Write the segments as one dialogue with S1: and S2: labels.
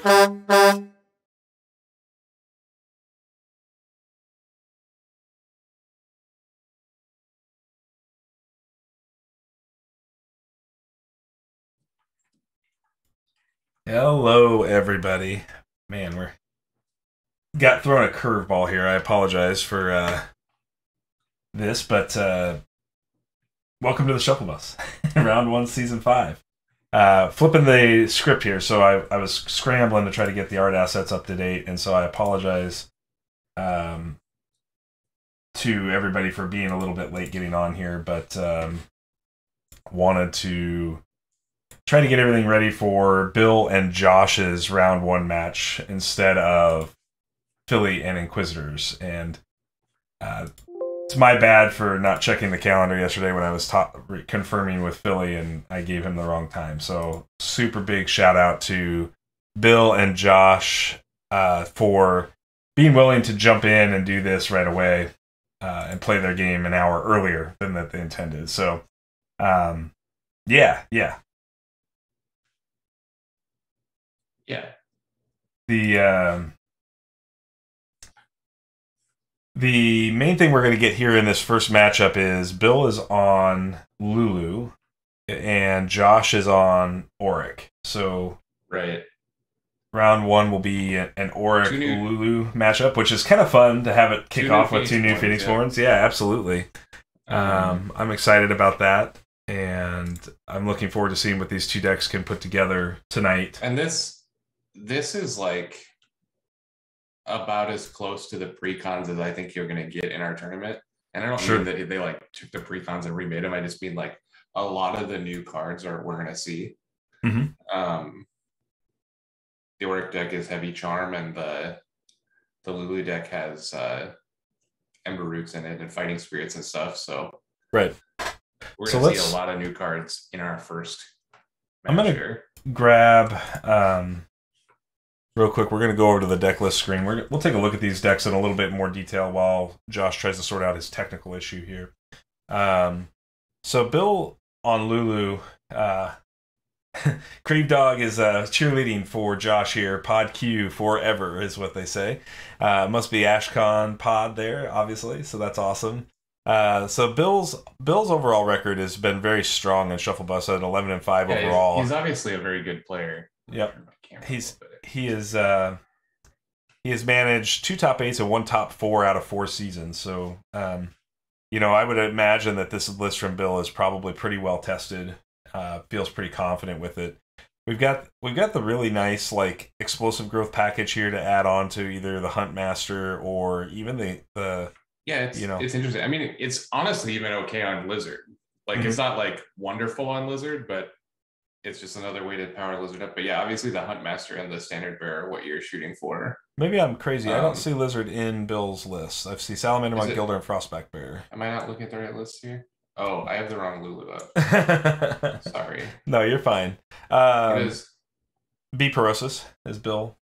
S1: Hello, everybody. Man, we're got thrown a curveball here. I apologize for this, but welcome to the Shufflebus, round one, season 5. Flipping the script here, so I was scrambling to try to get the art assets up to date, and so I apologize to everybody for being a little bit late getting on here, but wanted to try to get everything ready for Bill and Josh's round 1 match instead of Philly and Inquisitors. And it's my bad for not checking the calendar yesterday when I was confirming with Philly, and I gave him the wrong time. So super big shout out to Bill and Josh for being willing to jump in and do this right away and play their game an hour earlier than that they intended. So yeah. The main thing we're going to get here in this first matchup is Bill is on Lulu and Josh is on Orrick. So
S2: right,
S1: round 1 will be an Orrick Lulu matchup, which is kind of fun to have it kick off with 2 new Phoenix Horns. Yeah, absolutely. I'm excited about that, and I'm looking forward to seeing what these 2 decks can put together tonight.
S2: And this is like about as close to the precons as I think you're going to get in our tournament. And I don't mean that they like took the precons and remade them. I just mean like a lot of the new cards we're going to see.
S1: Mm-hmm.
S2: The Orrick deck is heavy charm, and the Lulu deck has Ember Roots in it and Fighting Spirits and stuff. So
S1: right,
S2: we're going to see a lot of new cards in our first match.
S1: I'm going to grab real quick. We're going to go over to the deck list screen. We'll take a look at these decks in a little bit more detail while Josh tries to sort out his technical issue here. So Bill on Lulu, Crave Dog is cheerleading for Josh here. Pod Q forever is what they say. Must be AshCon pod there, obviously, so that's awesome. So Bill's overall record has been very strong in Shufflebus at 11-5 overall.
S2: He's obviously a very good player.
S1: Yep. He has managed 2 top 8s and 1 top 4 out of 4 seasons. So I would imagine that this list from Bill is probably pretty well tested. Feels pretty confident with it. We've got the really nice like explosive growth package here to add on to either the Huntmaster or even the
S2: it's interesting. I mean, it's honestly even okay on Lizard. Like It's not like wonderful on Lizard, but it's just another way to power Lizard up. But yeah, obviously the Huntmaster and the Standard Bear are what you're shooting for.
S1: Maybe I'm crazy. I don't see Lizard in Bill's list. I see Salamander, Gilder, and Frostback Bear.
S2: Am I not looking at the right list here? Oh, I have the wrong Lulu up. Sorry.
S1: No, you're fine. Bparousis is Bill.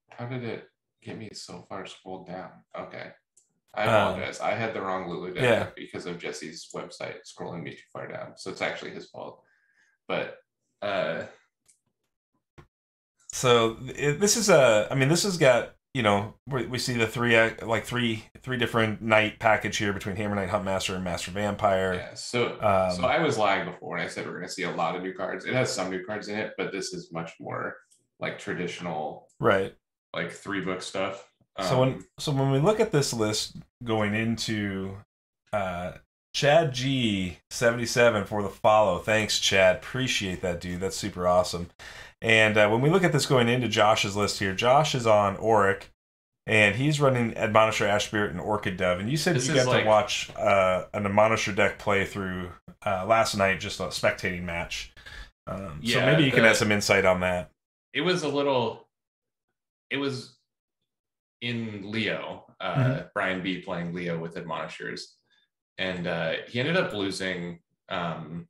S2: How did it get me so far scrolled down? Okay. I apologize. I had the wrong Lulu deck because of Jesse's website scrolling me too far down. So it's actually his fault. But
S1: so this has got, we see the three different night package here between Hammer Knight, Huntmaster, and Master Vampire.
S2: Yeah, so I was lying before and I said we're going to see a lot of new cards. It has some new cards in it, but this is much more like traditional,
S1: right? Like
S2: 3-book stuff.
S1: So when we look at this list going into Chad G77 for the follow. Thanks, Chad. Appreciate that, dude. That's super awesome. And when we look at this going into Josh's list here, Josh is on Orrick, and he's running Admonisher, Ash Spirit, and Orchid Dove. And you said you got to watch an Admonisher deck play through last night, just a spectating match. So maybe you can add some insight on that.
S2: It was in Leo, Brian B playing Leo with Admonishers. And he ended up losing Molten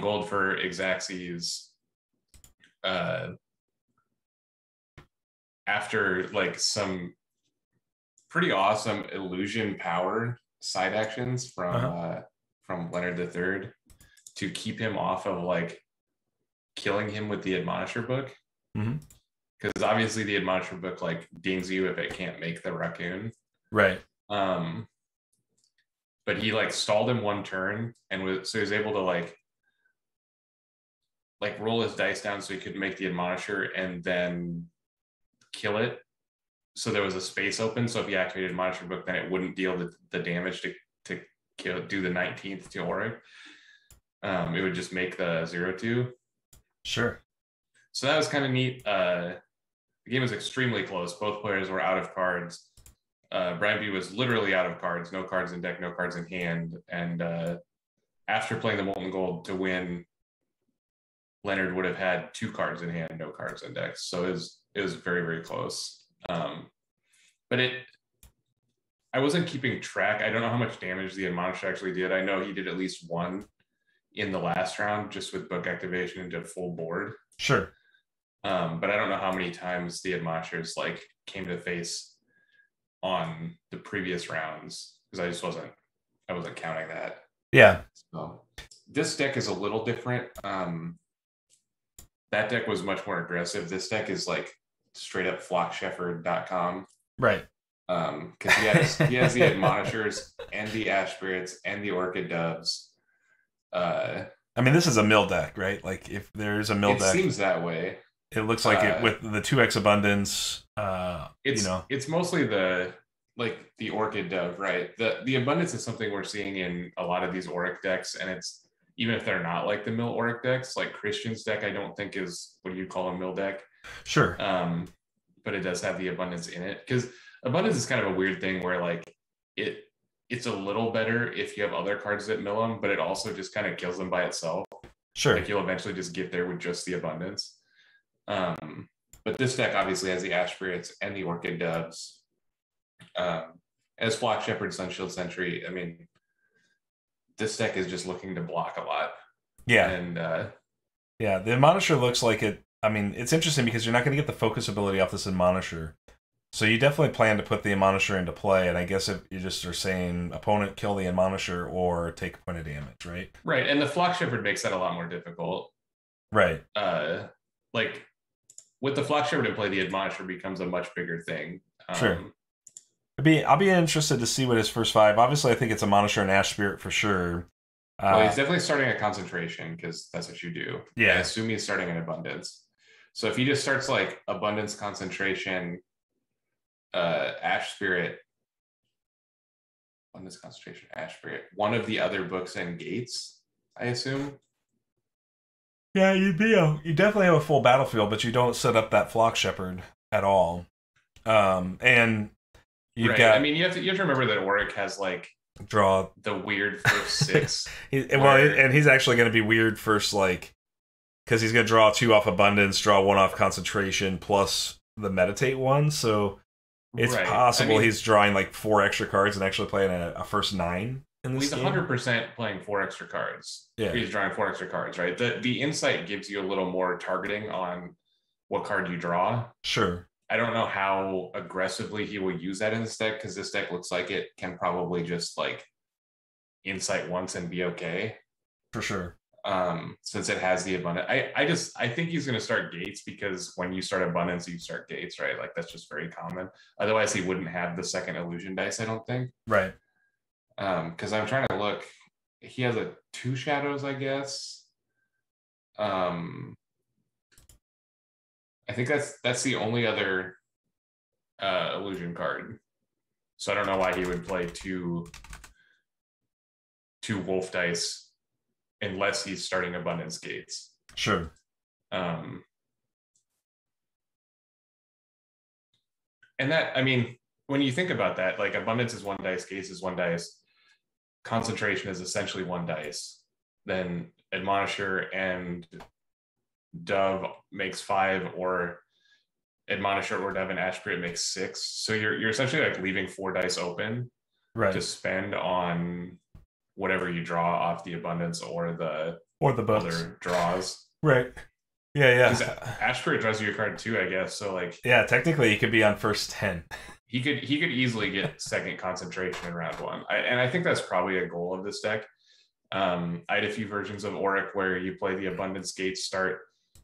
S2: Gold for Exaxes after like some pretty awesome illusion power side actions from Leonard III to keep him off of like killing him with the Admonisher book.
S1: Mm-hmm.
S2: Because obviously the Admonisher book like dings you if it can't make the raccoon.
S1: Right.
S2: But he like stalled him one turn and he was able to like roll his dice down so he could make the Admonisher and then kill it. So there was a space open. So if he activated Admonisher book, then it wouldn't deal the damage to do the 19th to Orrick. It would just make the 0-2.
S1: Sure.
S2: So that was kind of neat. The game was extremely close. Both players were out of cards. Brian B was literally out of cards, no cards in deck, no cards in hand. And after playing the Molten Gold to win, Leonard would have had 2 cards in hand, no cards in deck. So it was very, very close. But I wasn't keeping track. I don't know how much damage the Admonisher actually did. I know he did at least 1 in the last round just with book activation into full board.
S1: Sure.
S2: But I don't know how many times the Admonishers like came to face on the previous rounds because I wasn't counting that.
S1: Yeah.
S2: So this deck is a little different. That deck was much more aggressive. This deck is like straight up flockshepherd.com.
S1: Right.
S2: Because he has the Admonishers and the Ash Spirits and the Orchid Doves.
S1: I mean, this is a mill deck, right? Like, if there's a mill deck,
S2: it seems that way.
S1: It looks like it with the 2x abundance.
S2: It's mostly the Orchid Dove, right? The abundance is something we're seeing in a lot of these Orrick decks, and it's even if they're not like the mill Orrick decks, like Christian's deck, I don't think is what you call a mill deck.
S1: Sure.
S2: But it does have the abundance in it because abundance is kind of a weird thing where like it's a little better if you have other cards that mill them, but it also just kind of kills them by itself.
S1: Sure.
S2: Like you'll eventually just get there with just the abundance. But this deck obviously has the Ash Spirits and the Orchid Doves. As Flock Shepherd, Sunshield Sentry, I mean, this deck is just looking to block a lot.
S1: Yeah.
S2: And
S1: yeah, the Admonisher looks like it. I mean, it's interesting because you're not going to get the focus ability off this Admonisher. So you definitely plan to put the Admonisher into play, and I guess if you just are saying opponent kill the Admonisher or take a point of damage, right?
S2: Right, and the Flock Shepherd makes that a lot more difficult.
S1: Right.
S2: Like with the Flock Shepherd in play, the Admonisher becomes a much bigger thing.
S1: Sure. I'll be interested to see what his first 5. Obviously, I think it's Admonisher and Ash Spirit for sure.
S2: Well, he's definitely starting a concentration because that's what you do.
S1: Yeah.
S2: I assume he's starting an abundance. So if he just starts like abundance, concentration, Ash Spirit, abundance, concentration, Ash Spirit, one of the other books and gates, I assume.
S1: Yeah, you definitely have a full battlefield, but you don't set up that Flock Shepherd at all. And you've got.
S2: I mean, you have to remember that Orrick has like
S1: draw
S2: the weird first 6.
S1: And he's actually going to be weird first, like because he's going to draw 2 off abundance, draw 1 off concentration, plus the meditate 1. So it's possible he's drawing like 4 extra cards and actually playing a first 9 in this game.
S2: He's 100% playing 4 extra cards.
S1: Yeah,
S2: he's drawing 4 extra cards, right? The insight gives you a little more targeting on what card you draw.
S1: Sure.
S2: I don't know how aggressively he will use that in this deck because this deck looks like it can probably just like insight once and be okay.
S1: For sure.
S2: Since it has the abundance. I think he's going to start gates because when you start abundance, you start gates, right? Like that's just very common. Otherwise, he wouldn't have the second illusion dice, I don't think.
S1: Right.
S2: Because I'm trying to look. He has 2 shadows, I guess. I think that's the only other illusion card. So I don't know why he would play two wolf dice unless he's starting abundance gates.
S1: Sure.
S2: And that, I mean, when you think about that, like abundance is 1 dice, gates is 1 dice, concentration is essentially 1 dice. Then Admonisher and Dove makes 5, or Admonisher or Dove and Ash Spirit makes 6. So you're essentially like leaving 4 dice open,
S1: right,
S2: to spend on whatever you draw off the abundance or the other draws.
S1: Right. Yeah. Because
S2: Ash Spirit draws you a card too, I guess. So like,
S1: yeah, technically he could be on first 10.
S2: He could easily get second concentration in round 1. And I think that's probably a goal of this deck. I had a few versions of Orrick where you play the abundance gate start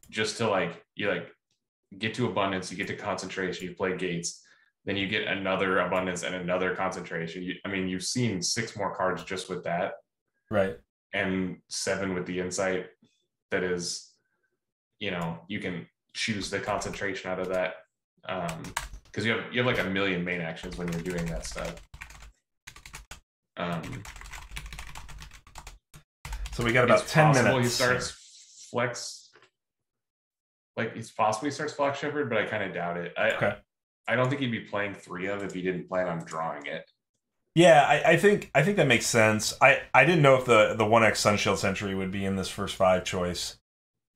S2: just to like, you like get to abundance, you get to concentration, you play gates, then you get another abundance and another concentration. You've seen 6 more cards just with that,
S1: right?
S2: And 7 with the insight. That is, you can choose the concentration out of that, because you have like a million main actions when you're doing that stuff.
S1: So we got about 10 minutes.
S2: He starts flex. Like, it's possible he starts Flock Shepherd, but I kind of doubt it. I don't think he'd be playing 3 of if he didn't plan on drawing it.
S1: Yeah, I think that makes sense. I didn't know if the 1x Sunshield Sentry would be in this first 5 choice.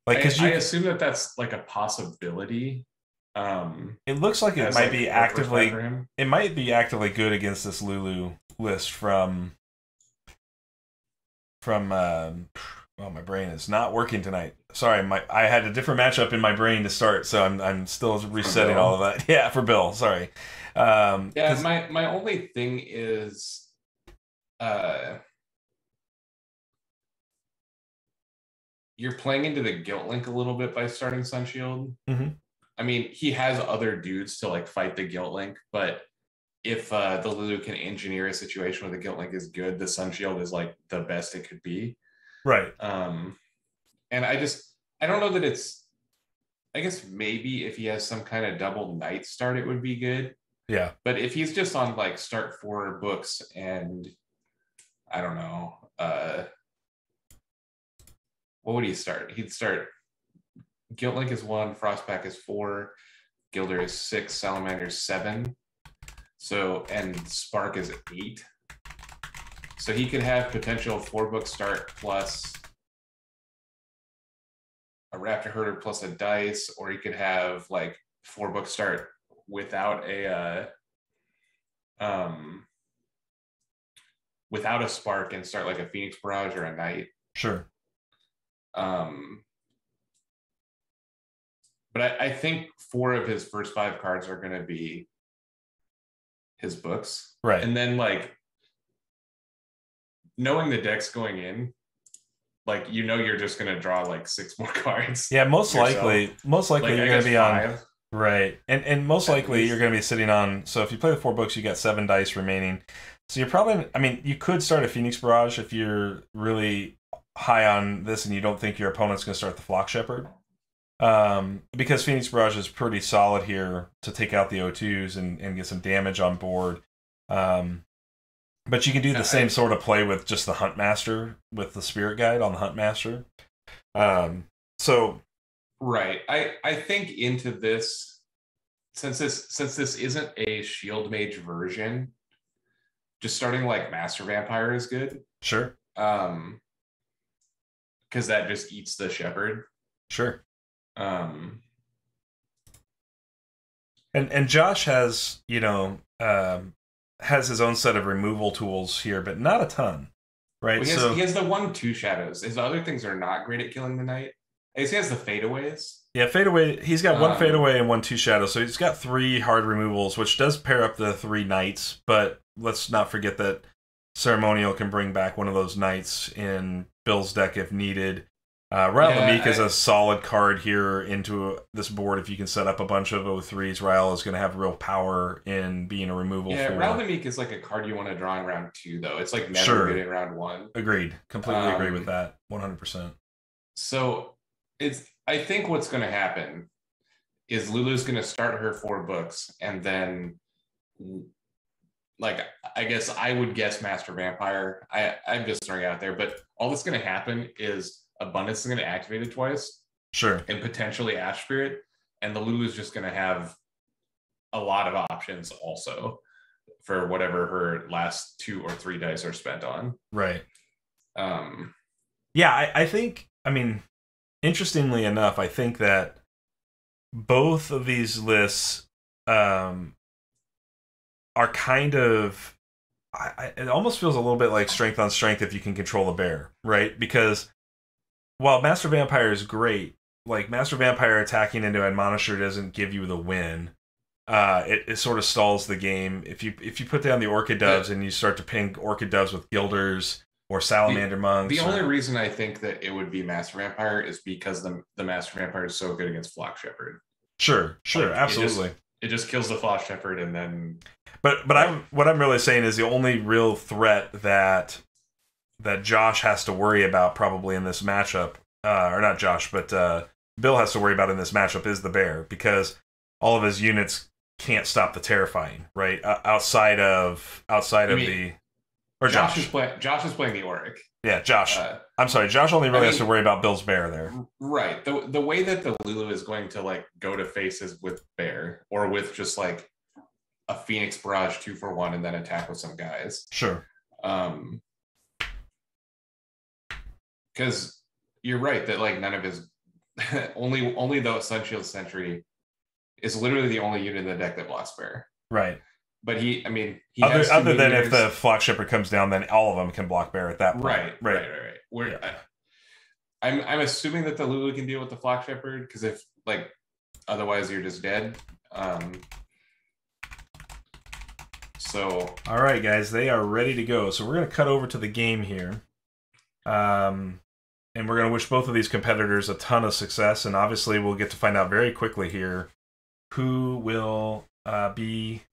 S1: Like, because
S2: I assume that's like a possibility.
S1: It looks like it might be actively. It might be actively good against this Lulu list from. Oh, my brain is not working tonight. Sorry, I had a different matchup in my brain to start, so I'm still resetting all of that. Yeah, for Bill. Sorry.
S2: My only thing is, you're playing into the guilt link a little bit by starting Sunshield.
S1: Mm-hmm.
S2: I mean, he has other dudes to like fight the guilt link, but if the Lulu can engineer a situation where the guilt link is good, the Sunshield is like the best it could be.
S1: Right.
S2: And I don't know that it's, I guess maybe if he has some kind of double night start, it would be good.
S1: Yeah.
S2: But if he's just on like start 4 books and I don't know, what would he start? He'd start Guilt Link is 1, Frostback is 4, Gilder is 6, Salamander is 7. So, and Spark is 8. So he could have potential 4-book start plus a Raptor Herder plus a dice, or he could have like 4-book start without a spark and start like a Phoenix Barrage or a Knight.
S1: Sure.
S2: But I think 4 of his first 5 cards are going to be his books.
S1: Right.
S2: And then like knowing the deck's going in, like, you're just going to draw like 6 more cards.
S1: Yeah, most likely like, you're going to be
S2: 5.
S1: on. Right. And most likely you're going to be sitting on, so if you play the 4 books, you got 7 dice remaining. So you're probably, you could start a Phoenix Barrage if you're really high on this and you don't think your opponent's going to start the Flock Shepherd. Because Phoenix Barrage is pretty solid here to take out the O2s and get some damage on board. But you can do the same sort of play with just the Huntmaster, with the Spirit Guide on the Huntmaster. So
S2: right. I think into this, since this isn't a Shield Mage version, just starting like Master Vampire is good.
S1: Sure.
S2: Because that just eats the Shepherd.
S1: Sure. And Josh has, has his own set of removal tools here, but not a ton, right?
S2: Well, he has the 1/2 shadows. His other things are not great at killing the Knight. I guess he has the fadeaways. Yeah,
S1: fadeaway. He's got 1 fadeaway and 1 2 shadow, so he's got 3 hard removals, which does pair up the 3 Knights. But let's not forget that Ceremonial can bring back one of those Knights in Bill's deck if needed. Ryle the Meek is a solid card here into this board. If you can set up a bunch of O3s, Ryle is going to have real power in being a removal.
S2: Yeah, Ryle the Meek is like a card you want to draw in round 2, though. It's like never good in round 1.
S1: Agreed. Completely agree with that. 100%.
S2: So I think what's going to happen is Lulu's going to start her 4 books, and then, like, I guess I would guess Master Vampire. I'm just throwing it out there, but all that's going to happen is Abundance is going to activate it twice.
S1: Sure.
S2: And potentially Ash Spirit. And the Lulu is just going to have a lot of options also for whatever her last 2 or 3 dice are spent on.
S1: Right. Yeah, I think, interestingly enough, I think that both of these lists are kind of, it almost feels a little bit like strength on strength if you can control the bear, right? Because while Master Vampire is great, like Master Vampire attacking into Admonisher doesn't give you the win. It sort of stalls the game. If you put down the Orchid Doves and you start to ping Orchid Doves with Gilders or Salamander Monks.
S2: The only reason I think that it would be Master Vampire is because the Master Vampire is so good against Flock Shepherd.
S1: Sure,
S2: Like
S1: absolutely.
S2: It just kills the Floss Shepherd, and then.
S1: But what I'm really saying is the only real threat that Josh has to worry about probably in this matchup, or not Josh, but Bill has to worry about in this matchup is the bear, because all of his units can't stop the terrifying, right? Outside of the or Josh.
S2: Josh is playing the Orrick.
S1: Yeah, Josh. I'm sorry, Josh only really has to worry about Bill's bear there.
S2: Right. The way that the Lulu is going to like go to faces with bear, or with just like a Phoenix Barrage 2-for-1 and then attack with some guys.
S1: Sure.
S2: Because you're right that like none of his only the Sunshield Sentry is literally the only unit in the deck that blocks bear.
S1: Right.
S2: But he
S1: other than if the Flock Shepherd comes down, then all of them can block bear at that point.
S2: Right. I'm assuming that the Lulu can deal with the Flock Shepherd, because if like otherwise you're just dead. So
S1: all right, guys, they are ready to go. So we're gonna cut over to the game here, and we're gonna wish both of these competitors a ton of success. And obviously, we'll get to find out very quickly here who will be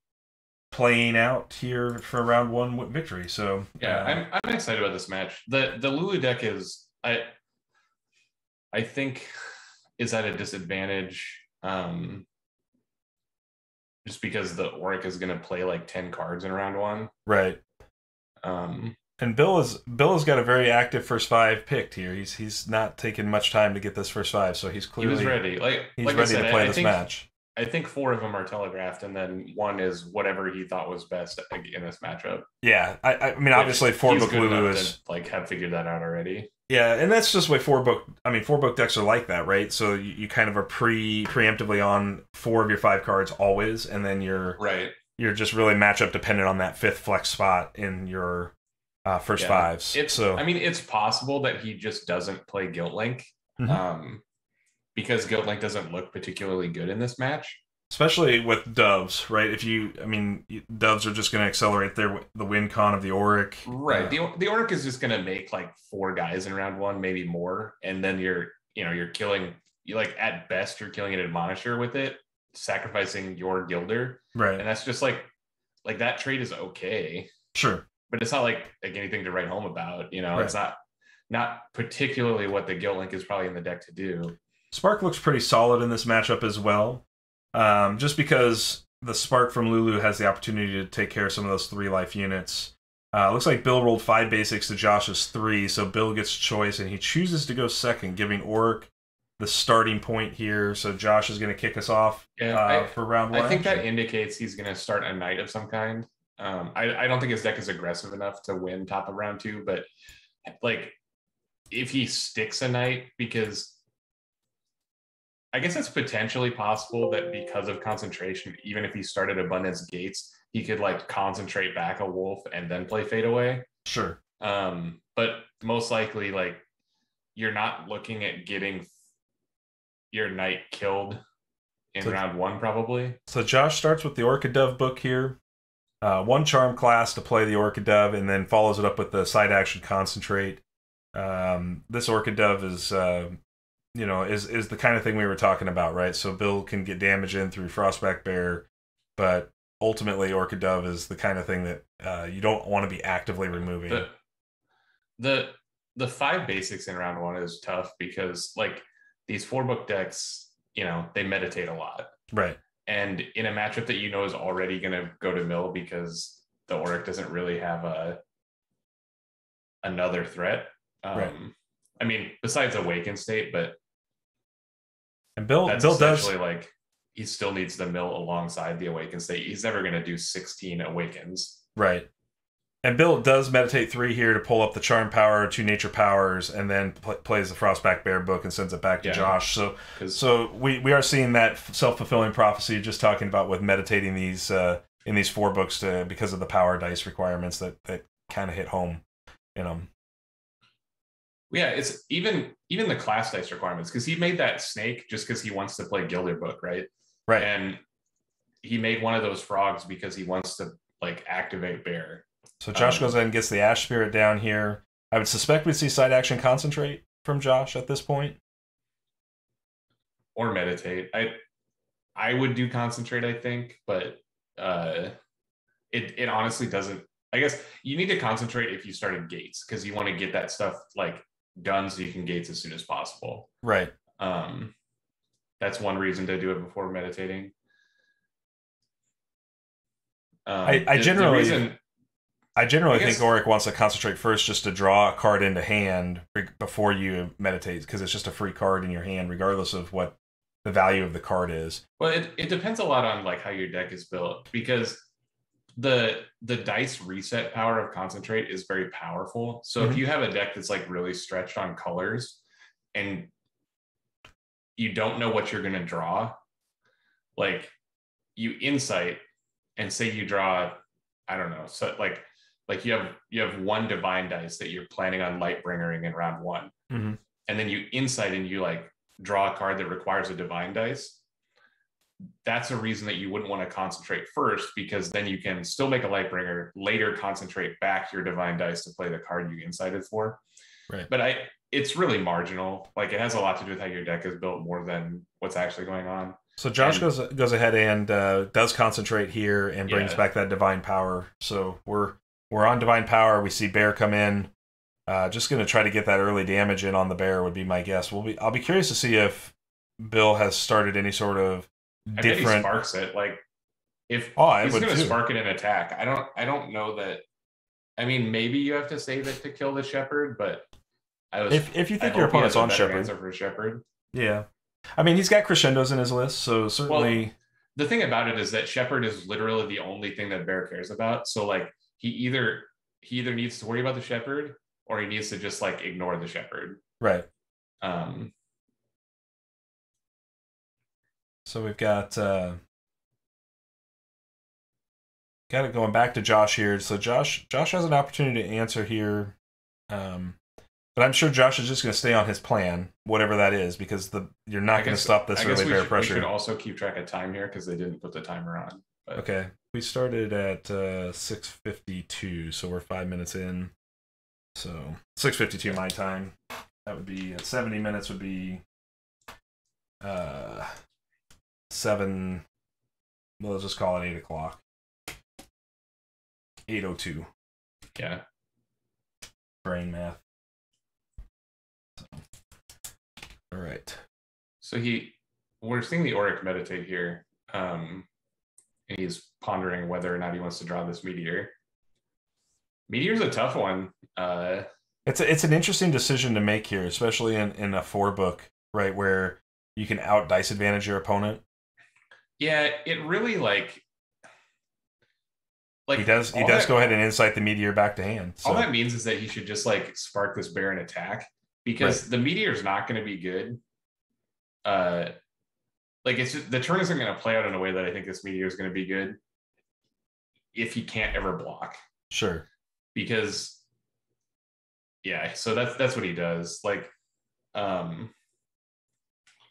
S1: playing out here for round one victory. So
S2: yeah, I'm excited about this match. The Lulu deck is I think is at a disadvantage, just because the Orrick is going to play like 10 cards in round one.
S1: Right. And Bill has got a very active first five picked here. He's not taking much time to get this first five, so he's clearly
S2: he was ready. He's
S1: ready to play this match.
S2: I think 4 of them are telegraphed, and then 1 is whatever he thought was best in this matchup.
S1: Yeah, I mean, obviously 4-book Lulu is
S2: like have figured that out already.
S1: Yeah, and that's just the way 4-book decks are like that, right? So you kind of are preemptively on 4 of your 5 cards always, and then you're just really matchup dependent on that 5th flex spot in your first 5s.
S2: I mean, it's possible that he just doesn't play Guilt Link. Because Guilt Link doesn't look particularly good in this match.
S1: Especially with Doves, right? Doves are just going to accelerate the win con of the Orrick.
S2: Right. The Orrick is just going to make like 4 guys in round 1, maybe more. And then you're killing, at best, you're killing an Admonisher with it, sacrificing your Gilder.
S1: Right.
S2: And that's just like that trade is okay.
S1: Sure.
S2: But it's not like anything to write home about, Right. It's not particularly what the Guilt Link is probably in the deck to do.
S1: Spark looks pretty solid in this matchup as well, just because the Spark from Lulu has the opportunity to take care of some of those 3-life units. Looks like Bill rolled 5 basics to Josh's 3, so Bill gets choice, and he chooses to go second, giving Orrick the starting point here. So Josh is going to kick us off for round 1.
S2: I think that indicates he's going to start a knight of some kind. I don't think his deck is aggressive enough to win top of round 2, but if he sticks a knight, because I guess it's potentially possible that because of concentration, even if he started Abundance Gates, he could concentrate back a wolf and then play Fade Away.
S1: Sure.
S2: But most likely, you're not looking at getting your knight killed in round 1, probably. So
S1: Josh starts with the Orchid Dove book here. 1 charm class to play the Orchid Dove, and then follows it up with the side action Concentrate. This Orchid Dove is the kind of thing we were talking about, right? So Bill can get damage in through Frostback Bear, but ultimately Orchid Dove is the kind of thing that you don't want to be actively removing.
S2: The 5 basics in round 1 is tough because these 4-book decks, they meditate a lot.
S1: Right.
S2: And in a matchup that is already going to go to mill because the Orrick doesn't really have another threat.
S1: Right.
S2: I mean, besides Awaken State, but
S1: Bill does
S2: he still needs the mill alongside the Awaken State. He's never going to do 16 Awakens.
S1: Right. And Bill does meditate 3 here to pull up the Charm Power, 2 Nature Powers, and then plays the Frostback Bear book and sends it back to Josh. So we are seeing that self-fulfilling prophecy, just talking about with meditating these in these 4 books because of the power dice requirements that kind of hit home in them.
S2: Yeah, it's even the class dice requirements, because he made that snake just because he wants to play Gilder book, right?
S1: Right.
S2: And he made one of those frogs because he wants to activate bear.
S1: So Josh goes ahead and gets the Ash Spirit down here. I would suspect we'd see side action Concentrate from Josh at this point.
S2: Or meditate. I would do concentrate, I think, but it honestly doesn't. I guess you need to concentrate if you started gates because you want to get that stuff like done so you can gates as soon as possible.
S1: Right.
S2: That's one reason to do it before meditating.
S1: I generally think Orrick wants to concentrate first just to draw a card into hand before you meditate because it's just a free card in your hand regardless of what the value of the card is.
S2: Well, it depends a lot on like how your deck is built because the dice reset power of concentrate is very powerful. So if you have a deck that's like really stretched on colors and you don't know what you're going to draw, like you insight and say you draw, I don't know, so like you have one divine dice that you're planning on Lightbringering in round one, and then you insight and you like draw a card that requires a divine dice. That's a reason that you wouldn't want to concentrate first because then you can still make a Lightbringer, later concentrate back your divine dice to play the card you incited for.
S1: Right.
S2: But it's really marginal. Like it has a lot to do with how your deck is built more than what's actually going on.
S1: So Josh goes ahead and does concentrate here and brings back that divine power. So we're on divine power. We see Bear come in. Just going to try to get that early damage in on the Bear would be my guess. I'll be curious to see if Bill has started any sort of different.
S2: I bet he sparks it. Like if he's going to spark it in attack, I don't know that. I mean, maybe you have to save it to kill the Shepherd, but
S1: if you think your opponent's on Shepherd,
S2: answer for Shepherd.
S1: Yeah. I mean, he's got crescendos in his list, so certainly.
S2: Well, the thing about it is that Shepherd is literally the only thing that Bear cares about. So, like, he either needs to worry about the Shepherd or he needs to just like ignore the Shepherd.
S1: Right. So we've got it going back to Josh here. So Josh has an opportunity to answer here. But I'm sure Josh is just going to stay on his plan, whatever that is, because you're not going to stop this early Bear pressure.
S2: We should also keep track of time here because they didn't put the timer on. But.
S1: Okay. We started at 6:52, so we're 5 minutes in. So 6:52 my time. That would be 70 minutes would be 7. Well, let's just call it 8 o'clock. 8:02.
S2: Yeah.
S1: Brain math. All right.
S2: So we're seeing the Orrick meditate here, and he's pondering whether or not he wants to draw this Meteor. Meteor's a tough one.
S1: It's an interesting decision to make here, especially in a 4-book, right, where you can out dice advantage your opponent.
S2: Yeah, it really like
S1: he does go ahead and insight the Meteor back to hand. So.
S2: All that means is that he should just like spark this Bear and attack. Because the Meteor's not going to be good. Like it's just, the turn isn't going to play out in a way that I think this Meteor is going to be good if he can't ever block.
S1: Sure.
S2: Because so that's what he does. Like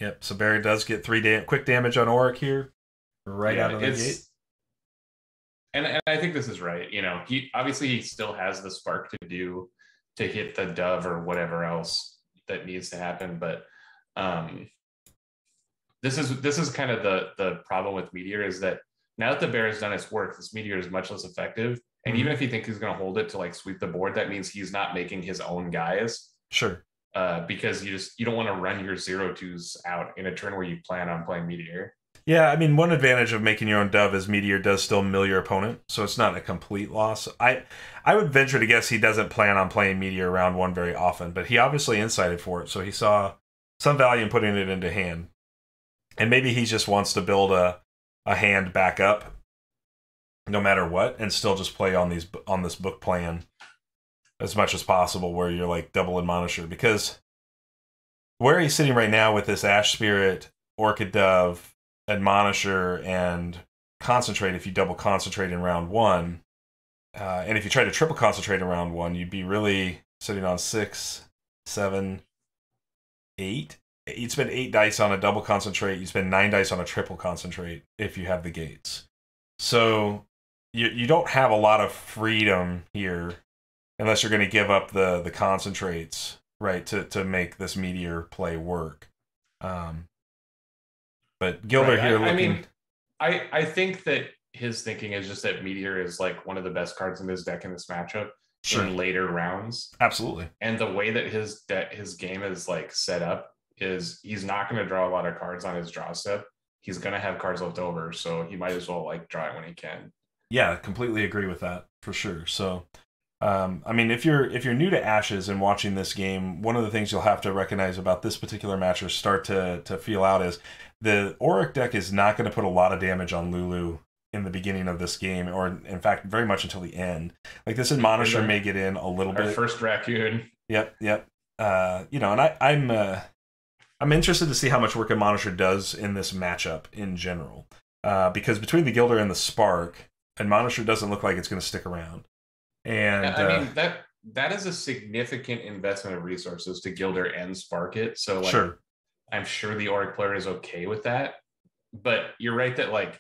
S1: Yep, so Barry does get 3 quick damage on Orrick here. Right out of the gate.
S2: And I think this is right. You know, he still has the spark to hit the dove or whatever else that needs to happen. But this is kind of the problem with Meteor is that now that the Bear has done its work, this Meteor is much less effective. And even if you think he's going to hold it to like sweep the board, that means he's not making his own guys.
S1: Sure.
S2: Because you don't want to run your 0/2s out in a turn where you plan on playing Meteor.
S1: Yeah, I mean, one advantage of making your own dove is Meteor does still mill your opponent, so it's not a complete loss. I would venture to guess he doesn't plan on playing Meteor round 1 very often, but he obviously incited for it, so he saw some value in putting it into hand. And maybe he just wants to build a hand back up, no matter what, and still just play on this book plan as much as possible, where you're like double Admonisher. Because where he's sitting right now with this Ash Spirit, Orchid Dove, Admonisher, and Concentrate, if you double Concentrate in round 1, and if you try to triple Concentrate in round 1, you'd be really sitting on 6, 7, 8. You'd spend 8 dice on a double Concentrate. You spend 9 dice on a triple Concentrate if you have the gates. So you don't have a lot of freedom here unless you're going to give up the concentrates, right, to make this Meteor play work. But Gilder here looking.
S2: I mean, I think that his thinking is just that Meteor is like one of the best cards in his deck in this matchup in later rounds.
S1: Absolutely.
S2: And the way that his game is like set up is he's not going to draw a lot of cards on his draw step. He's going to have cards left over, so he might as well like draw it when he can.
S1: Yeah, completely agree with that for sure. So, I mean, if you're new to Ashes and watching this game, one of the things you'll have to recognize about this particular match or start to feel out is the Orrick deck is not going to put a lot of damage on Lulu in the beginning of this game, or in fact, very much until the end. Like this Admonisher may get in a little bit.
S2: First raccoon.
S1: Yep. And I'm interested to see how much work Admonisher does in this matchup in general, because between the Gilder and the Spark, Admonisher doesn't look like it's going to stick around. And
S2: I mean that is a significant investment of resources to Gilder and Spark it. So like,
S1: sure.
S2: I'm sure the Orrick player is okay with that, but you're right that like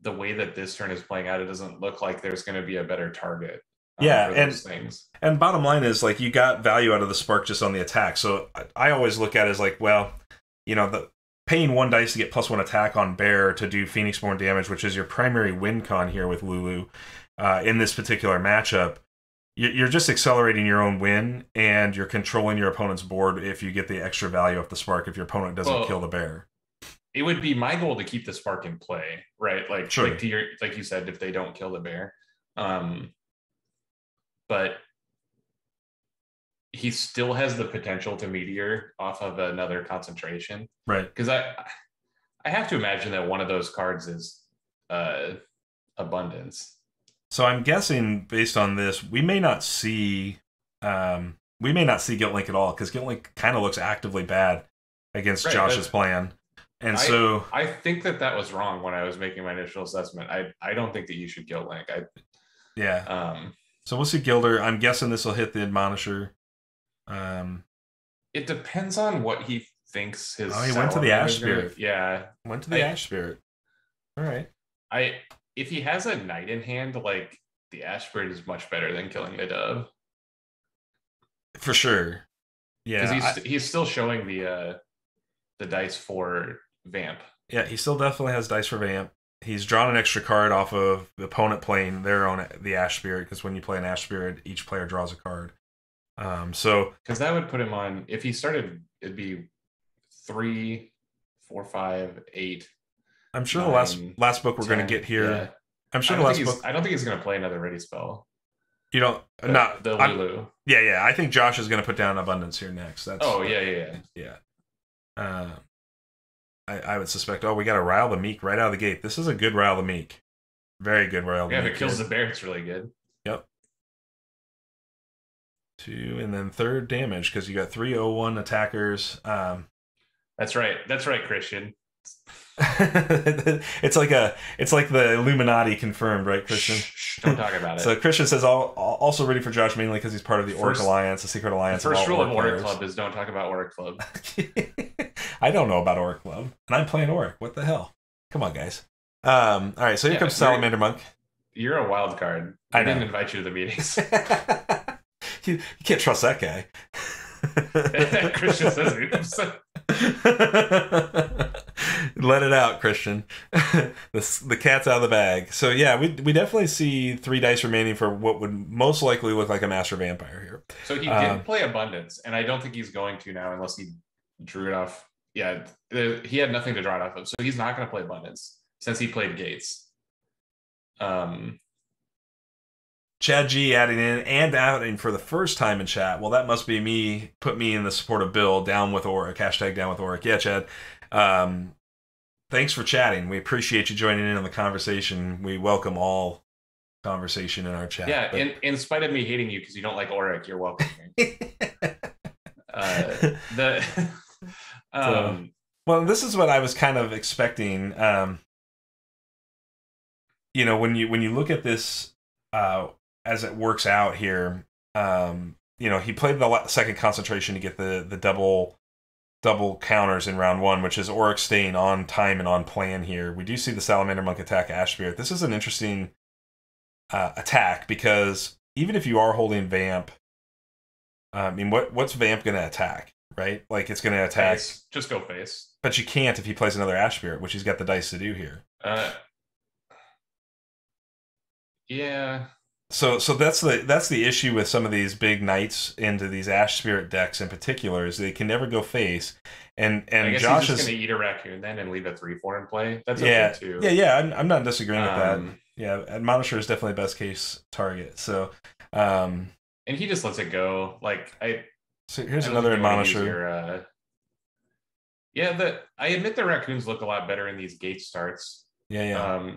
S2: the way that this turn is playing out, it doesn't look like there's going to be a better target. For those things.
S1: And bottom line is like you got value out of the Spark just on the attack. So I always look at it as like, well, the paying 1 dice to get +1 attack on Bear to do Phoenixborn damage, which is your primary win con here with Lulu in this particular matchup. You're just accelerating your own win, and you're controlling your opponent's board if you get the extra value off the Spark if your opponent doesn't kill the Bear.
S2: It would be my goal to keep the Spark in play, right? Like,
S1: sure.
S2: like you said, if they don't kill the Bear. But he still has the potential to Meteor off of another concentration.
S1: Right.
S2: Because I have to imagine that one of those cards is Abundance.
S1: So I'm guessing based on this, we may not see Guilt Link at all, because Guilt Link kind of looks actively bad against Josh's plan. And
S2: I think that was wrong when I was making my initial assessment. I don't think that you should Guilt Link.
S1: So we'll see Gilder. I'm guessing this will hit the Admonisher.
S2: It depends on what he thinks his.
S1: Oh, he went to the Ash Spirit.
S2: Yeah,
S1: went to the Ash Spirit. All right.
S2: If he has a Knight in hand, like the Ash Spirit is much better than killing the Dove.
S1: For sure. Yeah,
S2: because he's still showing the dice for Vamp.
S1: Yeah, he still definitely has dice for Vamp. He's drawn an extra card off of the opponent playing their own the Ash Spirit, because when you play an Ash Spirit, each player draws a card. So
S2: because that would put him on, if he started, it'd be 3, 4, 5, 8.
S1: I'm sure
S2: 9,
S1: the last book we're going to get here.
S2: Yeah.
S1: I'm sure the last book.
S2: I don't think he's going to play another ready spell.
S1: You don't.
S2: The Lulu.
S1: Yeah. I think Josh is going to put down Abundance here next. That's.
S2: Oh yeah.
S1: I would suspect. Oh, we got to Rile the Meek right out of the gate. This is a good Rile the Meek. Very good Rile the Meek.
S2: Yeah, if it kills the Bear, it's really good.
S1: Yep. 2 and then 3rd damage, because you got 3/01 attackers.
S2: That's right, Christian.
S1: It's like the Illuminati confirmed, right, Christian?
S2: Shh, don't talk about it.
S1: So Christian says also ready for Josh mainly because he's part of the Orrick Alliance, the secret alliance.
S2: The first rule of Orrick Club is don't talk about Orrick Club.
S1: I don't know about Orrick Club, and I'm playing Orrick. What the hell? Come on, guys. All right, so here comes Salamander Monk.
S2: You're a wild card. I didn't invite you to the meetings.
S1: You can't trust that guy.
S2: Christian says it.
S1: Let it out, Christian. The cat's out of the bag. So yeah, we definitely see 3 dice remaining for what would most likely look like a Master Vampire here.
S2: So he did play Abundance, and I don't think he's going to now unless he drew it off. Yeah, he had nothing to draw it off of, so he's not going to play Abundance since he played Gates.
S1: Chad G adding in and outing for the first time in chat. Well, that must be me. Put me in the support of Bill. Down with Orrick. Hashtag down with Orrick. Yeah, Chad. Thanks for chatting. We appreciate you joining in on the conversation. We welcome all conversation in our chat.
S2: Yeah, in spite of me hating you because you don't like Orrick, you're welcome.
S1: Well, this is what I was kind of expecting. When you look at this as it works out here, he played the second concentration to get the double counters in round 1, which is Orrick staying on time and on plan here. We do see the Salamander Monk attack Ash Spirit. This is an interesting attack, because even if you are holding Vamp, what's Vamp going to attack, right? Like, it's going to attack...
S2: Face. Just go face.
S1: But you can't if he plays another Ash Spirit, which he's got the dice to do here.
S2: Yeah.
S1: So that's the issue with some of these big knights into these Ash Spirit decks in particular, is they can never go face. And
S2: I guess
S1: Josh
S2: he's just
S1: is
S2: going to eat a raccoon then and leave a 3/4 in play. That's
S1: yeah,
S2: okay too.
S1: yeah. I'm not disagreeing with that. Yeah, Admonisher is definitely best case target. So,
S2: and he just lets it go. Like
S1: so here's another Admonisher.
S2: I admit the raccoons look a lot better in these gate starts.
S1: Yeah.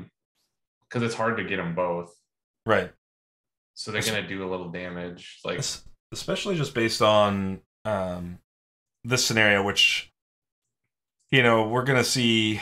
S2: Because it's hard to get them both.
S1: Right.
S2: So they're gonna do a little damage, like
S1: especially just based on this scenario, which we're gonna see.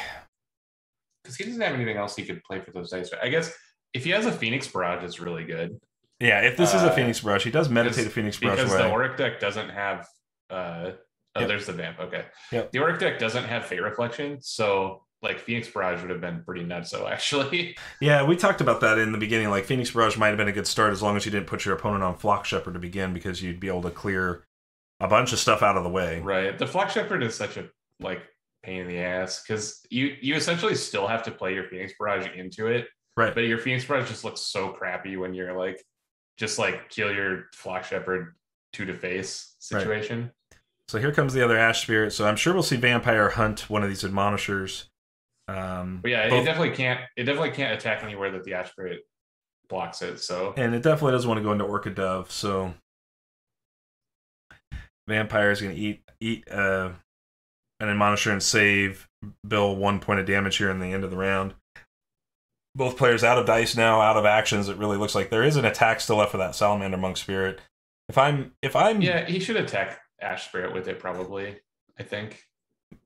S2: Because he doesn't have anything else he could play for those dice. I guess if he has a Phoenix Barrage, it's really good.
S1: Yeah, if this is a Phoenix Barrage, he does meditate a Phoenix Barrage
S2: because
S1: away.
S2: The Orrick deck doesn't have. There's the Vamp. Okay.
S1: Yep.
S2: The Orrick deck doesn't have Fate Reflection, so like Phoenix Barrage would have been pretty nutso, actually.
S1: Yeah, we talked about that in the beginning. Like Phoenix Barrage might have been a good start as long as you didn't put your opponent on Flock Shepherd to begin, because you'd be able to clear a bunch of stuff out of the way.
S2: Right. The Flock Shepherd is such a pain in the ass, because you essentially still have to play your Phoenix Barrage into it.
S1: Right.
S2: But your Phoenix Barrage just looks so crappy when you're just kill your Flock Shepherd 2 to face situation.
S1: Right. So here comes the other Ash Spirit. So I'm sure we'll see Vampire hunt one of these Admonishers.
S2: But yeah, it definitely can't. It definitely can't attack anywhere that the Ash Spirit blocks it. So,
S1: and it definitely doesn't want to go into Orchid Dove. So Vampire is going to eat an Admonisher and save Bill 1 point of damage here in the end of the round. Both players out of dice now, out of actions. It really looks like there is an attack still left for that Salamander Monk Spirit. If I'm
S2: yeah, he should attack Ash Spirit with it probably. I think.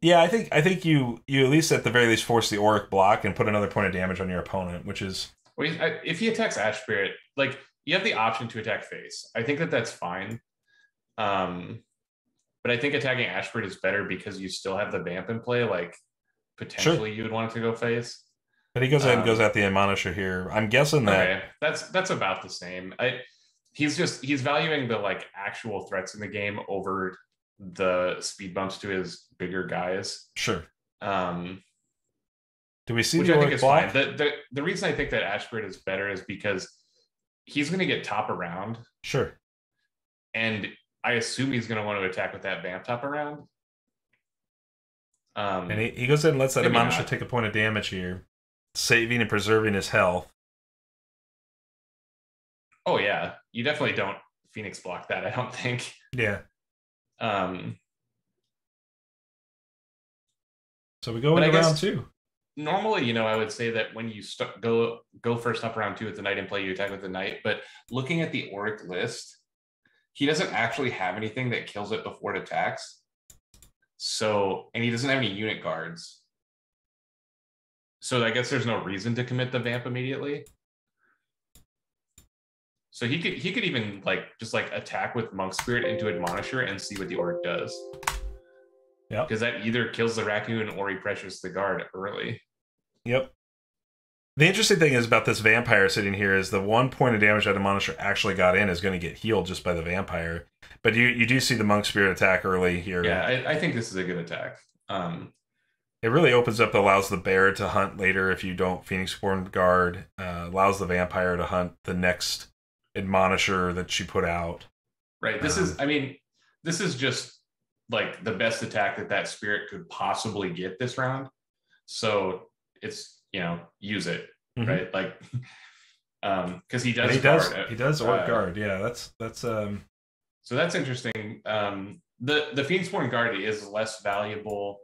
S1: Yeah, I think you at least at the very least force the Orrick block and put another point of damage on your opponent, which is
S2: if he attacks Ash Spirit, you have the option to attack face. I think that's fine. But I think attacking Ash Spirit is better because you still have the Vamp in play. Potentially you would want it to go face.
S1: But he goes ahead and goes at the Admonisher here. I'm guessing that
S2: that's about the same. He's valuing the actual threats in the game over the speed bumps to his bigger guys.
S1: Sure. Do we see
S2: which
S1: the
S2: I think is
S1: block?
S2: fine. The reason I think that Ash Spirit is better is because he's going to get top around.
S1: Sure.
S2: And I assume he's going to want to attack with that Vamp top around.
S1: And he goes ahead and lets that Admonisher take a point of damage here, saving and preserving his health.
S2: Oh yeah, you definitely don't Phoenix block that, I don't think.
S1: Yeah. So we go into round 2.
S2: Normally, I would say that when you go first up round 2 with the knight in play, you attack with the knight. But looking at the Orrick list, he doesn't actually have anything that kills it before it attacks. So, and he doesn't have any unit guards. So I guess there's no reason to commit the Vamp immediately. So he could even just attack with Monk Spirit into Admonisher and see what the Orrick does.
S1: Yep.
S2: Because that either kills the raccoon or he pressures the guard early.
S1: Yep. The interesting thing is about this Vampire sitting here is the 1 point of damage that Admonisher actually got in is going to get healed just by the Vampire. But you do see the Monk Spirit attack early here.
S2: Yeah, I think this is a good attack.
S1: It really opens up, allows the Bear to hunt later if you don't Phoenix Born Guard, allows the Vampire to hunt the next Admonisher that you put out.
S2: Right. This is just the best attack that Spirit could possibly get this round. So it's, use it, right? Because he does
S1: Orc Guard. Yeah, that's
S2: so that's interesting. The Phoenix Born Guard is less valuable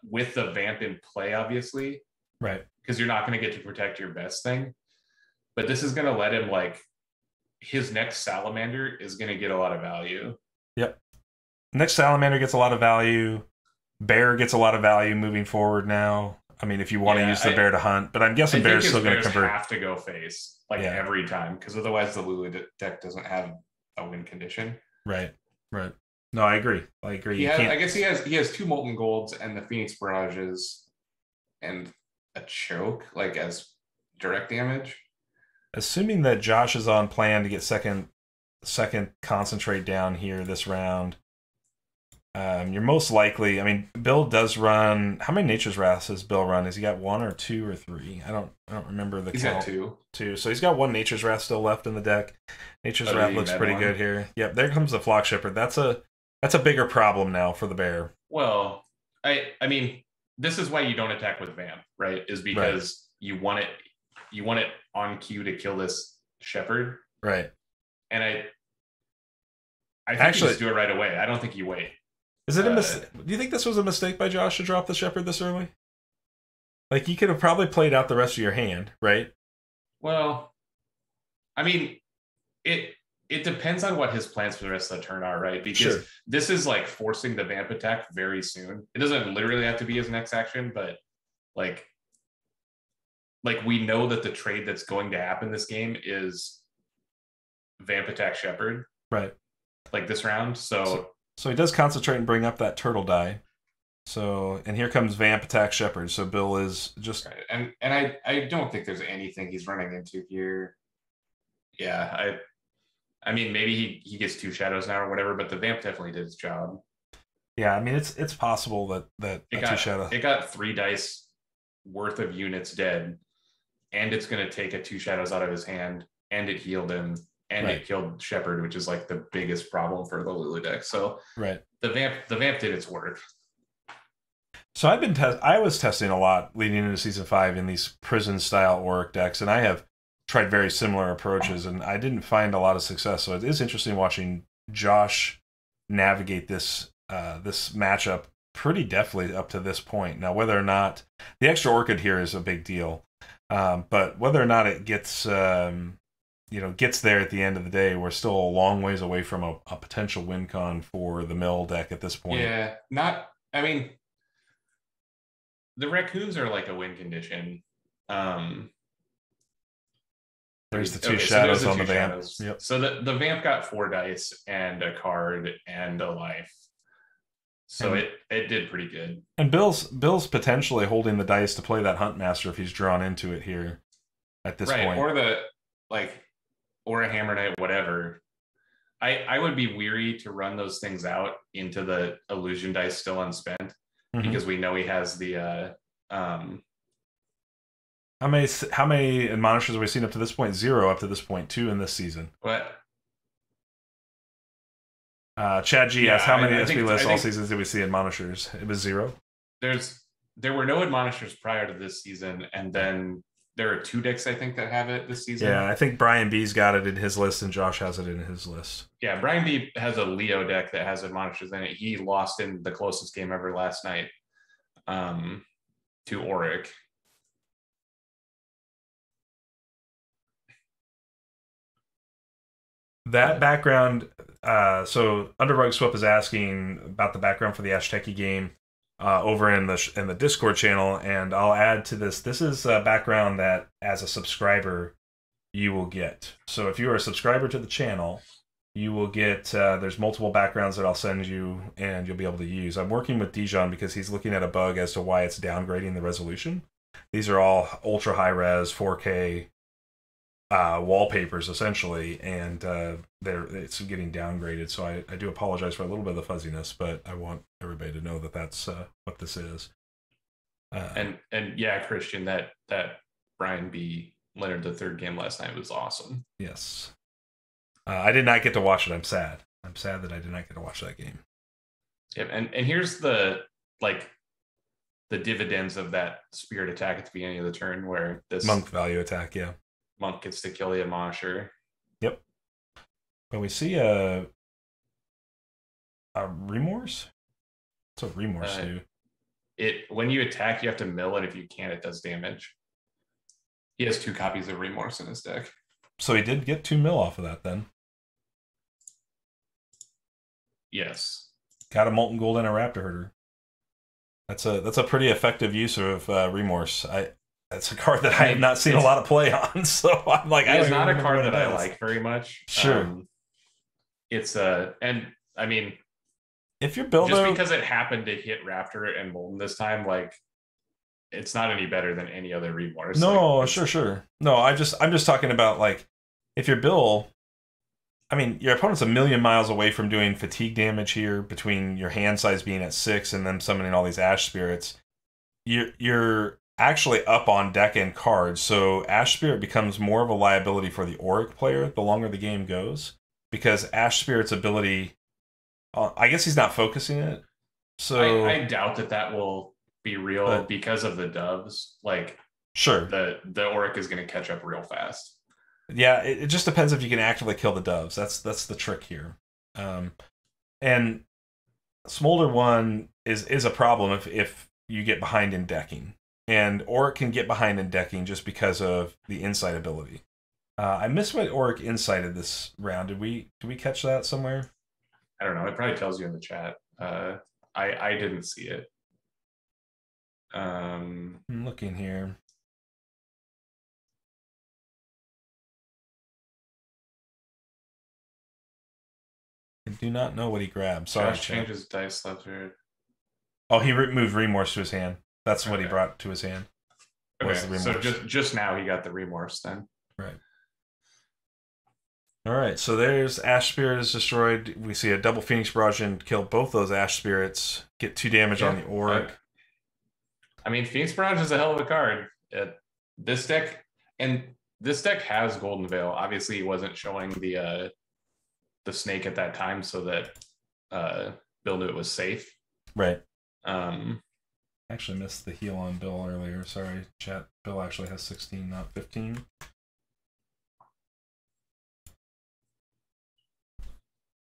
S2: with the Vamp in play, obviously.
S1: Right.
S2: Because you're not going to get to protect your best thing. But this is going to let him his next Salamander is going to get a lot of value.
S1: Yep. Next Salamander gets a lot of value. Bear gets a lot of value moving forward now. I mean, if you want to use the Bear to hunt, but I'm guessing Bear's still going to convert.
S2: Have to go face every time, because otherwise the Lulu deck doesn't have a win condition.
S1: Right. No, I agree. I
S2: guess he has 2 Molten Golds and the Phoenix Barrages and a choke as direct damage.
S1: Assuming that Josh is on plan to get second concentrate down here this round, You're most likely. I mean, Bill does run. How many Nature's Wraths has Bill run? Has he got 1 or 2 or 3? I don't remember the
S2: He's
S1: count.
S2: got 2.
S1: 2. So he's got 1 Nature's Wrath still left in the deck. Nature's Wrath looks pretty good here. Yep, there comes the Flock Shepherd. That's a bigger problem now for the bear.
S2: Well, I mean, this is why you don't attack with Vamp, right? Is because you want it on cue to kill this shepherd.
S1: Right.
S2: And I think actually, you just do it right away. I don't think you wait.
S1: Is it a mistake? Do you think this was a mistake by Josh to drop the shepherd this early? Like, you could have probably played out the rest of your hand, right?
S2: Well, I mean, it depends on what his plans for the rest of the turn are, right? Because this is like forcing the Vamp attack very soon. It doesn't literally have to be his next action, but like we know that the trade that's going to happen this game is Vamp attack shepherd.
S1: Right. Like
S2: this round. So
S1: he does concentrate and bring up that turtle die. So, and here comes Vamp attack shepherd. So Bill is just
S2: and I don't think there's anything he's running into here. Yeah, I mean, maybe he gets 2 shadows now or whatever, but the Vamp definitely did its job.
S1: Yeah, I mean, it's possible that
S2: it got 3 dice worth of units dead, and it's going to take 2 shadows out of his hand, and it healed him, and it killed Shepherd, which is like the biggest problem for the Lulu deck. So the Vamp did its work.
S1: So I was testing a lot leading into season 5 in these prison style Orrick decks, and I have tried very similar approaches, and I didn't find a lot of success. So it is interesting watching Josh navigate this matchup pretty deftly up to this point. Now, whether or not the extra Orchid here is a big deal, but whether or not it gets gets there at the end of the day, we're still a long ways away from a potential win con for the mill deck at this point.
S2: Yeah, I mean, the raccoons are like a win condition.
S1: There's the 2 shadows on the Vamp.
S2: Yep. So the Vamp got 4 dice and a card and a life. So it did pretty good.
S1: And Bill's potentially holding the dice to play that Huntmaster if he's drawn into it here at this point.
S2: Or a Hammer Knight, whatever. I would be weary to run those things out into the illusion dice still unspent, because we know he has the
S1: How many admonishers have we seen up to this point? 0 up to this point. 2 in this season.
S2: What?
S1: Chad G asked, how many SP lists all seasons did we see admonishers? It was 0.
S2: There were no admonishers prior to this season, and then there are 2 decks, I think, that have it this season.
S1: Yeah, I think Brian B's got it in his list, and Josh has it in his list.
S2: Yeah, Brian B has a Leo deck that has admonishers in it. He lost in the closest game ever last night to Orrick.
S1: That background, so Underrug Swip is asking about the background for the Ashteki game over in the Discord channel, and I'll add to this. This is a background that, as a subscriber, you will get. So if you are a subscriber to the channel, you will get, there's multiple backgrounds that I'll send you, and you'll be able to use. I'm working with Dijon because he's looking at a bug as to why it's downgrading the resolution. These are all ultra high res 4K wallpapers essentially, and it's getting downgraded, so I do apologize for a little bit of the fuzziness, but I want everybody to know that that's what this is.
S2: And yeah, Christian, that Brian B. Leonard the third game last night was awesome.
S1: Yes. I did not get to watch it. I'm sad that I did not get to watch that game.
S2: Yep. And here's the dividends of that spirit attack at the beginning of the turn, where this
S1: monk value attack, yeah.
S2: Monk gets to kill the Admonisher.
S1: Yep. But we see a remorse? What's a remorse do?
S2: When you attack, you have to mill, and if you can't, it does damage. He has 2 copies of remorse in his deck.
S1: So he did get 2 mil off of that then.
S2: Yes.
S1: Got a Molten Gold and a Raptor Herder. That's a pretty effective use of remorse. That's a card that I have not seen a lot of play on, so I'm like,
S2: it's not a card that I like very much.
S1: Sure.
S2: And I mean,
S1: if you're building,
S2: just because it happened to hit Raptor and Molten this time, like, it's not any better than any other remorse.
S1: No, sure. No, I'm just talking about, like, if you're Bill, I mean, your opponent's a million miles away from doing fatigue damage here between your hand size being at 6 and then summoning all these Ash Spirits. You're actually up on deck and cards, so Ash Spirit becomes more of a liability for the Orrick player the longer the game goes, because Ash Spirit's ability, I guess he's not focusing it. So
S2: I doubt that will be real because of the doves. Like,
S1: sure,
S2: the Orrick is going to catch up real fast.
S1: Yeah, it just depends if you can actively kill the doves. That's the trick here. And Smolder 1 is a problem if you get behind in decking. And Orrick can get behind in decking just because of the insight ability. I missed what Orrick insighted this round. Did we catch that somewhere?
S2: I don't know. It probably tells you in the chat. I didn't see it.
S1: I'm looking here. I do not know what he grabbed. Sorry,
S2: Josh changes dice left here.
S1: Oh, he moved Remorse to his hand. That's what he brought to his hand.
S2: Okay, so just now he got the Remorse then.
S1: Right. All right, so there's Ash Spirit is destroyed. We see a double Phoenix Barrage and kill both those Ash Spirits. Get 2 damage on the Orrick.
S2: I mean, Phoenix Barrage is a hell of a card. This deck has Golden Veil. Obviously, he wasn't showing the snake at that time, so that Bill knew it was safe.
S1: Right. Actually missed the heal on Bill earlier. Sorry, chat. Bill actually has 16, not 15.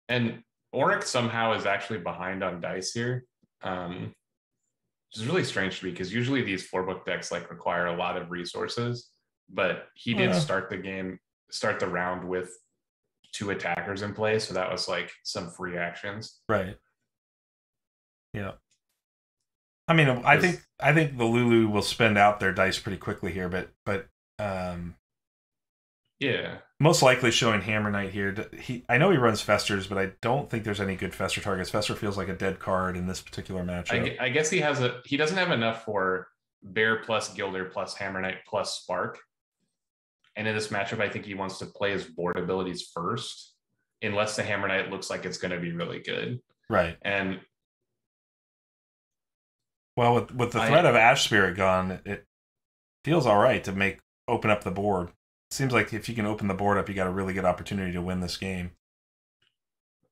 S2: And Orrick somehow is actually behind on dice here, which is really strange to me because usually these 4-book decks like require a lot of resources, but he did start the round with 2 attackers in play, so that was like some free actions.
S1: Right. Yeah. I mean, I think the Lulu will spend out their dice pretty quickly here, but
S2: yeah,
S1: most likely showing Hammer Knight here. I know he runs Festers, but I don't think there's any good Fester targets. Fester feels like a dead card in this particular matchup.
S2: I guess he doesn't have enough for Bear plus Gilder plus Hammer Knight plus Spark. And in this matchup, I think he wants to play his board abilities first, unless the Hammer Knight looks like it's going to be really good.
S1: Right.
S2: And
S1: well, with the threat of Ash Spirit gone, it feels all right to open up the board. It seems like if you can open the board up, you got a really good opportunity to win this game.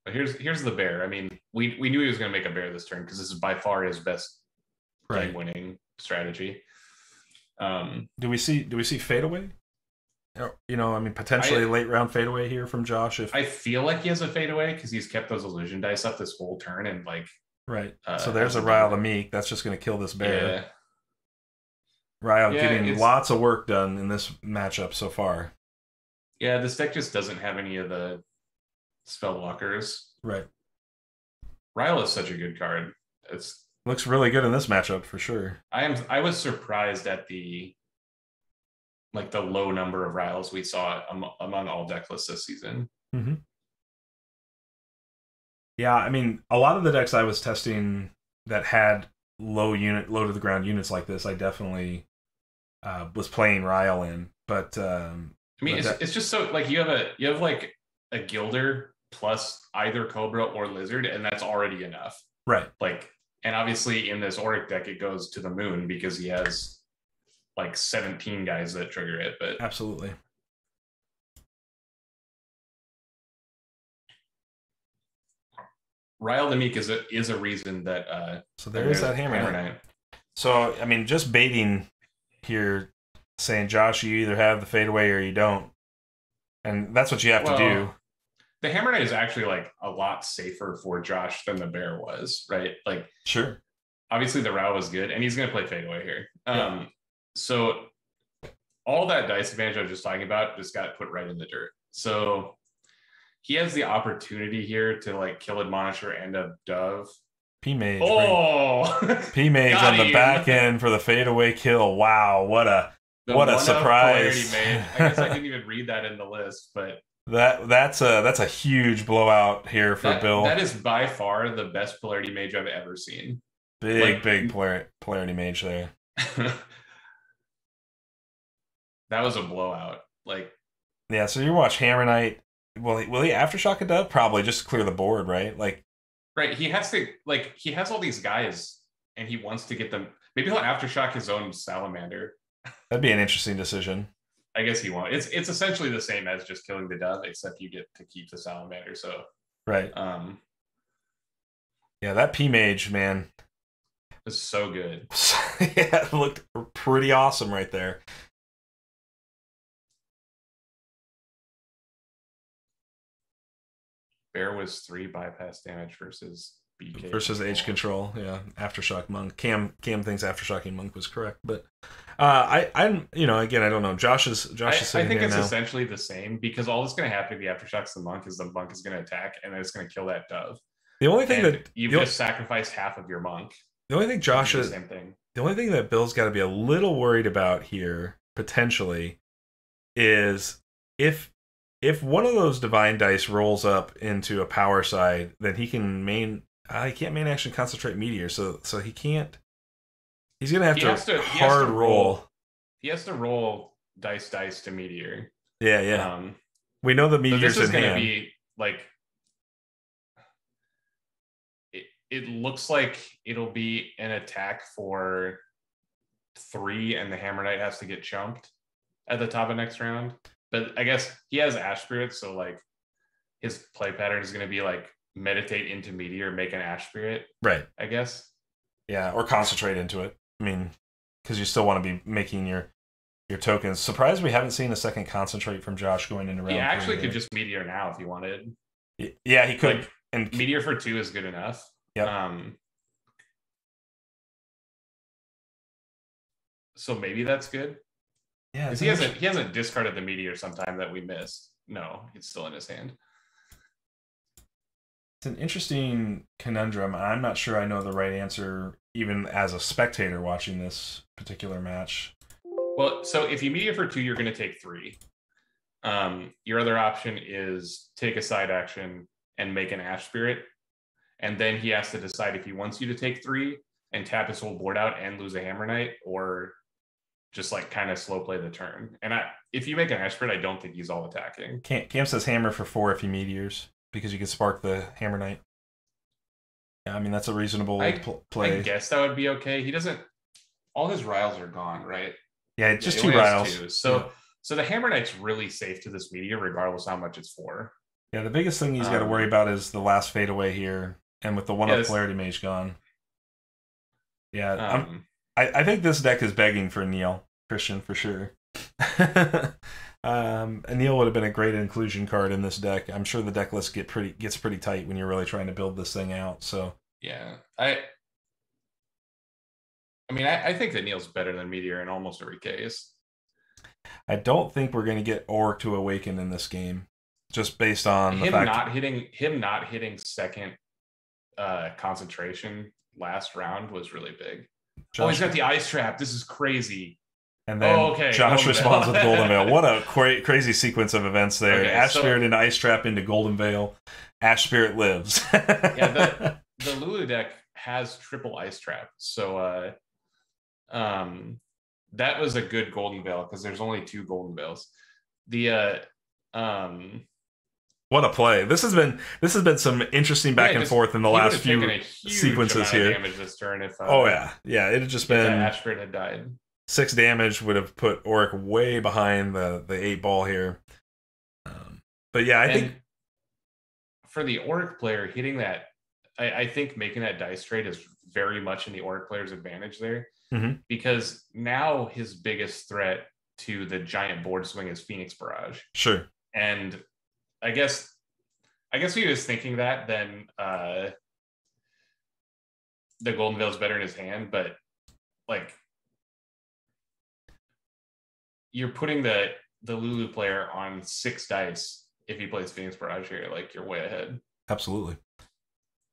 S2: But here's the bear. I mean, we knew he was going to make a bear this turn because this is by far his best game-winning strategy.
S1: Do we see fadeaway? You know, I mean, potentially late round fadeaway here from Josh.
S2: I feel like he has a fadeaway because he's kept those illusion dice up this whole turn and like.
S1: Right. So there's a Ryle the Meek. That's just going to kill this bear.
S2: Yeah.
S1: Ryle getting lots of work done in this matchup so far.
S2: Yeah, this deck just doesn't have any of the spell blockers.
S1: Right.
S2: Ryle is such a good card.
S1: Looks really good in this matchup for sure.
S2: I was surprised at the low number of Ryles we saw among all deck lists this season.
S1: Mm-hmm. Yeah, I mean, a lot of the decks I was testing that had low to the ground units like this, I definitely was playing Ryle in. But
S2: I mean, it's just so like you have like a Gilder plus either Cobra or Lizard, and that's already enough.
S1: Right.
S2: Like, and obviously in this Orrick deck, it goes to the moon because he has like 17 guys that trigger it. But
S1: absolutely.
S2: Ryle the Meek is a reason that
S1: so there is that Hammer Knight. So I mean, just baiting here, saying Josh, you either have the fadeaway or you don't, and that's what you have to do.
S2: The Hammer Knight is actually like a lot safer for Josh than the bear was, right? Like,
S1: sure.
S2: Obviously the Ryle was good, and he's going to play fadeaway here. So all that dice advantage I was just talking about just got put right in the dirt. So he has the opportunity here to like kill Admonisher and a Dove.
S1: P-Mage.
S2: Oh!
S1: P-Mage on the back end for the fadeaway kill. Wow, what a surprise.
S2: I guess I didn't even read that in the list, but
S1: that's a huge blowout here for Bill.
S2: That is by far the best Polarity Mage I've ever seen.
S1: Big Polarity Mage there.
S2: That was a blowout. Like,
S1: yeah, so you watch Hammer Knight will he aftershock a dove? Probably, just to clear the board, right? Like,
S2: right. He has to he has all these guys, and he wants to get them. Maybe he'll aftershock his own salamander.
S1: That'd be an interesting decision.
S2: I guess he won't. It's essentially the same as just killing the dove, except you get to keep the salamander. So
S1: right. Yeah, that P mage, man,
S2: is so good.
S1: Yeah, it looked pretty awesome right there.
S2: Bear was 3 bypass damage versus BK
S1: versus H control. Yeah, aftershock monk. Cam thinks aftershocking monk was correct, but I'm again, I don't know. Josh is
S2: I think it's
S1: now.
S2: essentially the same, because all that's going to happen if the aftershocks the monk is going to attack, and then it's going to kill that dove.
S1: The only thing that
S2: you've just sacrificed half of your monk.
S1: The only thing Josh is
S2: same thing.
S1: The only thing that Bill's got to be a little worried about here potentially is if one of those divine dice rolls up into a power side, then he can he can't main action concentrate meteor, so he can't. He's gonna have to hard roll.
S2: He has to roll dice to meteor.
S1: Yeah. We know the meteor's
S2: so this is
S1: in
S2: gonna
S1: hand.
S2: be like. It looks like it'll be an attack for 3, and the Hammer Knight has to get chumped at the top of next round. But I guess he has Ash Spirit, so like his play pattern is going to be like meditate into meteor, make an Ash Spirit,
S1: right?
S2: I guess.
S1: Yeah, or concentrate into it. I mean, because you still want to be making your tokens. Surprised we haven't seen a second concentrate from Josh going into round.
S2: He actually could just meteor now if he wanted.
S1: Yeah, he could.
S2: Like, and meteor for 2 is good enough.
S1: Yep.
S2: So maybe that's good.
S1: Yeah,
S2: he hasn't discarded the meteor sometime that we missed. No, it's still in his hand.
S1: It's an interesting conundrum. I'm not sure I know the right answer, even as a spectator watching this particular match.
S2: Well, so if you meteor for 2, you're going to take 3. Your other option is take a side action and make an Ash Spirit. And then he has to decide if he wants you to take 3 and tap his whole board out and lose a Hammer Knight, or just like kind of slow play the turn. And if you make an Ash Spirit, I don't think he's all attacking.
S1: Cam says hammer for 4 if he meteors, because you can spark the Hammer Knight. Yeah, I mean, that's a reasonable play.
S2: I guess that would be okay. He doesn't... All his Riles are gone, right?
S1: Yeah, it's just 2 Riles.
S2: 2. So the Hammer Knight's really safe to this meteor, regardless how much it's for.
S1: Yeah, the biggest thing he's got to worry about is the last fadeaway here. And with the 1-up Polarity Mage gone. Yeah, I think this deck is begging for Neil Christian, for sure. Neil would have been a great inclusion card in this deck. I'm sure the deck list gets pretty tight when you're really trying to build this thing out. So
S2: yeah, I mean, I think that Neil's better than Meteor in almost every case.
S1: I don't think we're going to get Orrick to awaken in this game, just based on the fact
S2: not hitting second concentration last round was really big. He's got the ice trap. This is crazy.
S1: And then Josh responds with Golden Veil. What a crazy sequence of events there.
S2: Okay,
S1: Ash Spirit into ice trap into Golden Veil. Ash Spirit lives.
S2: Yeah, the Lulu deck has triple ice trap. So that was a good Golden Veil, because there's only 2 Golden Veils.
S1: What a play! This has been some interesting back and forth in the last few sequences here.
S2: Damage this turn if,
S1: it had just been
S2: Ash Spirit had died.
S1: 6 damage would have put Orrick way behind the 8 ball here. But yeah, I think
S2: for the Orrick player hitting that, I think making that dice trade is very much in the Orrick player's advantage there, because now his biggest threat to the giant board swing is Phoenix Barrage.
S1: Sure,
S2: and I guess he was thinking that then the Golden Veil is better in his hand, but like you're putting the Lulu player on 6 dice if he plays Phoenix Barrage here. Like, you're way ahead.
S1: Absolutely.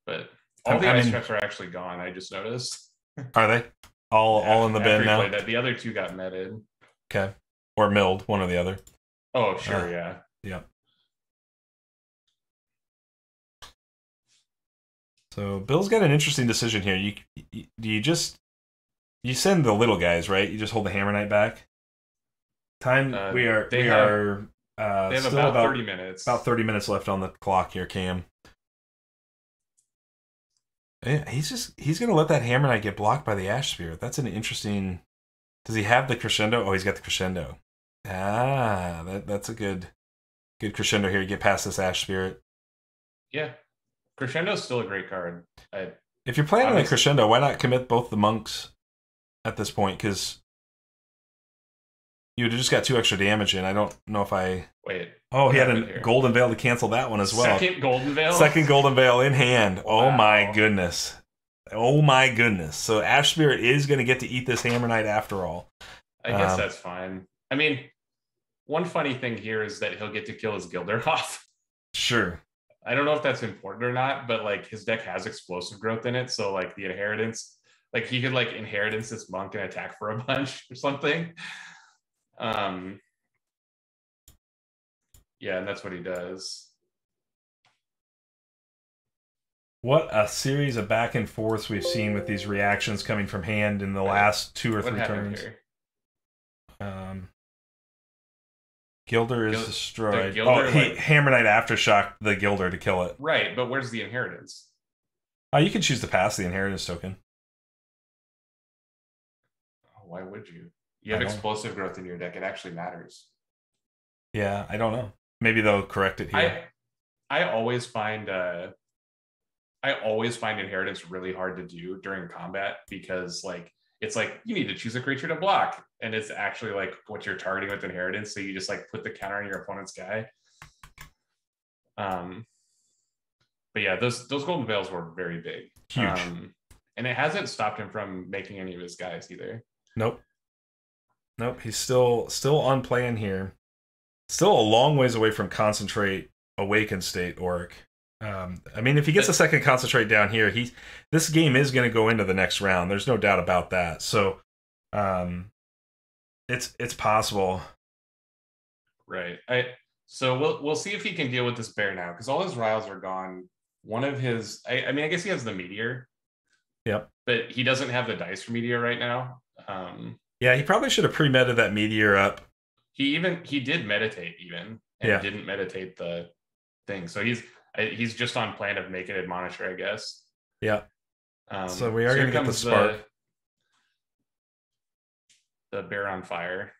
S2: But all the ice traps are actually gone. I just noticed.
S1: Are they all in the bin now?
S2: The other 2 got netted.
S1: Okay, or milled, one or the other.
S2: Oh, sure, yeah.
S1: So Bill's got an interesting decision here. You send the little guys, right? You just hold the Hammer Knight back. We are
S2: They have
S1: Still
S2: about 30 minutes.
S1: About 30 minutes left on the clock here, Cam. Yeah, he's gonna let that Hammer Knight get blocked by the Ash Spirit. That's an interesting. Does he have the crescendo? Oh, he's got the crescendo. That's a good crescendo here to get past this Ash Spirit.
S2: Yeah, crescendo is still a great card.
S1: If you're playing on a crescendo, why not commit both the monks at this point? Because you would have just got 2 extra damage in. I don't know if I...
S2: Wait.
S1: Oh, he had a Golden Veil to cancel that one as well.
S2: Second Golden Veil?
S1: Second Golden Veil in hand. Wow. Oh my goodness. Oh my goodness. So Ash Spirit is going to get to eat this Hammer Knight after all.
S2: I guess that's fine. I mean, one funny thing here is that he'll get to kill his Gilder off.
S1: Sure.
S2: I don't know if that's important or not, but like his deck has explosive growth in it. So like the inheritance, like he could like inheritance this monk and attack for a bunch or something. Yeah, and that's what he does.
S1: What a series of back and forths we've seen with these reactions coming from hand in the last 2 or 3 turns. Here? Gilder is destroyed. Gilder, Hammer Knight Aftershock the Gilder to kill it.
S2: Right, but where's the inheritance?
S1: You can choose to pass the inheritance token.
S2: Why would you? You have explosive growth in your deck. It actually matters.
S1: Yeah, I don't know. Maybe they'll correct it here.
S2: I always find inheritance really hard to do during combat because like it's like you need to choose a creature to block, and it's actually like what you're targeting with inheritance. So you just like put the counter on your opponent's guy. But yeah, those Golden Veils were very big.
S1: Huge.
S2: And it hasn't stopped him from making any of his guys either.
S1: Nope. He's still on plan here. Still a long ways away from Concentrate Awakened State, Orrick. I mean, if he gets a second Concentrate down here, this game is going to go into the next round. There's no doubt about that. So, it's possible.
S2: Right. So we'll see if he can deal with this bear now, because all his riles are gone. One of his, I mean, I guess he has the Meteor.
S1: Yep.
S2: But he doesn't have the dice for Meteor right now.
S1: Yeah, he probably should have pre-meted that Meteor up.
S2: He did meditate and didn't meditate the thing. So he's just on plan of making Admonisher, I guess.
S1: Yeah. So we are going to get the spark.
S2: The bear on fire.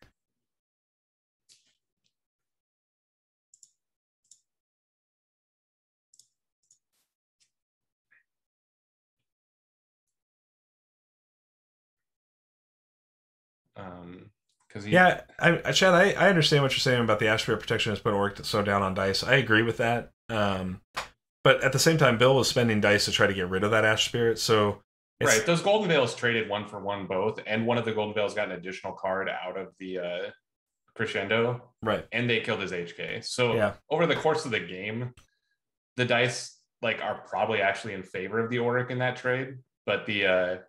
S1: Chad, I understand what you're saying about the Ash Spirit protection has put Orrick so down on dice. I agree with that. But at the same time, Bill was spending dice to try to get rid of that Ash Spirit. So
S2: right, those Golden Veils traded 1-for-1 both, and one of the Golden Veils got an additional card out of the crescendo.
S1: Right,
S2: and they killed his HK. So over the course of the game, the dice like are probably actually in favor of the Orrick in that trade, but the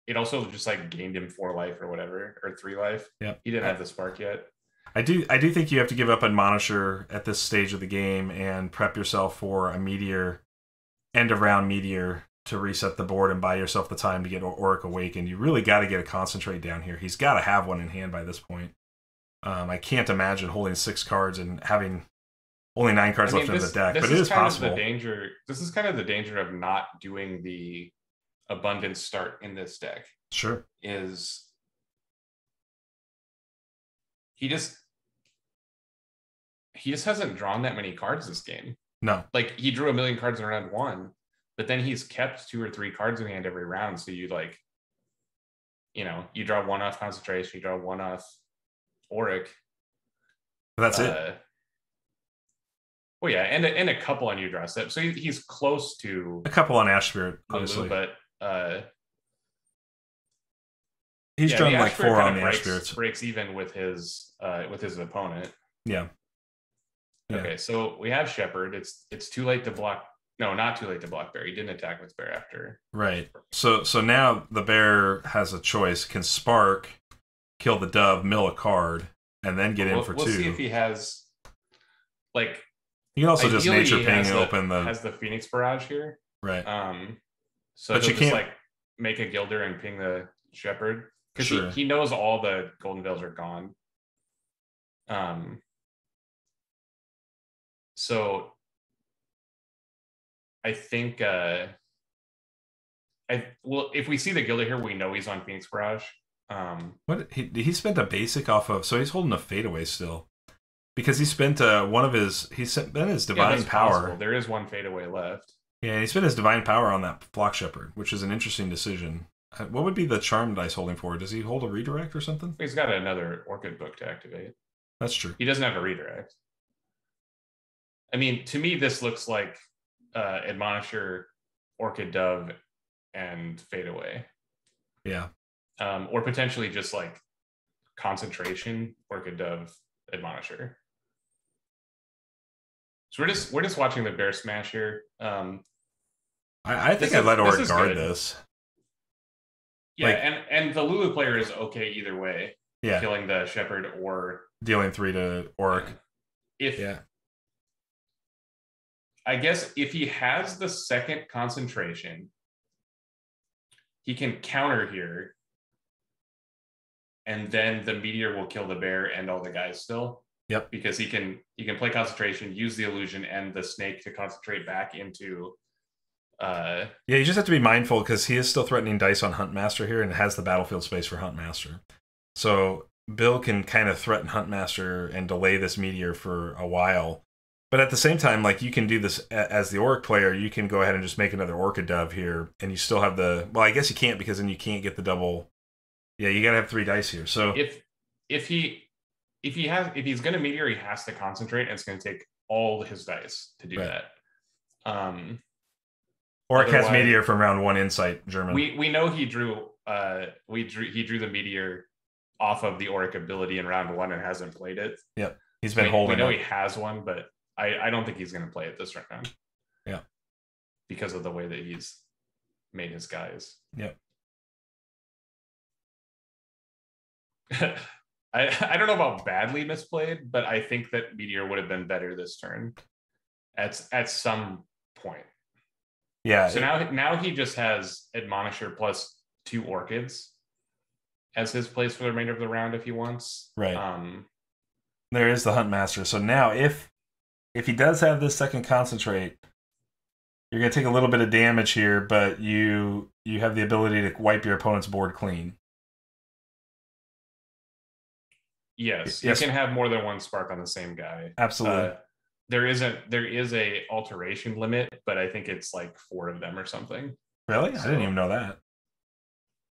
S2: it also just like gained him 4 life or whatever, or 3 life.
S1: Yeah,
S2: he didn't have the spark yet.
S1: I do think you have to give up Admonisher at this stage of the game and prep yourself for a Meteor, end of round Meteor to reset the board and buy yourself the time to get Orrick Awakened. You really got to get a Concentrate down here. He's got to have one in hand by this point. I can't imagine holding 6 cards and having only 9 cards left in the deck, but it is possible.
S2: This is kind of the danger of not doing the abundance start in this deck.
S1: Sure.
S2: Is he just hasn't drawn that many cards this game.
S1: No.
S2: Like he drew 1 million cards in round 1, but then he's kept 2 or 3 cards in hand every round. So you like, you draw 1 off Concentration, you draw 1 off Orrick.
S1: That's it.
S2: Well, yeah, and a couple on you draw step. So he's close to
S1: a couple on Ash Spirit, obviously.
S2: Lulu, but
S1: he's drawn like 4 on the Ash Spirits.
S2: Breaks even with his opponent.
S1: Yeah.
S2: Okay, so we have Shepherd. It's too late to block. No, not too late to block Bear. He didn't attack with Bear after.
S1: Right. So now the Bear has a choice: can Spark, kill the Dove, mill a card, and then get in for 2.
S2: We'll see if he has like.
S1: You can also just nature ping and open the
S2: has the Phoenix Barrage here.
S1: Right.
S2: So but you can't just like make a Gilder and ping the Shepherd because he knows all the Golden Veils are gone. So I think if we see the Gilda here, we know he's on Phoenix Barrage.
S1: What he spent a basic off of, so he's holding a fadeaway still because he spent he spent his divine power.
S2: Possible. There is one fadeaway left.
S1: Yeah, and he spent his divine power on that Flock Shepherd, which is an interesting decision. What would be the charm dice holding for? Does he hold a redirect or something?
S2: He's got another Orchid book to activate.
S1: That's true.
S2: He doesn't have a redirect. I mean, to me, this looks like Admonisher, Orchid Dove, and Fadeaway.
S1: Yeah.
S2: Or potentially just like Concentration, Orchid Dove, Admonisher. So we're just watching the Bear Smash here.
S1: I think I'd let Orrick guard this.
S2: Yeah, like, and the Lulu player is okay either way.
S1: Yeah.
S2: Killing the Shepherd or
S1: dealing 3 to Orrick.
S2: I guess if he has the second concentration, he can counter here. And then the meteor will kill the bear and all the guys still.
S1: Yep.
S2: Because he can play concentration, use the illusion and the snake to concentrate back into
S1: yeah, you just have to be mindful because he is still threatening dice on Huntmaster here and has the battlefield space for Huntmaster. So Bill can kind of threaten Huntmaster and delay this meteor for a while. But at the same time, like, you can do this as the Orrick player. You can go ahead and just make another Orchid Dove here, and you still have the... Well, I guess you can't because then you can't get the double... Yeah, you got to have 3 dice here. So
S2: if he's going to meteor, he has to concentrate, and it's going to take all his dice to do that.
S1: Orrick has meteor from round 1 insight, German.
S2: We know he drew he drew the meteor off of the Orrick ability in round 1 and hasn't played it.
S1: Yep, he's been holding.
S2: We know he has one, but I don't think he's going to play it this round.
S1: Yeah,
S2: because of the way that he's made his guys.
S1: Yep.
S2: I don't know about badly misplayed, but I think that meteor would have been better this turn at some point.
S1: Yeah.
S2: So now he just has Admonisher plus 2 Orchids as his place for the remainder of the round if he wants.
S1: Right. There is the Huntmaster. So now if he does have this second concentrate, you're going to take a little bit of damage here, but you have the ability to wipe your opponent's board clean.
S2: Yes. You can have more than 1 spark on the same guy.
S1: Absolutely.
S2: There is a alteration limit, but I think it's like 4 of them or something.
S1: Really? I didn't even know that.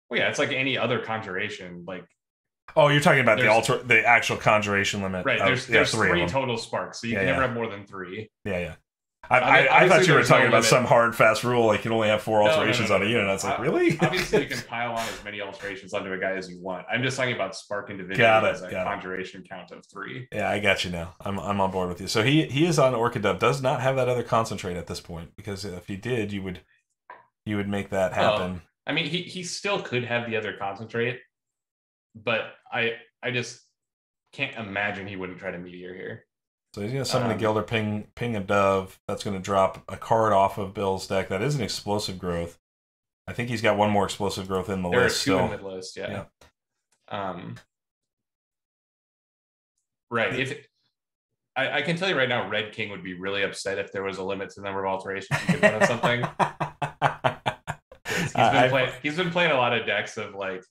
S2: Well, yeah, it's like any other conjuration. Like,
S1: oh, you're talking about the actual conjuration limit.
S2: Right. There's 3 total sparks, so you can never have more than 3.
S1: Yeah. I thought you were talking about some hard, fast rule, like you can only have 4 alterations on a unit. I was like, really?
S2: Obviously, you can pile on as many alterations onto a guy as you want. I'm just talking about spark individually as a conjuration count of 3.
S1: Yeah, I got you now. I'm on board with you. So he is on Orchid Dove, does not have that other concentrate at this point, because if he did, you would make that happen.
S2: I mean, he still could have the other concentrate, but I just can't imagine he wouldn't try to meteor here.
S1: So he's going to summon a Gilder, ping a Dove. That's going to drop a card off of Bill's deck. That is an explosive growth. I think he's got 1 more explosive growth in the list.
S2: There are 2 in the list, yeah. Right. If I can tell you right now, Red King would be really upset if there was a limit to the number of alterations you could put on something. He's been playing a lot of decks of like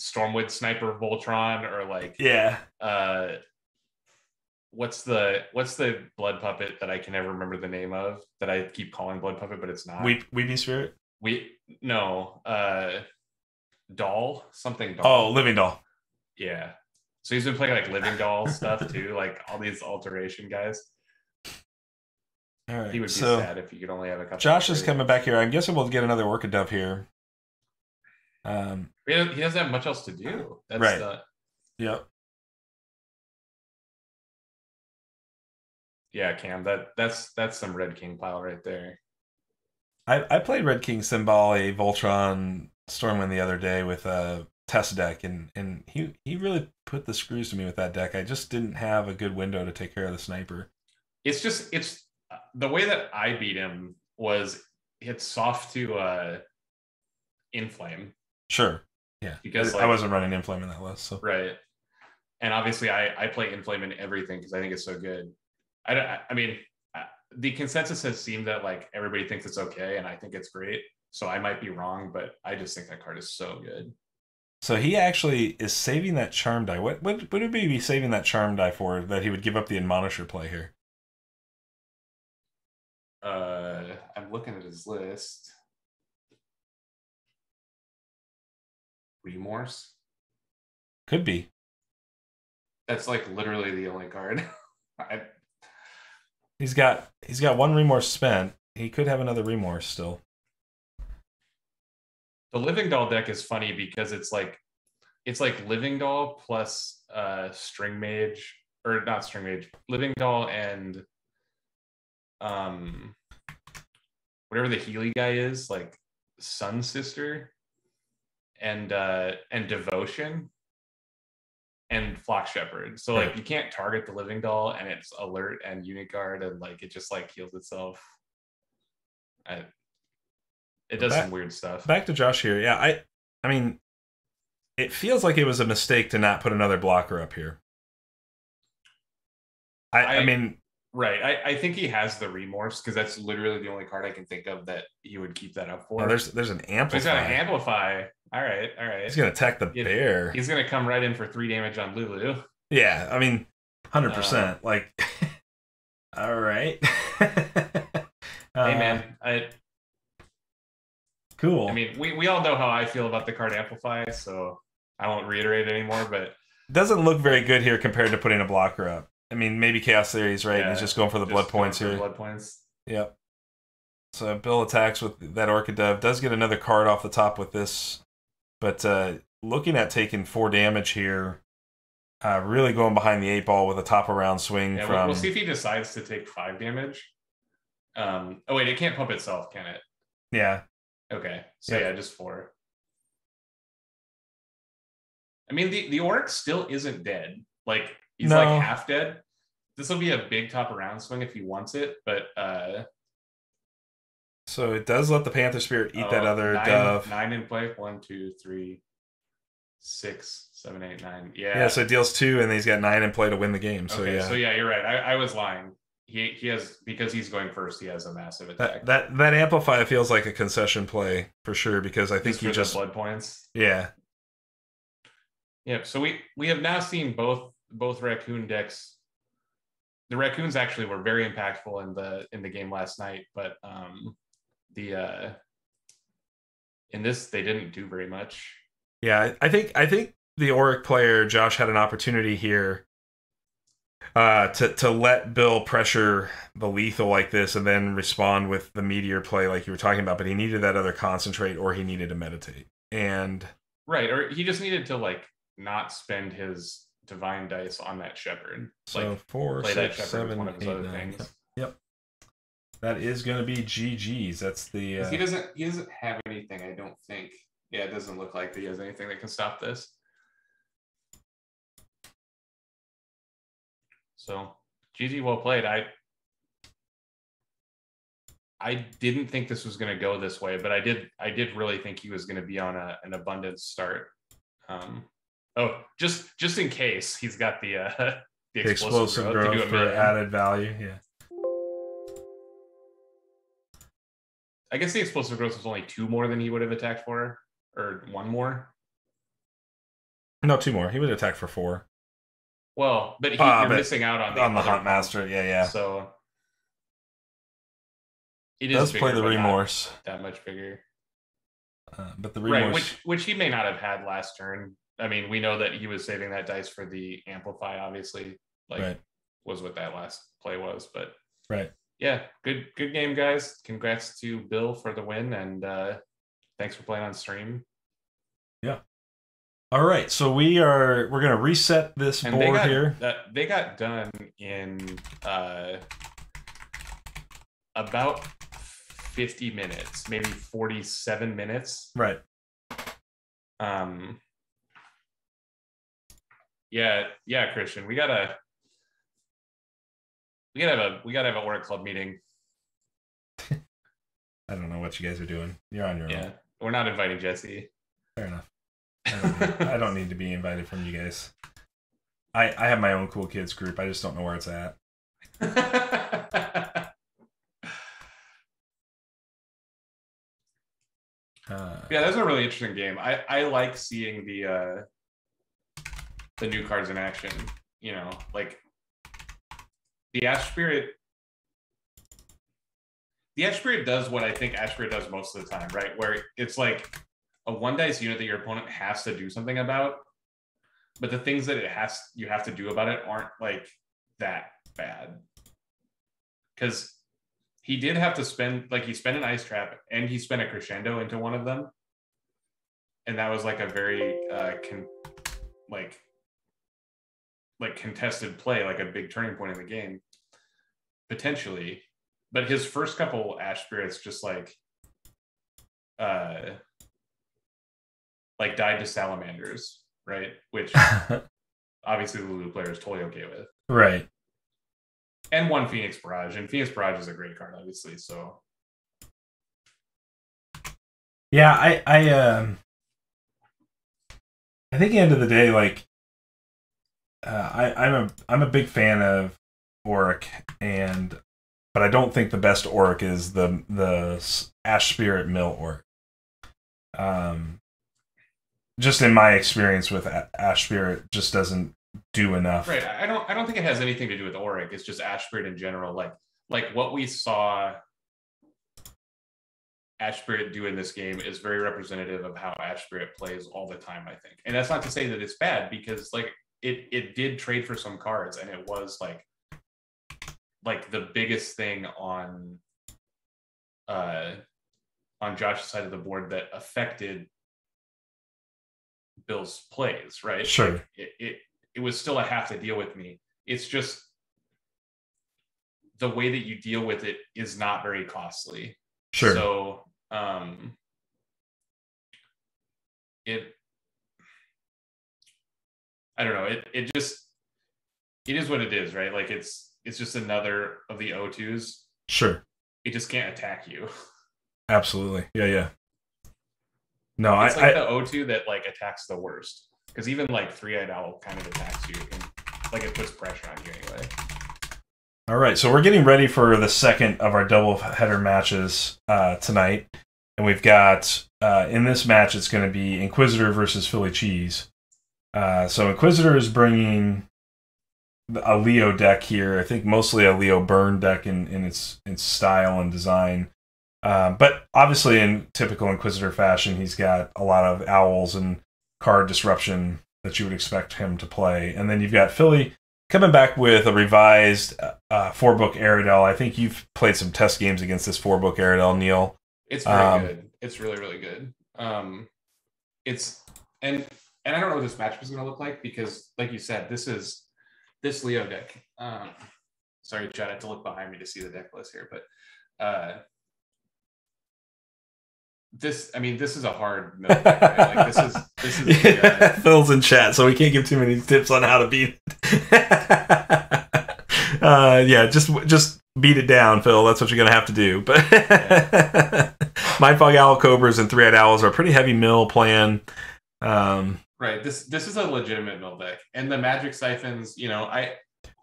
S2: Stormwood Sniper Voltron or like what's the blood puppet that I can never remember the name of that I keep calling blood puppet, but it's not.
S1: Weeping Spirit?
S2: Doll? Something doll.
S1: Oh, Living Doll.
S2: Yeah. So he's been playing like Living Doll stuff too, like all these alteration guys.
S1: All right.
S2: He would be sad if he could only have a couple.
S1: Josh is coming back here. I'm guessing we'll get another Orchid Dove here.
S2: He doesn't have much else to do. That's
S1: right. Yep.
S2: Yeah, Cam, that's some Red King pile right there.
S1: I played Red King Symbol, Voltron Stormwind the other day with a test deck, and he really put the screws to me with that deck. I just didn't have a good window to take care of the sniper.
S2: It's the way that I beat him was it's soft to Inflame.
S1: Sure. Yeah.
S2: Because
S1: I wasn't running Inflame in that list. So.
S2: Right. And obviously, I play Inflame in everything because I think it's so good. I mean, the consensus has seemed that like everybody thinks it's okay, and I think it's great. So I might be wrong, but I just think that card is so good.
S1: So he actually is saving that charm die. What would he be saving that charm die for? That he would give up the Admonisher play here?
S2: I'm looking at his list. Remorse?
S1: Could be.
S2: That's like literally the only card.
S1: He's got one Remorse spent. He could have another Remorse still.
S2: The Living Doll deck is funny because it's like Living Doll plus String Mage, or not String Mage, Living Doll and whatever the Healy guy is, like Sun Sister and Devotion and Flock Shepherd. So like you can't target the Living Doll and it's alert and unit guard and like it just like heals itself. It does some weird stuff.
S1: Back to Josh here. Yeah, I mean, it feels like it was a mistake to not put another blocker up here. I mean,
S2: right. I think he has the Remorse because that's literally the only card I can think of that he would keep that up for.
S1: Oh, there's an Amplify.
S2: He's got an Amplify. All right.
S1: He's gonna attack the bear.
S2: He's gonna come right in for 3 damage on Lulu.
S1: Yeah, I mean, 100%. Like, all right.
S2: Hey man,
S1: cool.
S2: I mean, we all know how I feel about the card Amplify, so I won't reiterate it anymore. But
S1: it doesn't look very good here compared to putting a blocker up. I mean, maybe Chaos Theory's right.
S2: Yeah,
S1: he's just going for the blood points here.
S2: Blood points.
S1: Yep. So Bill attacks with that Orchid Dove. Does get another card off the top with this. But looking at taking 4 damage here, really going behind the 8 ball with a top of round swing from...
S2: We'll see if he decides to take 5 damage. Oh, wait, it can't pump itself, can it?
S1: Yeah.
S2: Okay. So yeah, just 4. I mean, the Orrick still isn't dead. Like, he's like half dead. This will be a big top around swing if he wants it, but
S1: so it does let the Panther Spirit eat that other
S2: 9,
S1: dove.
S2: 9 in play. 1, 2, 3, 6, 7, 8, 9. Yeah.
S1: Yeah, so it deals 2 and he's got 9 in play to win the game. So
S2: okay,
S1: yeah.
S2: So yeah, you're right. I was lying. He has, because he's going first, he has a massive attack.
S1: That Amplify feels like a concession play for sure, because I think you just
S2: blood points.
S1: Yeah.
S2: Yeah, so we have now seen both raccoon decks. The raccoons actually were very impactful in the game last night, but in this they didn't do very much.
S1: Yeah, I think the Orrick player Josh had an opportunity here to let Bill pressure the lethal like this and then respond with the meteor play like you were talking about, but he needed that other concentrate or he needed to meditate. And
S2: right, or he just needed to like not spend his divine dice on that shepherd.
S1: So
S2: like,
S1: 4, 6, 7,
S2: one of his
S1: 8,
S2: other
S1: 9.
S2: things.
S1: Yep. That is going to be GG's. That's the
S2: he doesn't have anything, I don't think. Yeah, it doesn't look like he has anything that can stop this. So GG, well played. I didn't think this was going to go this way, but I did really think he was going to be on an abundance start. Just in case he's got the explosive growth
S1: for added value. Yeah.
S2: I guess the explosive growth was only 2 more than he would have attacked for, or 1 more.
S1: No, 2 more. He would attack for 4.
S2: Well, but you're missing out on
S1: the Hunt Master. Yeah.
S2: So it
S1: does play the Remorse
S2: that much bigger.
S1: But the Remorse,
S2: right, which he may not have had last turn. I mean, we know that he was saving that dice for the Amplify, obviously. Was what that last play was, but
S1: right.
S2: Yeah, good game, guys. Congrats to Bill for the win, and thanks for playing on stream.
S1: Yeah. All right, so we're gonna reset this board here.
S2: They got done in about 50 minutes, maybe 47 minutes.
S1: Right.
S2: Yeah, Christian, we gotta have a Orrick Club meeting.
S1: I don't know what you guys are doing. You're on your own.
S2: Yeah, we're not inviting Jesse.
S1: Fair enough. I don't need to be invited from you guys. I have my own cool kids group. I just don't know where it's at.
S2: Yeah, that's a really interesting game. I like seeing the new cards in action. You know, like the Ash Spirit. The Ash Spirit does what I think Ash Spirit does most of the time, right? Where it's like a 1-dice unit that your opponent has to do something about, but the things that you have to do about it aren't like that bad. Because he did have to spend, like, he spent an Ice Trap and he spent a Crescendo into one of them, and that was like a very contested play, like a big turning point in the game, potentially. But his first couple Ash Spirits just like died to Salamanders, right? Which obviously the Lulu player is totally okay with.
S1: Right.
S2: And one Phoenix Barrage. And Phoenix Barrage is a great card, obviously, so.
S1: Yeah, I think at the end of the day, like, I'm a big fan of Orrick, but I don't think the best Orrick is the Ash Spirit Mill Orrick. Just in my experience with Ash Spirit, just doesn't do enough.
S2: Right. I don't think it has anything to do with Orrick. It's just Ash Spirit in general. Like what we saw Ash Spirit do in this game is very representative of how Ash Spirit plays all the time, I think. And that's not to say that it's bad, because like it did trade for some cards, and it was like the biggest thing on Josh's side of the board that affected Bill's plays, right?
S1: Sure.
S2: Like it was still a have to deal with me. It's just the way that you deal with it is not very costly.
S1: Sure.
S2: So I don't know. It is what it is, right? Like it's just another of the O2s.
S1: Sure.
S2: It just can't attack you.
S1: Absolutely. Yeah. No,
S2: it's like the O2 that like attacks the worst. Because even like 3-Eyed Owl kind of attacks you, and like it puts pressure on you anyway.
S1: All right, so we're getting ready for the second of our double header matches tonight, and we've got in this match it's going to be Inquisitor versus Phillycheaz. So Inquisitor is bringing a Leo deck here. I think mostly a Leo burn deck in its style and design. But obviously in typical Inquisitor fashion, he's got a lot of owls and card disruption that you would expect him to play. And then you've got Philly coming back with a revised 4-book Aradel. I think you've played some test games against this 4-book Aradel, Neil.
S2: It's very good. It's really, really good. It's and I don't know what this matchup is going to look like, because like you said, this Leo deck. Sorry, Chad, I had to look behind me to see the deck list here, but this is a hard mill deck, right? Like this is
S1: yeah, Phil's in chat, so we can't give too many tips on how to beat it. Yeah, just beat it down, Phil. That's what you're gonna have to do. But Mindfog Owl Cobras and 3-Eyed Owls are a pretty heavy mill plan.
S2: Right. This is a legitimate mill deck. And the Magic Siphons, you know,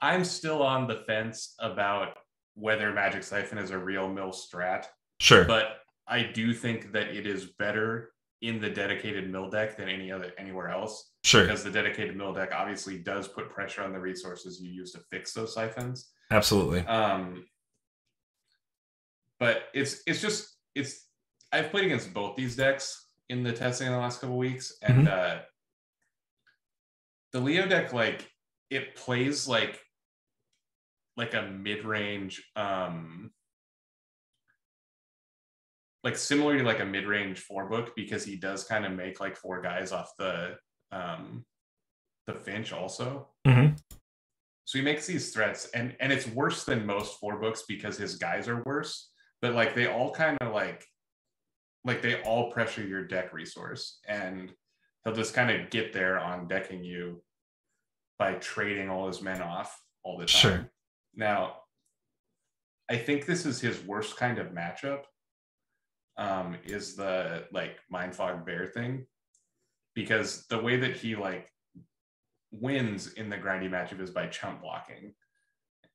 S2: I'm still on the fence about whether Magic Siphon is a real mill strat.
S1: Sure.
S2: But I do think that it is better in the dedicated mill deck than anywhere else.
S1: Sure.
S2: Because the dedicated mill deck obviously does put pressure on the resources you use to fix those siphons.
S1: Absolutely.
S2: But it's I've played against both these decks in the testing in the last couple of weeks, and the Leo deck, like, it plays like a mid-range like similar to like a mid-range 4-book, because he does kind of make like 4 guys off the Finch also. So he makes these threats, and it's worse than most 4-books because his guys are worse, but like they all kind of like they all pressure your deck resource, and he'll just kind of get there on decking you by trading all his men off all the time.
S1: Sure.
S2: Now, I think this is his worst kind of matchup. Is the like Mindfog Bear thing, because the way that he like wins in the grindy matchup is by chump blocking.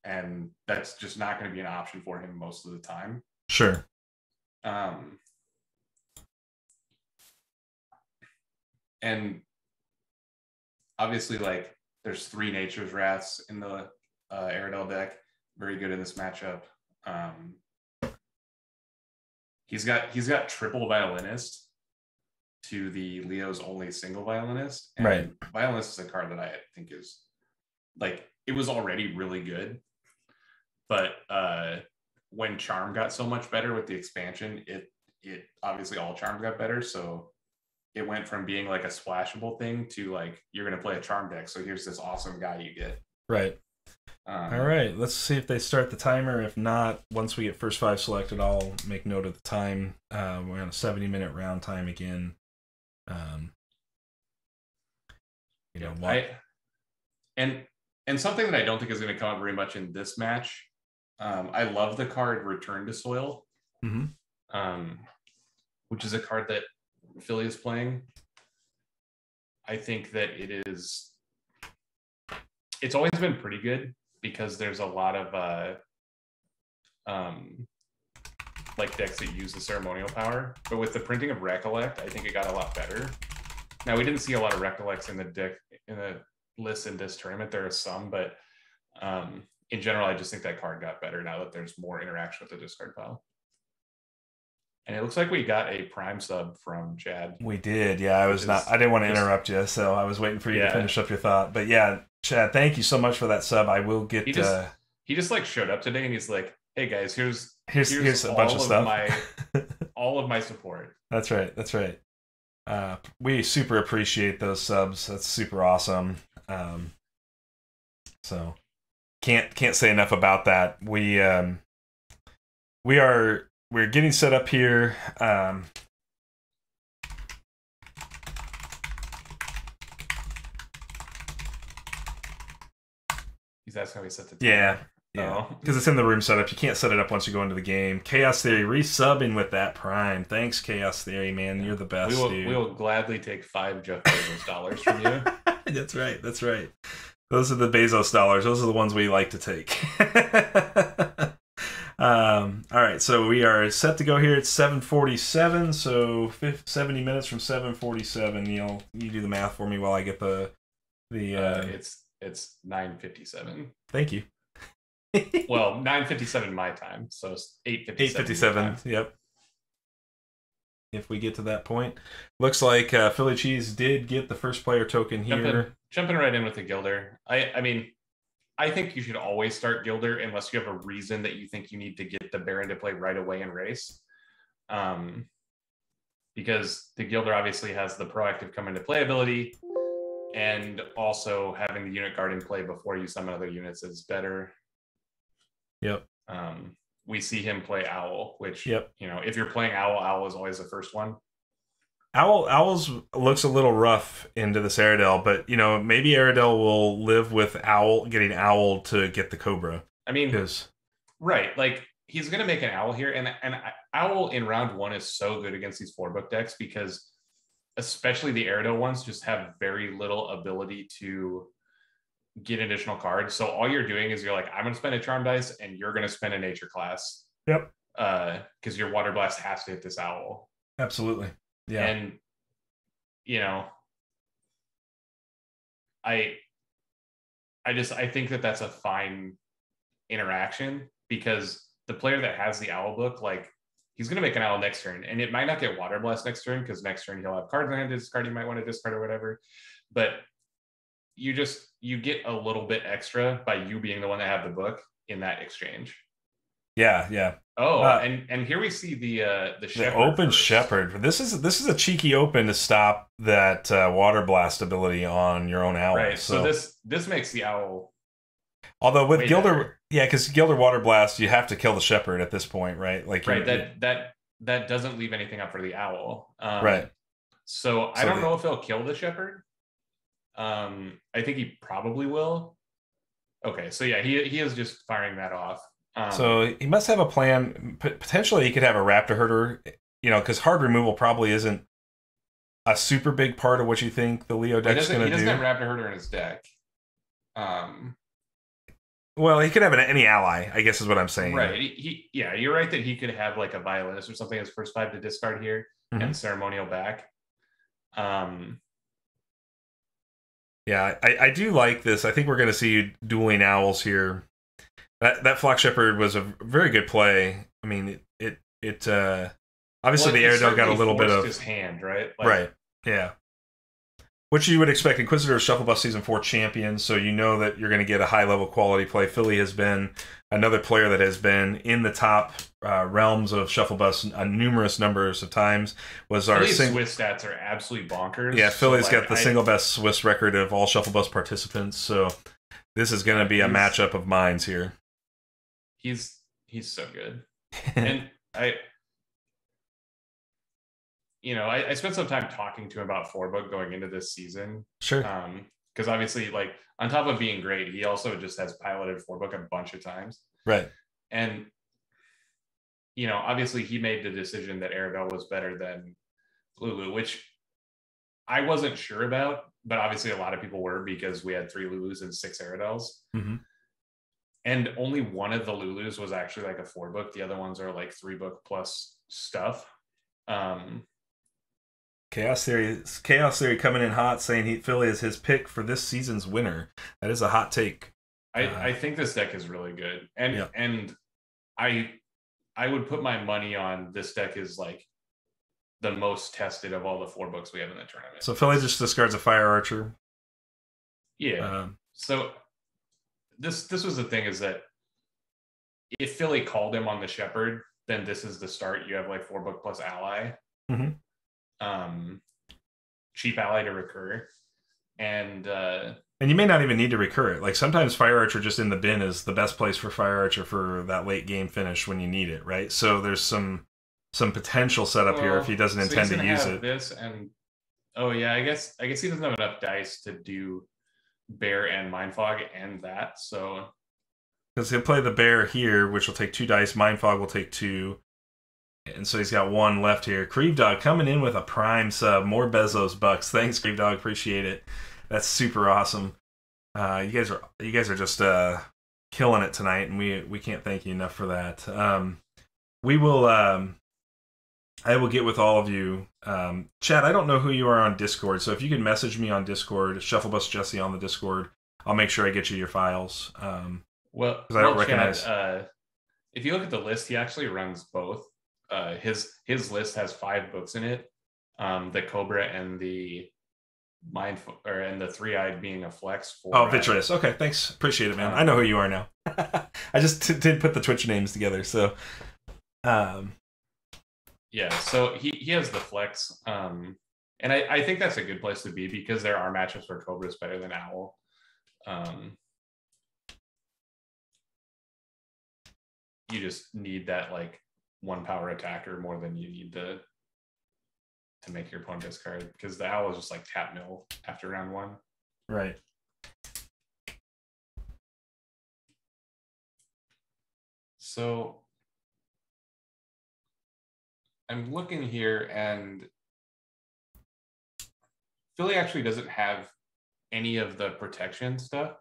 S2: And that's just not going to be an option for him most of the time.
S1: Sure.
S2: And obviously, like, there's 3 Nature's Wraths in the Aradel deck. Very good in this matchup. He's got triple Violinist to the Leo's only single Violinist. And
S1: right.
S2: Violinist is a card that I think is, like, it was already really good. But when Charm got so much better with the expansion, it obviously all Charms got better. So it went from being like a splashable thing to like, you're going to play a Charm deck. So here's this awesome guy you get.
S1: Right. All right. Let's see if they start the timer. If not, once we get first 5 selected, I'll make note of the time. We're on a 70-minute round time again.
S2: And something that I don't think is going to come up very much in this match. I love the card Return to Soil, which is a card that Philly is playing. I think that it's always been pretty good because there's a lot of like decks that use the ceremonial power. But with the printing of Recollect, I think it got a lot better. Now, we didn't see a lot of Recollects in the deck in the list in this tournament. There are some, but in general, I just think that card got better now that there's more interaction with the discard pile. And it looks like we got a Prime sub from Chad.
S1: We did, yeah. I didn't want to interrupt you, so I was waiting for you to finish up your thought. But yeah, Chad, thank you so much for that sub. I will get.
S2: He just like showed up today, and he's like, "Hey guys, here's
S1: a bunch of stuff.
S2: all of my support."
S1: That's right. We super appreciate those subs. That's super awesome. So can't say enough about that. We're getting set up here.
S2: He's asking how we set the
S1: timer. Yeah, because it's in the room setup. You can't set it up once you go into the game. Chaos Theory resubbing with that Prime. Thanks, Chaos Theory, man. You're the best, dude.
S2: We will gladly take 5 Jeff Bezos dollars from you.
S1: That's right. Those are the Bezos dollars. Those are the ones we like to take. All right, so we are set to go here. It's 7:47, so 70 minutes from 7:47. Neil, you do the math for me while I get the.
S2: It's 9:57.
S1: Thank you.
S2: Well, 9:57 my time, so it's
S1: 8:57. Yep. If we get to that point, looks like Phillycheaz did get the first player token here.
S2: Jumping right in with the Gilder. I mean, I think you should always start Gilder unless you have a reason that you think you need to get the Baron to play right away in race. Because the Gilder obviously has the proactive come into play ability, and also having the unit guard in play before you summon other units is better.
S1: Yep.
S2: We see him play Owl, which,
S1: yep.
S2: If you're playing Owl is always the first one.
S1: Owls looks a little rough into this Aradel, but maybe Aradel will live with getting Owl to get the Cobra.
S2: I mean, right? Like, he's gonna make an Owl here, and Owl in round 1 is so good against these 4-book decks because, especially the Aradel ones, just have very little ability to get additional cards. So all you're doing is you're like, I'm gonna spend a Charm Dice, and you're gonna spend a Nature Class.
S1: Yep.
S2: Because your Water Blast has to hit this Owl.
S1: Absolutely. Yeah.
S2: And I think that that's a fine interaction because the player that has the Owl book, like, he's going to make an Owl next turn, and it might not get Water Blast next turn because next turn he'll have cards in hand to discard. You might want to discard or whatever, but you get a little bit extra by you being the one that have the book in that exchange.
S1: Yeah.
S2: Oh, and here we see the Shepherd.
S1: The open first. Shepherd. This is a cheeky open to stop that Water Blast ability on your own Owl.
S2: Right. So this makes the Owl.
S1: Although with Gilder, better. Yeah, because Gilder Water Blast, you have to kill the Shepherd at this point, right? Like,
S2: right. That doesn't leave anything up for the Owl.
S1: Right.
S2: So I don't know if he'll kill the Shepherd. I think he probably will. Okay. So yeah, he is just firing that off.
S1: So he must have a plan. Potentially, he could have a Raptor Herder, because hard removal probably isn't a super big part of what you think the Leo deck's going to do?
S2: He doesn't have Raptor Herder in his deck.
S1: Well, he could have any ally, I guess is what I'm saying.
S2: Right. Yeah, you're right that he could have like a violinist or something as first 5 to discard here and ceremonial back.
S1: Yeah, I do like this. I think we're going to see dueling owls here. That Flock Shepherd was a very good play. I mean, it obviously the Aradel got a little bit of
S2: his hand, right?
S1: Right. Yeah. Which you would expect. Inquisitor is Shufflebus Season 4 champion, so you know that you're going to get a high-level quality play. Philly has been another player that has been in the top realms of Shufflebus numerous numbers of times.
S2: Philly's Swiss stats are absolutely bonkers.
S1: Yeah, Philly's got the single best Swiss record of all Shufflebus participants, so this is going to be a matchup of minds here.
S2: He's so good. And I spent some time talking to him about 4-book going into this season.
S1: Sure.
S2: Because obviously, like, on top of being great, he also just has piloted 4-book a bunch of times.
S1: Right.
S2: And, obviously he made the decision that Aradel was better than Lulu, which I wasn't sure about, but obviously a lot of people were because we had 3 Lulus and 6 Aradels.
S1: Mm-hmm.
S2: And only one of the Lulus was actually like a 4-book. The other ones are like 3-book plus stuff.
S1: Chaos Theory coming in hot, saying Philly is his pick for this season's winner. That is a hot take.
S2: I think this deck is really good, and I would put my money on this deck is like the most tested of all the 4-books we have in the tournament.
S1: So Philly just discards a Fire Archer.
S2: Yeah. So this was the thing, is that if Philly called him on the Shepherd, then this is the start. You have like 4-book plus ally.
S1: Mm-hmm.
S2: Cheap ally to recur, and
S1: you may not even need to recur it. Like sometimes Fire Archer just in the bin is the best place for Fire Archer for that late game finish when you need it, right? So there's some potential setup here if he doesn't intend to use it.
S2: This and I guess he doesn't have enough dice to do Bear and Mindfog and that. So
S1: because he'll play the Bear here, which will take 2 dice. Mindfog will take 2. And so he's got 1 left here. Creeve Dog coming in with a prime sub. More Bezos bucks. Thanks, Creeve Dog. Appreciate it. That's super awesome. You guys are just killing it tonight, and we can't thank you enough for that. We will. I will get with all of you. Chad, I don't know who you are on Discord, so if you can message me on Discord, Shufflebus Jesse on the Discord, I'll make sure I get you your files.
S2: Because
S1: I don't recognize.
S2: Chad, if you look at the list, he actually runs both. His list has 5 books in it. The Cobra and the and the 3-eyed being a flex for.
S1: Oh, Bparousis. Okay, thanks. Appreciate it, man. I know who you are now. I just did put the Twitch names together, so.
S2: Yeah, so he has the flex, and I think that's a good place to be because there are matchups where Cobra is better than Owl. You just need that like 1 power attacker more than you need to make your opponent discard, because the Owl is just like tap mill after round 1.
S1: Right.
S2: So I'm looking here, and Philly actually doesn't have any of the protection stuff.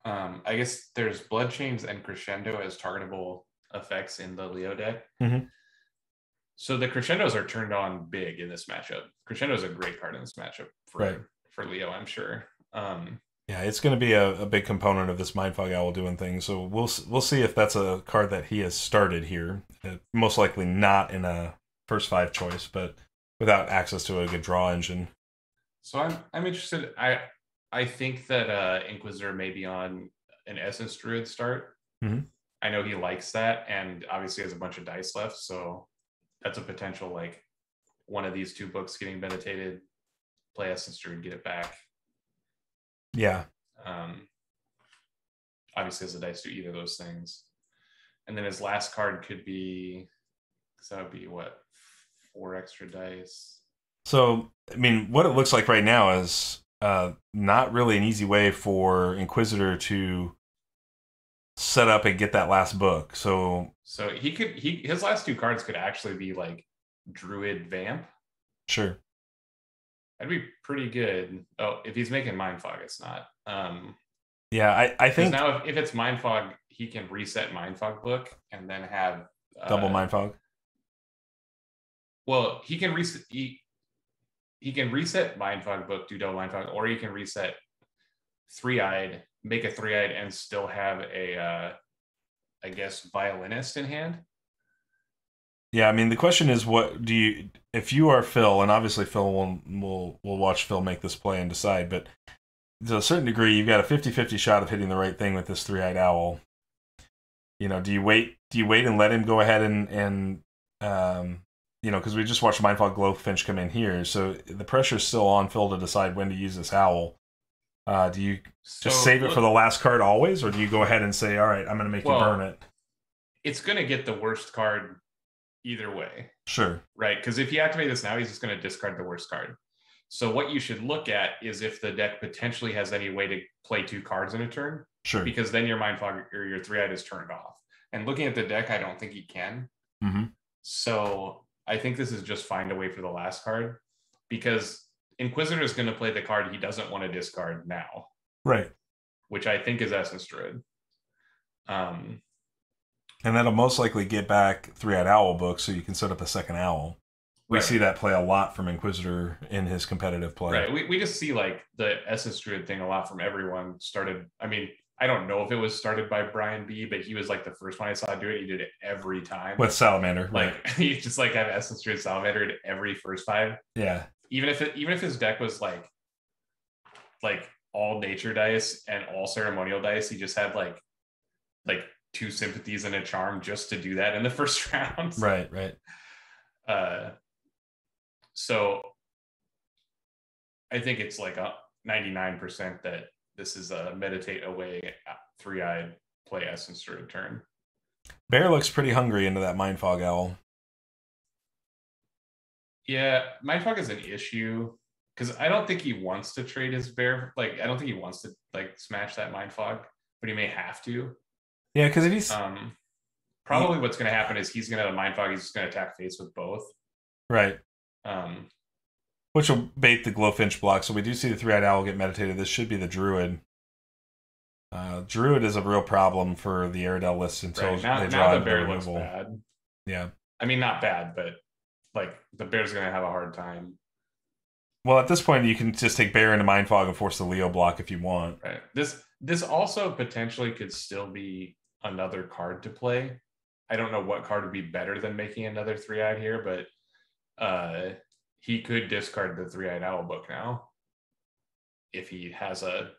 S2: I guess there's Blood Chains and Crescendo as targetable effects in the Leo deck.
S1: Mm-hmm.
S2: So the Crescendos are turned on big in this matchup. Crescendo is a great card in this matchup for Leo, I'm sure.
S1: Yeah, it's going to be a big component of this Mindfog Owl doing things. So we'll see if that's a card that he has started here. Most likely not in a first 5 choice, but without access to a good draw engine.
S2: So I'm interested. I think that Inquisitor may be on an Essence Druid start.
S1: Mm-hmm.
S2: I know he likes that, and obviously has a bunch of dice left, so that's a potential, like, one of these 2 books getting meditated, play Essence Druid, get it back.
S1: Yeah.
S2: Obviously has a dice to either of those things. And then his last card could be, because that would be, 4 extra dice.
S1: So, I mean, what it looks like right now is not really an easy way for Inquisitor to set up and get that last book. So
S2: his last 2 cards could actually be like Druid Vamp.
S1: Sure.
S2: That'd be pretty good. Oh, if he's making Mind Fog, it's not.
S1: Yeah, I
S2: Because
S1: think
S2: now if it's Mind Fog, he can reset Mind Fog book and then have
S1: double Mind Fog.
S2: Well, he can reset he can reset Mind Fog book, do double Mind Fog, or he can reset Three-Eyed, make a Three-Eyed, and still have a I guess violinist in hand.
S1: Yeah, I mean the question is, what do you, if you are Phil, and obviously Phil will watch Phil make this play and decide, but to a certain degree, you've got a 50-50 shot of hitting the right thing with this Three-Eyed Owl. You know, do you wait and let him go ahead and you know, because we just watched Mindfog Glowfinch come in here, so the pressure's still on Phil to decide when to use this owl. Do you just save it for the last card always, or do you go ahead and say, all right, I'm going to make you burn it?
S2: It's going to get the worst card either way.
S1: Sure.
S2: Right? Because if you activate this now, he's just going to discard the worst card. So what you should look at is if the deck potentially has any way to play 2 cards in a turn.
S1: Sure.
S2: Because then your Mind Fog or your Three-Eyed is turned off. And looking at the deck, I don't think he can.
S1: Mm-hmm.
S2: So I think this is just find a way for the last card, because Inquisitor is going to play the card he doesn't want to discard now.
S1: Right.
S2: Which I think is Essence Druid.
S1: And that'll most likely get back Three-Eyed Owl book, so you can set up a second owl. We see that play a lot from Inquisitor in his competitive play.
S2: Right. We just see like the Essence Druid thing a lot from everyone. Started, I mean, I don't know if it was started by Brian B, but he was like the first one I saw do it. He did it every time.
S1: With Salamander.
S2: Like he just like have Essence Druid Salamander in every first 5.
S1: Yeah.
S2: Even if his deck was like all nature dice and all ceremonial dice, he just had like 2 sympathies and a charm just to do that in the first round.
S1: Right.
S2: So I think it's like a 99% that this is a meditate away Three-Eyed play Essence Druid turn.
S1: Bear looks pretty hungry into that Mindfog Owl.
S2: Yeah, Mindfog is an issue because I don't think he wants to trade his Bear. Like, I don't think he wants to like smash that Mindfog, but he may have to.
S1: Yeah, because if he's
S2: probably what's going to happen is he's going to have a Mindfog. He's just going to attack face with both.
S1: Right. Which will bait the Glowfinch block. So we do see the Three-Eyed Owl get meditated. This should be the Druid. Druid is a real problem for the Aradel list until they draw
S2: the
S1: into
S2: Bear
S1: the
S2: looks
S1: removal.
S2: bad.
S1: Yeah.
S2: I mean, not bad, but like the Bear's going to have a hard time.
S1: Well, at this point, you can just take Bear into Mindfog and force the Leo block if you want.
S2: Right. This also potentially could still be another card to play. I don't know what card would be better than making another Three-Eyed here, but he could discard the Three-Eyed Owl book now if he has a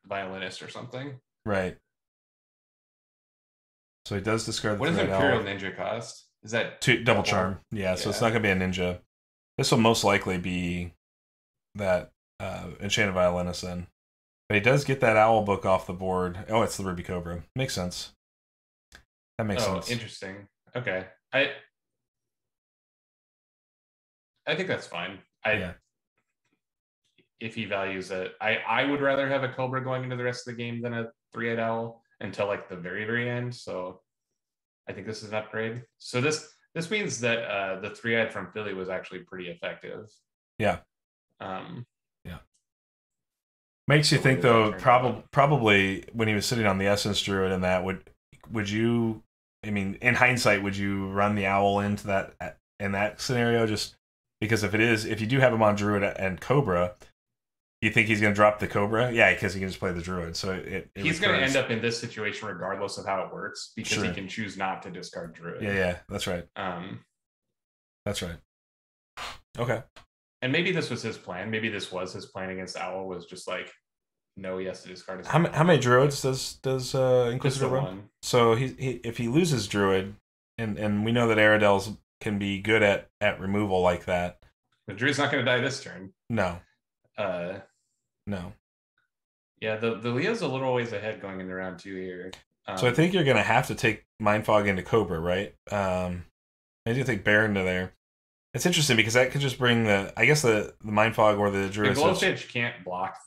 S2: violinist or something.
S1: Right. So he does discard the
S2: What does
S1: Three-Eyed
S2: Imperial
S1: Owl.
S2: Ninja cost? Is that
S1: double charm? Yeah, so it's not going to be a ninja. This will most likely be that Enchanted Violinist then. But he does get that owl book off the board. Oh, it's the Ruby Cobra. Makes sense. That makes sense.
S2: Oh, interesting. Okay. I think that's fine. If he values it, I would rather have a Cobra going into the rest of the game than a Three-Eyed Owl until like the very, very end. So I think this is an upgrade. So this means that the Three-Eyed from Philly was actually pretty effective.
S1: Yeah.
S2: Yeah.
S1: Makes you think though, probably when he was sitting on the Essence Druid and that, would you, I mean, in hindsight, would you run the owl into that in that scenario? Just because if you do have him on Druid and Cobra, you think he's going to drop the Cobra? Yeah, because he can just play the Druid. So
S2: he's going to end up in this situation regardless of how it works because he can choose not to discard Druid.
S1: Yeah, that's right. That's right. Okay.
S2: And maybe this was his plan. Maybe this was his plan against Owl, was just like, no, he has to discard his.
S1: How many Druids does Inquisitor run?
S2: One.
S1: So if he loses Druid, and we know that Aradel's can be good at removal like that.
S2: The Druid's not going to die this turn.
S1: No.
S2: No. Yeah, the Leo's a little ways ahead going into round 2 here.
S1: So I think you're going to have to take Mindfog into Cobra, right? Maybe take Bear into there. It's interesting because that could just bring the Mindfog or the Druid.
S2: The Glowfinch can't block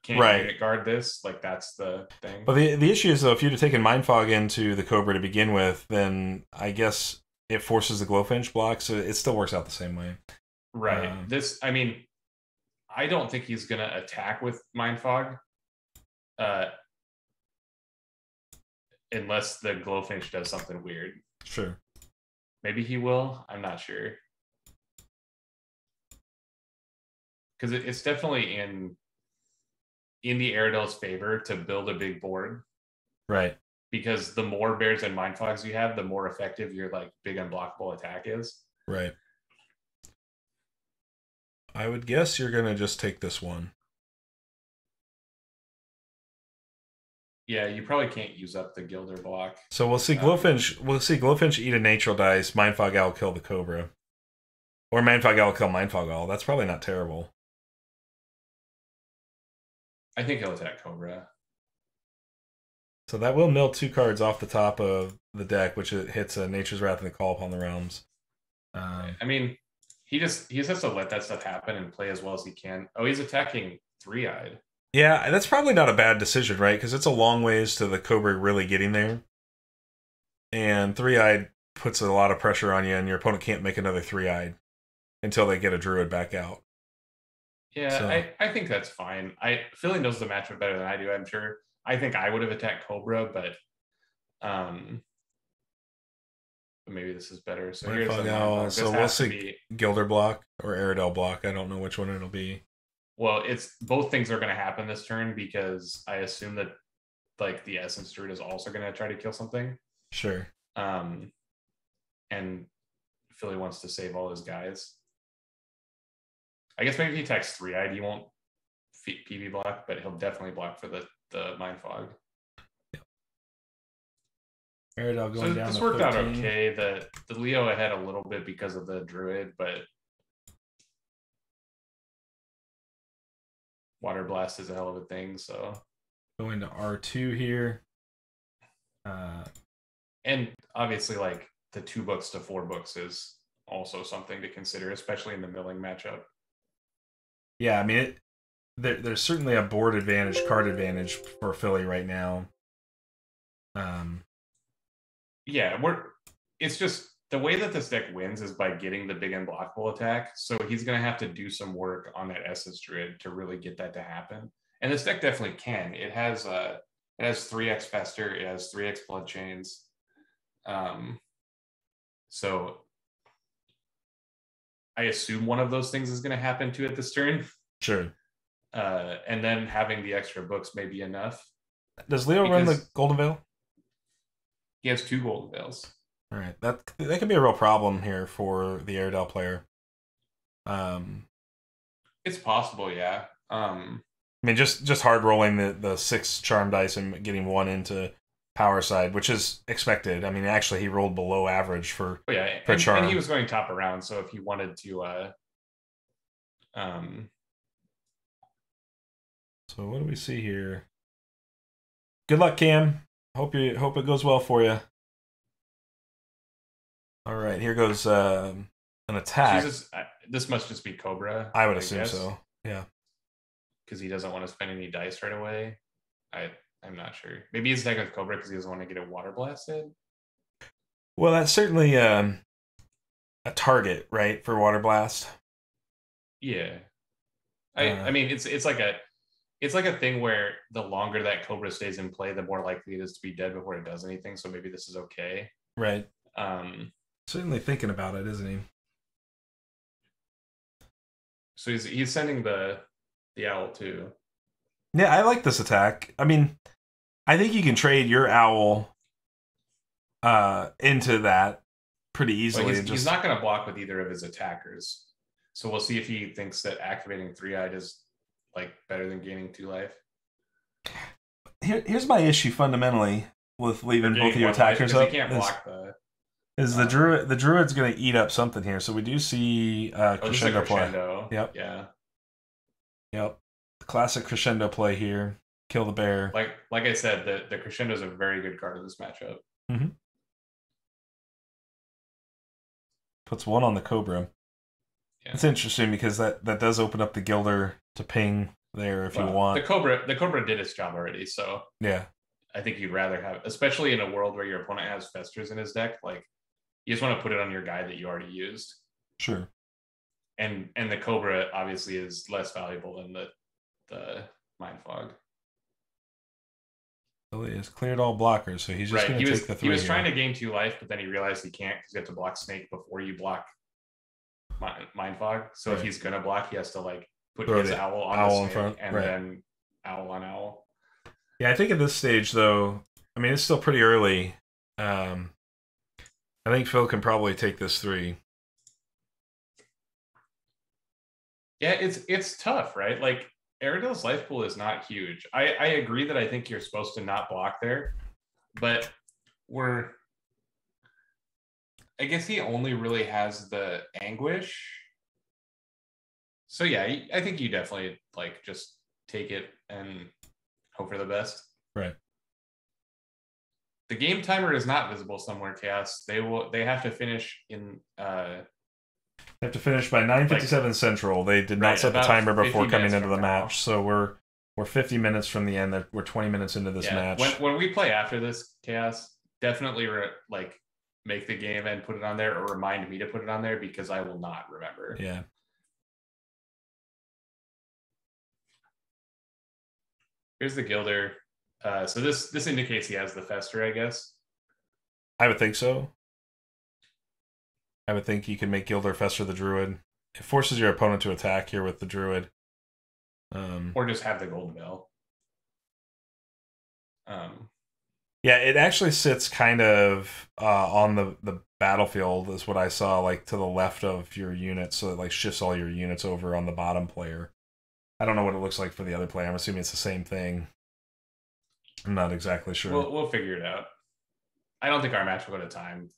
S2: unit guard this. Like, that's the thing.
S1: But the issue is, though, if you'd have taken Mindfog into the Cobra to begin with, then I guess it forces the Glowfinch block, so it still works out the same way.
S2: Right. I don't think he's gonna attack with Mind Fog. Unless the Glowfinch does something weird.
S1: Sure.
S2: Maybe he will. I'm not sure. Because it's definitely in the Aradel's favor to build a big board.
S1: Right.
S2: Because the more bears and Mind Fogs you have, the more effective your like big unblockable attack is.
S1: Right. I would guess you're gonna just take this one.
S2: Yeah, you probably can't use up the Gilder block.
S1: So we'll see Glowfinch. We'll see Glowfinch eat a natural dice. Mindfog Owl kill the Cobra, or Mindfog Owl kill Mindfog Owl. That's probably not terrible.
S2: I think he'll attack Cobra.
S1: So that will mill 2 cards off the top of the deck, which it hits a Nature's Wrath and the Call Upon the Realms.
S2: I mean, he just has to let that stuff happen and play as well as he can. Oh, he's attacking 3-eyed.
S1: Yeah, that's probably not a bad decision, right? Because it's a long ways to the Cobra really getting there. And 3-eyed puts a lot of pressure on you, and your opponent can't make another 3-eyed until they get a Druid back out.
S2: Yeah, so. I think that's fine. Philly knows the matchup better than I do, I'm sure. I think I would have attacked Cobra, but maybe this is better. So here's the
S1: so we'll see Gilder block or Aradel block. I don't know which one it'll be.
S2: Well, it's both things are going to happen this turn because I assume that like the Essence Druid is also going to try to kill something.
S1: Sure.
S2: And Philly wants to save all his guys. I guess maybe if he attacks 3-eyed, he won't PV block, but he'll definitely block for the Mind Fog.
S1: Yep. Aradel going down.
S2: This worked 13. Out okay. The Leo ahead a little bit because of the Druid, but Water Blast is a hell of a thing, so.
S1: Going to R2 here.
S2: And obviously, like, the 2 books to 4 books is also something to consider, especially in the milling matchup.
S1: Yeah, I mean, there's certainly a board advantage, card advantage for Philly right now.
S2: Yeah, it's just the way that this deck wins is by getting the big unblockable attack. So he's going to have to do some work on that Essence Druid to really get that to happen. And this deck definitely can. It has 3x Fester. It has 3x Blood Chains. So I assume one of those things is going to happen to it this turn.
S1: Sure.
S2: And then having the extra books may be enough.
S1: Does Leo run the Golden Veil?
S2: He has 2 Golden Veils.
S1: All right, that could be a real problem here for the Aradel player.
S2: It's possible, yeah.
S1: I mean, just hard rolling the 6 charm dice and getting 1 into power side, which is expected. I mean, actually, he rolled below average for charm.
S2: And he was going top around, so if he wanted to,
S1: So what do we see here? Good luck, Cam. Hope it goes well for you. All right, here goes an attack.
S2: This must just be Cobra.
S1: I would assume so. Yeah,
S2: because he doesn't want to spend any dice right away. I'm not sure. Maybe he's attacking with Cobra because he doesn't want to get a Water Blasted.
S1: Well, that's certainly a target, right, for Water Blast.
S2: Yeah, I mean it's like a thing where the longer that Cobra stays in play, the more likely it is to be dead before it does anything. So maybe this is okay.
S1: Right. Certainly thinking about it, isn't he?
S2: So he's sending the owl too.
S1: Yeah, I like this attack. I mean, I think you can trade your owl into that pretty easily.
S2: Well, he's not going to block with either of his attackers. So we'll see if he thinks that activating 3-eyed is like better than gaining 2 life.
S1: Here's my issue fundamentally with leaving both of your attackers up.
S2: He can't block
S1: the druid's going to eat up something here. So we do see crescendo play. Yep.
S2: Yeah.
S1: Yep. The classic crescendo play here. Kill the bear.
S2: Like I said, the crescendo is a very good card in this matchup.
S1: Mm-hmm. Puts 1 on the Cobra. Yeah. It's interesting because that does open up the Gilder to ping there if you want.
S2: The Cobra did its job already, so
S1: yeah.
S2: I think you'd rather have, especially in a world where your opponent has Festers in his deck, like you just want to put it on your guy that you already used.
S1: Sure.
S2: and the Cobra obviously is less valuable than the Mind Fog.
S1: Billy has cleared all blockers, so he's just going to take the 3.
S2: He was trying to gain 2 life, but then he realized he can't because you have to block Snake before you block Mind Fog. So if he's going to block, he has to like put his owl on the Snake in front, and then owl on owl.
S1: Yeah, I think at this stage, though, I mean, it's still pretty early. I think Phil can probably take this 3.
S2: Yeah, it's tough, right? Like, Aradel's life pool is not huge. I agree that I think you're supposed to not block there, but I guess he only really has the Anguish. So yeah, I think you definitely like just take it and hope for the best.
S1: Right.
S2: The game timer is not visible somewhere, Chaos. They have to finish in
S1: They have to finish by 9:57 Central. They did not set the timer before coming into the match, so we're 50 minutes from the end. We're 20 minutes into this match.
S2: When we play after this, Chaos, definitely like make the game and put it on there, or remind me to put it on there because I will not remember.
S1: Yeah.
S2: Here's the Gilder. So this indicates he has the Fester, I guess.
S1: I would think so. I would think you can make Gilder Fester the Druid. It forces your opponent to attack here with the Druid.
S2: Or just have the Golden Bell.
S1: Yeah, it actually sits kind of on the battlefield is what I saw, like to the left of your unit, so it like shifts all your units over on the bottom player. I don't know what it looks like for the other player. I'm assuming it's the same thing. I'm not exactly sure.
S2: We'll figure it out. I don't think our match will go to time.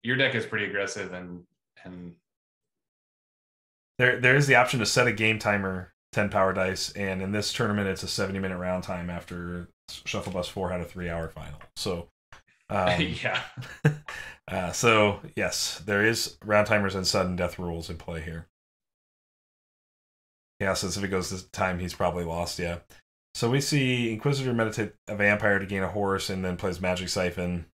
S2: Your deck is pretty aggressive, and
S1: there is the option to set a game timer, 10 power dice, and in this tournament it's a 70-minute round time after Shufflebus 4 had a 3-hour final. So
S2: yeah.
S1: So yes, there is round timers and sudden death rules in play here. Yeah, since if it goes to time, he's probably lost. Yeah. So we see Inquisitor meditate a vampire to gain a horse, and then plays Magic Siphon.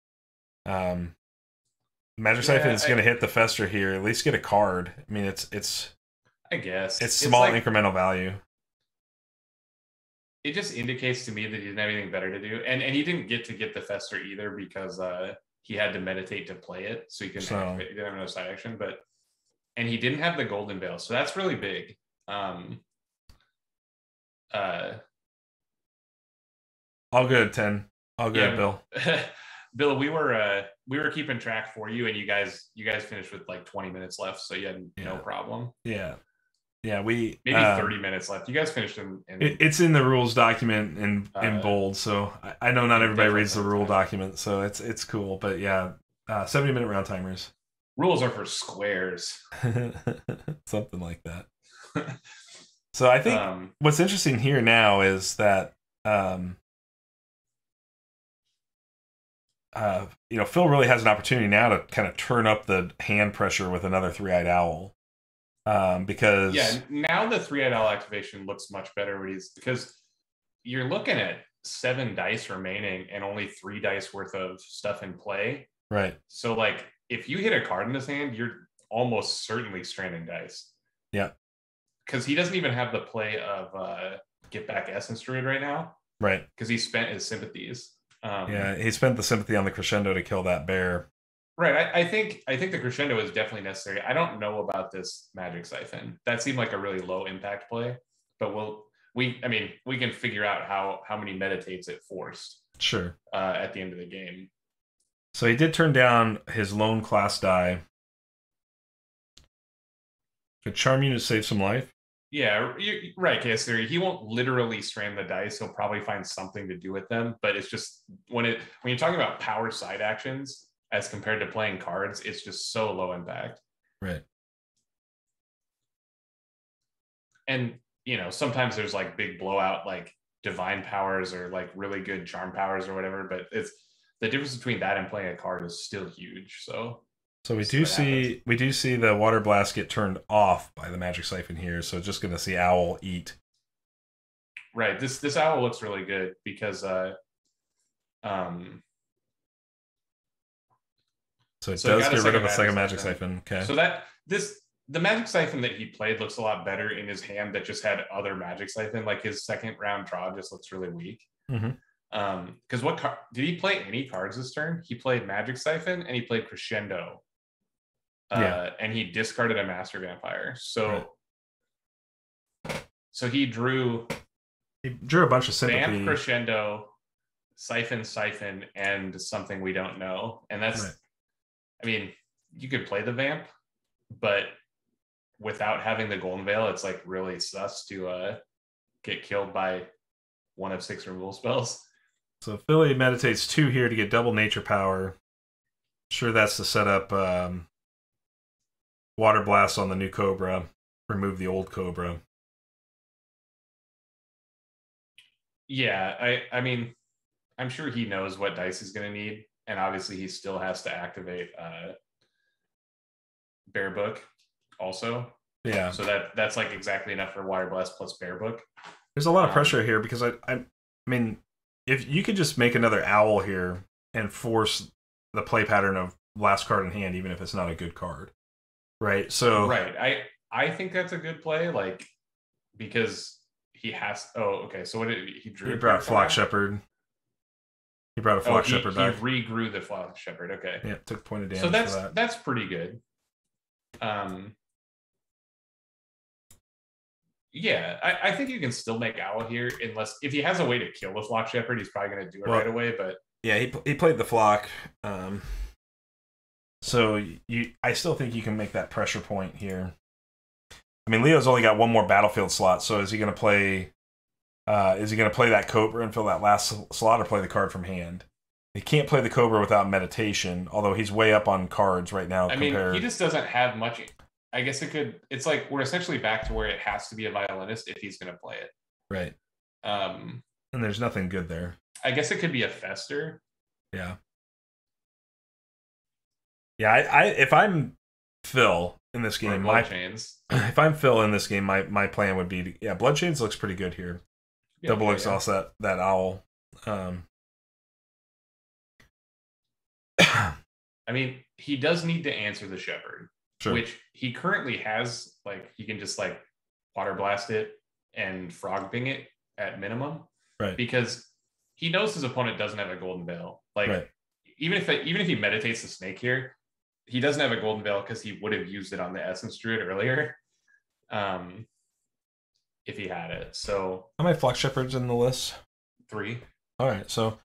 S1: Magic Siphon is going to hit the Fester here. At least get a card. I mean, it's.
S2: I guess
S1: it's small like, incremental value.
S2: It just indicates to me that he didn't have anything better to do, and he didn't get the Fester either because he had to meditate to play it, so he couldn't. He didn't have no side action, and he didn't have the Golden Veil, so that's really big.
S1: All good, 10. All good, Bill.
S2: Bill, we were keeping track for you, and you guys finished with like 20 minutes left, so you had no problem.
S1: Yeah. Yeah, we
S2: maybe 30 minutes left. You guys finished in
S1: it's in the rules document in bold, so I know not everybody reads the rule document, so it's cool. But yeah, 70-minute round timers.
S2: Rules are for squares.
S1: Something like that. So I think what's interesting here now is that Phil really has an opportunity now to kind of turn up the hand pressure with another 3-eyed owl. Because
S2: now the 3-eyed owl activation looks much better because you're looking at 7 dice remaining and only 3 dice worth of stuff in play.
S1: Right.
S2: So like if you hit a card in his hand, you're almost certainly stranding dice.
S1: Yeah.
S2: Because he doesn't even have the play of Get Back Essence Druid right now.
S1: Right.
S2: Because he spent his sympathies.
S1: He spent the sympathy on the Crescendo to kill that bear.
S2: Right. I think the Crescendo is definitely necessary. I don't know about this Magic Siphon. That seemed like a really low impact play, but we can figure out how many meditates it forced.
S1: Sure.
S2: At the end of the game.
S1: So he did turn down his lone class die. Could Charm Unit save some life?
S2: Yeah, right, case theory. He won't literally strand the dice. He'll probably find something to do with them. But it's just when you're talking about power side actions as compared to playing cards, it's just so low impact.
S1: Right.
S2: And sometimes there's like big blowout like divine powers or like really good charm powers or whatever. But it's the difference between that and playing a card is still huge. So
S1: we do see the Water Blast get turned off by the Magic Siphon here, so just going to see Owl eat.
S2: Right. This Owl looks really good because so
S1: it does get rid of a second Magic Siphon. Okay.
S2: So that this the Magic Siphon that he played looks a lot better in his hand that just had other Magic Siphon. Like his second round draw just looks really weak. Because what card did he play? Any cards this turn? He played Magic Siphon and he played Crescendo. And he discarded a Master Vampire. So, so he drew
S1: a bunch of sympathy.
S2: Vamp, Crescendo, Siphon, and something we don't know. And that's, I mean, you could play the Vamp, but without having the Golden Veil, it's like really sus to get killed by 1 of 6 removal spells.
S1: So Philly meditates 2 here to get double nature power. Sure, that's to set up Water Blast on the new Cobra, remove the old Cobra.
S2: Yeah, I mean, I'm sure he knows what dice he's going to need, and obviously he still has to activate Bear Book also.
S1: Yeah.
S2: So that's like exactly enough for Water Blast plus Bear Book.
S1: There's a lot of pressure here because I mean, if you could just make another Owl here and force the play pattern of last card in hand, even if it's not a good card, right? So
S2: I think that's a good play, like because he has. Oh, okay. So what did he drew?
S1: He brought Flock Shepherd. He brought a Flock Shepherd back.
S2: He regrew the Flock Shepherd. Okay.
S1: Yeah, took point of damage.
S2: So that's pretty good. Yeah, I think you can still make Owl here, unless if he has a way to kill the Flock Shepherd, he's probably going to do it right away. But
S1: yeah, he played the Flock. So I still think you can make that pressure point here. I mean, Leo's only got 1 more battlefield slot, so is he going to play? Is he going to play that Cobra and fill that last slot, or play the card from hand? He can't play the Cobra without meditation, although he's way up on cards right now.
S2: I mean, he just doesn't have much. I guess it's like we're essentially back to where it has to be a violinist if he's going to play it.
S1: Right. And there's nothing good there.
S2: I guess it could be a Fester.
S1: Yeah. Yeah, if I'm Phil in this game, if I'm Phil in this game, my plan would be to, Bloodchains looks pretty good here. Double exhaust that Owl.
S2: I mean, he does need to answer the Shepherd. Sure. Which he currently has. Like, he can just like Water Blast it and Frog Bing it at minimum,
S1: right? Because
S2: he knows his opponent doesn't have a Golden Veil. Like, even if he meditates the Snake here, he doesn't have a Golden Veil because he would have used it on the Essence Druid earlier, if he had it. So
S1: how many Flock Shepherds in the list?
S2: 3.
S1: All right. So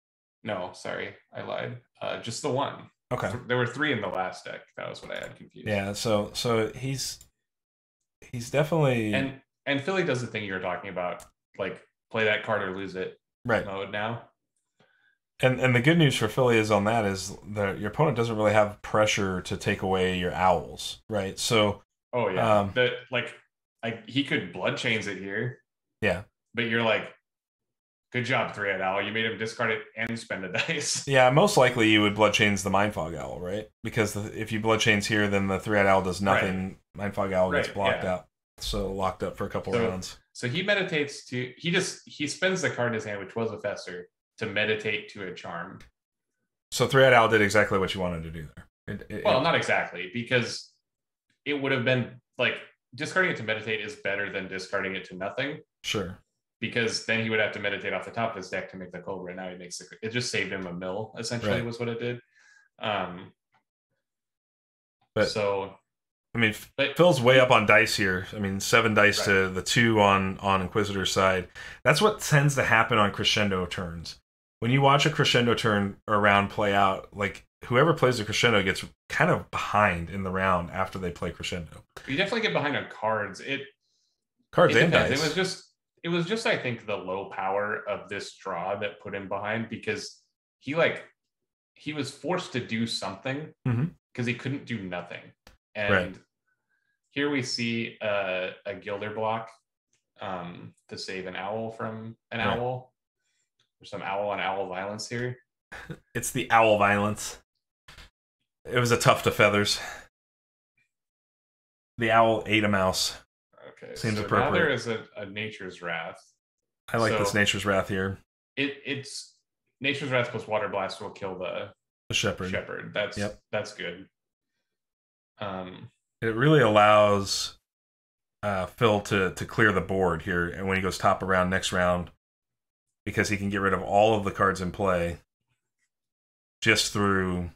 S2: no, sorry, I lied. Just the 1.
S1: Okay.
S2: There were 3 in the last deck. That was what I had confused.
S1: Yeah, so he's definitely
S2: and Philly does the thing you were talking about, like play that card or lose it mode now.
S1: And the good news for Philly is on that is that your opponent doesn't really have pressure to take away your Owls, right? So
S2: he could Bloodchains it here.
S1: Yeah.
S2: But you're like, good job, 3-eyed Owl. You made him discard it and spend a dice.
S1: Yeah, most likely you would Bloodchains the Mindfog Owl, right? Because if you Bloodchains here, then the 3-eyed Owl does nothing. Right. Mindfog Owl gets blocked out. So locked up for a couple rounds.
S2: So he meditates to... He spends the card in his hand, which was a Fester, to meditate to a Charm.
S1: So 3-eyed Owl did exactly what you wanted to do there.
S2: Not exactly, because it would have been... like, discarding it to meditate is better than discarding it to nothing.
S1: Sure.
S2: Because then he would have to meditate off the top of his deck to make the Cobra. Now he makes it just saved him a mill, essentially, was what it did.
S1: Phil's way up on dice here. I mean, 7 dice to the 2 on Inquisitor's side. That's what tends to happen on Crescendo turns. When you watch a Crescendo turn or round play out, like whoever plays the Crescendo gets kind of behind in the round after they play Crescendo.
S2: You definitely get behind on cards.
S1: Cards and dice.
S2: It was just, I think, the low power of this draw that put him behind, because he was forced to do something because he couldn't do nothing. And here we see a Gilder block to save an Owl from an Owl. There's some Owl on Owl violence here.
S1: It's the Owl violence. It was a tuft of feathers. The Owl ate a mouse.
S2: Okay,
S1: seems
S2: so
S1: appropriate.
S2: Now there is a Nature's Wrath.
S1: I like this Nature's Wrath here.
S2: It's Nature's Wrath plus Water Blast will kill the
S1: Shepherd.
S2: That's good.
S1: It really allows Phil to clear the board here, and when he goes top of round next round, because he can get rid of all of the cards in play just through.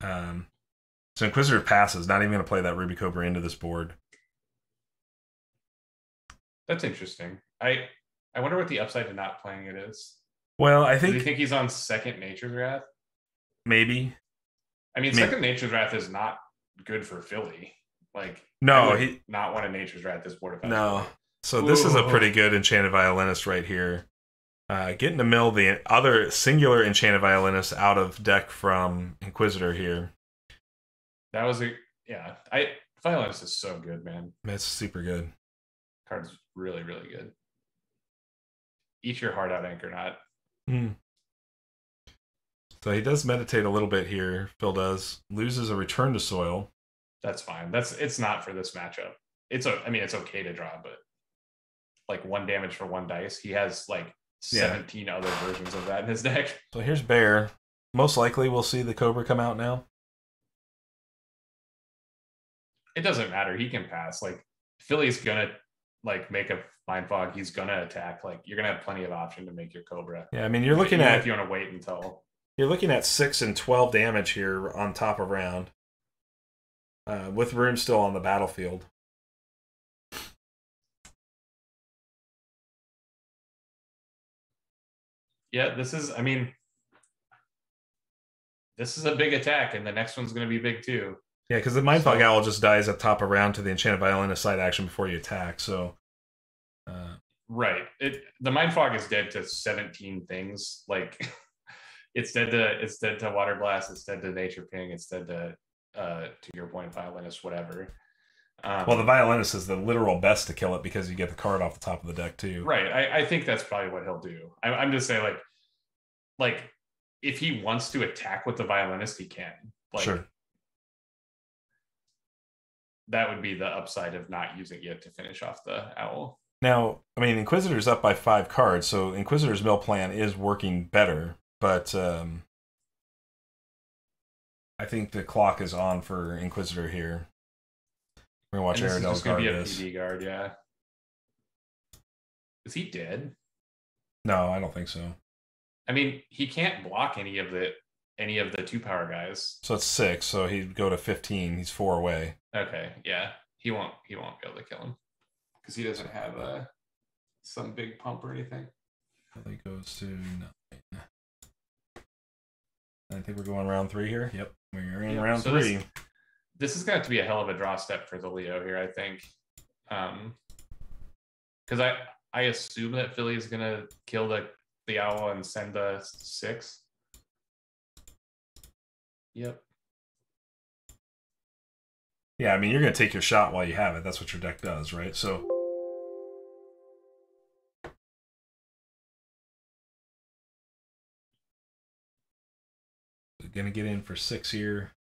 S1: So Inquisitor passes, not even going to play that Ruby Cobra into this board.
S2: That's interesting. I wonder what the upside to not playing it is.
S1: Well, I
S2: Do
S1: think
S2: you think he's on second Nature's Wrath?
S1: maybe.
S2: I mean, second Nature's Wrath is not good for Philly. Like,
S1: no,
S2: he not want a Nature's Wrath this board.
S1: No. So this is a pretty good Enchanted Violinist right here. Getting to mill the other singular Enchanted Violinist out of deck from Inquisitor here.
S2: That was Violinist is so good, man.
S1: It's super good.
S2: Card's really, really good. Eat your heart out, Anchornaut.
S1: So he does meditate a little bit here. Phil does. Loses a Return to Soil.
S2: That's fine. It's not for this matchup. It's okay to draw, but like 1 damage for 1 dice. He has like 17 other versions of that in his deck.
S1: So here's Bear. Most likely we'll see the Cobra come out now.
S2: It doesn't matter. He can pass. Like, Philly's gonna like make a Mind Fog. He's gonna attack. Like, you're gonna have plenty of option to make your Cobra.
S1: Yeah, I mean, you're looking at,
S2: if you want to wait until,
S1: you're looking at 6 and 12 damage here on top of round, with Room still on the battlefield.
S2: Yeah, this is a big attack, and the next one's going to be big too.
S1: Yeah, because the Mind Fog Owl just dies at top of round to the Enchanted Violinist side action before you attack. So,
S2: right, the Mind Fog is dead to 17 things. Like, it's dead to Water Blast. It's dead to Nature Ping. It's dead to your point, Violinist, whatever.
S1: Well, the Violinist is the literal best to kill it because you get the card off the top of the deck too.
S2: Right. I think that's probably what he'll do. I'm just saying, like if he wants to attack with the Violinist, he can. Like,
S1: sure.
S2: That would be the upside of not using it to finish off the Owl.
S1: Now, I mean, Inquisitor's up by 5 cards, so Inquisitor's mill plan is working better, but I think the clock is on for Inquisitor here. We're going to watch Aradel guard this.
S2: Be a PD guard, yeah. Is he dead?
S1: No, I don't think so.
S2: I mean, he can't block any of the 2-power guys.
S1: So it's 6, so he'd go to 15. He's 4 away.
S2: Okay, yeah. He won't be able to kill him. Because he doesn't have some big pump or anything.
S1: He goes to 9. I think we're going round 3 here. Yep, we're in round 3.
S2: This is going to have to be a hell of a draw step for the Leo here, I think. Because I assume that Philly is going to kill the Owl and send the 6. Yep.
S1: Yeah, I mean, you're going to take your shot while you have it. That's what your deck does, right? So going to get in for 6 here.